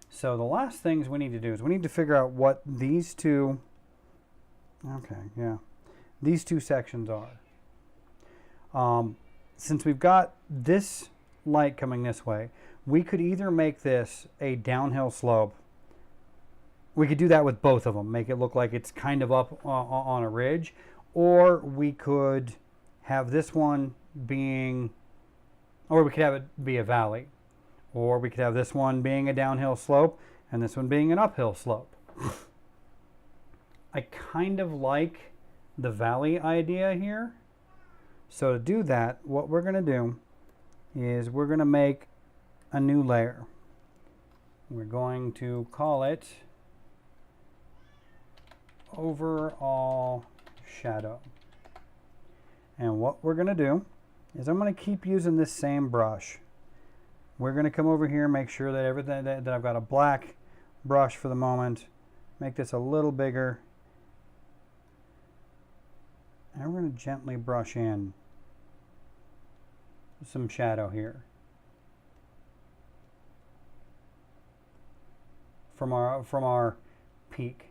So the last things we need to do is we need to figure out what these two, these two sections are. Since we've got this light coming this way, we could either make this a downhill slope. We could do that with both of them, make it look like it's kind of up on a ridge, or we could have this one being, or we could have it be a valley, or we could have this one being a downhill slope and this one being an uphill slope. I kind of like the valley idea here. So to do that, what we're going to do is we're going to make a new layer. We're going to call it Overall Shadow. And what we're going to do is I'm going to keep using this same brush. We're going to come over here and make sure that everything that I've got a black brush for the moment. make this a little bigger. And we're going to gently brush in some shadow here from our peak.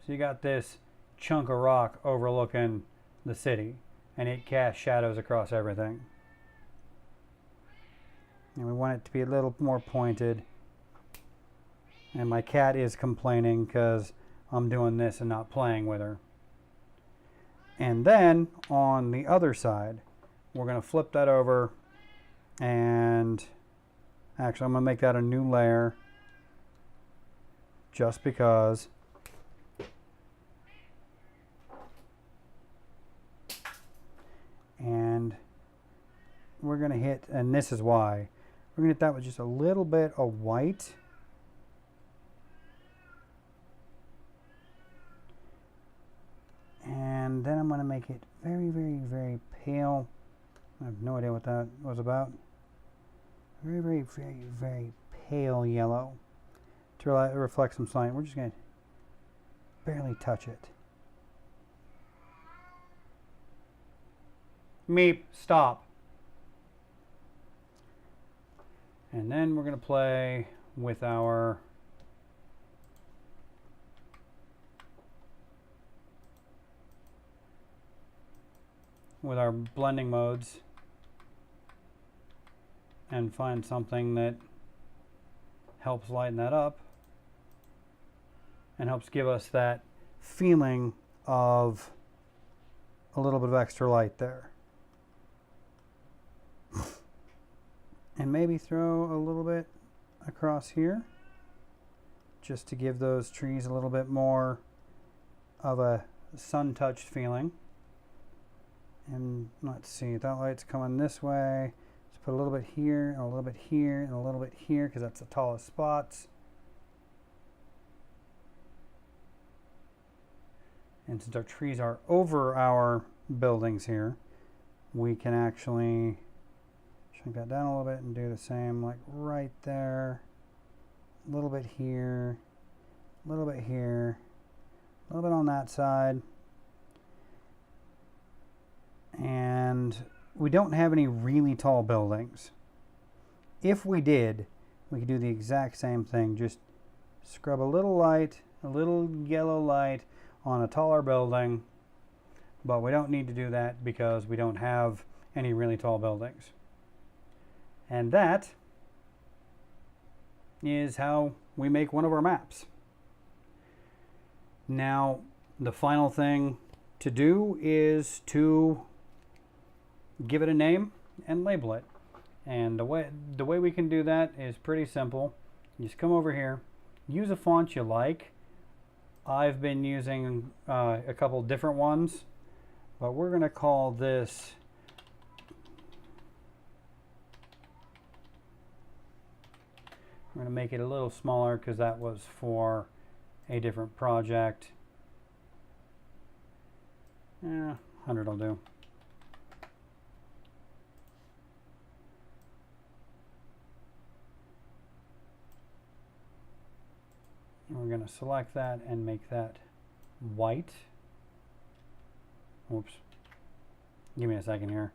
So you got this chunk of rock overlooking the city, and it casts shadows across everything. And we want it to be a little more pointed. And my cat is complaining because I'm doing this and not playing with her. And then on the other side, we're going to flip that over, and actually I'm going to make that a new layer just because. And we're going to hit, and this is why, we're going to hit that with just a little bit of white. And then I'm going to make it very, very, very pale. I have no idea what that was about. Very, very, very, very pale yellow to reflect some sunlight. We're just going to barely touch it. Meep, stop. And then we're going to play with our blending modes and find something that helps lighten that up and helps give us that feeling of a little bit of extra light there. And maybe throw a little bit across here just to give those trees a little bit more of a sun-touched feeling. And let's see, that light's coming this way. Let's put a little bit here, and a little bit here, and a little bit here, because that's the tallest spots. And since our trees are over our buildings here, we can actually shrink that down a little bit and do the same, like right there. A little bit here, a little bit here, a little bit on that side. And we don't have any really tall buildings. If we did, we could do the exact same thing. Just scrub a little light, a little yellow light on a taller building. But we don't need to do that because we don't have any really tall buildings. And that is how we make one of our maps. Now, the final thing to do is to give it a name and label it. And the way we can do that is pretty simple. You just come over here, use a font you like. I've been using a couple different ones, but we're going to call this I'm going to make it a little smaller because that was for a different project. 100 will do. And we're going to select that and make that white. Oops. Give me a second here.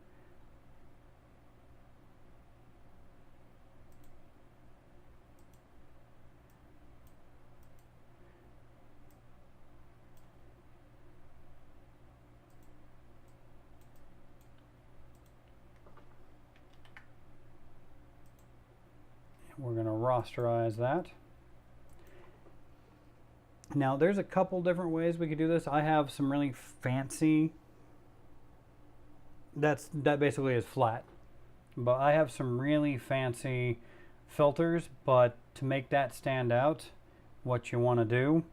We're going to rasterize that. Now there's a couple different ways we could do this. I have some really fancy, that basically is flat, but I have some really fancy filters. But to make that stand out, what you want to do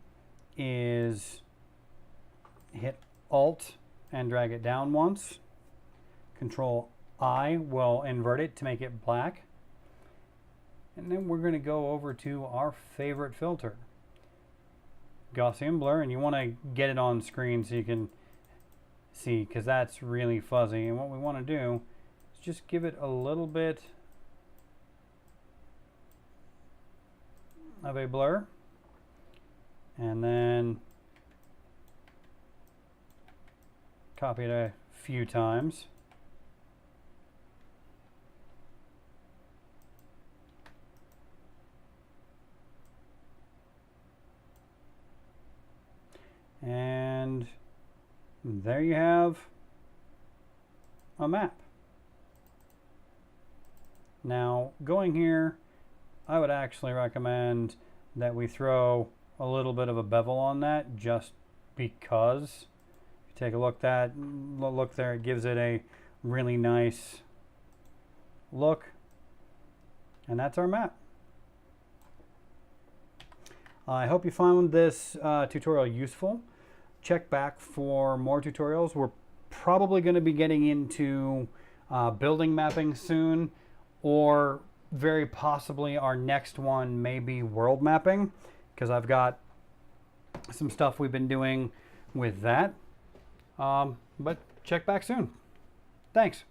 is hit Alt and drag it down once. Control I will invert it to make it black. And then we're going to go over to our favorite filter, Gaussian blur, and you want to get it on screen so you can see, because that's really fuzzy. And what we want to do Let's just give it a little bit of a blur, and then copy it a few times. And there you have a map. Now, going here, I would actually recommend that we throw a little bit of a bevel on that, just because. If you take a look there, it gives it a really nice look. And that's our map. I hope you found this tutorial useful. Check back for more tutorials. We're probably going to be getting into building mapping soon, or very possibly our next one may be world mapping, because I've got some stuff we've been doing with that. But check back soon. Thanks.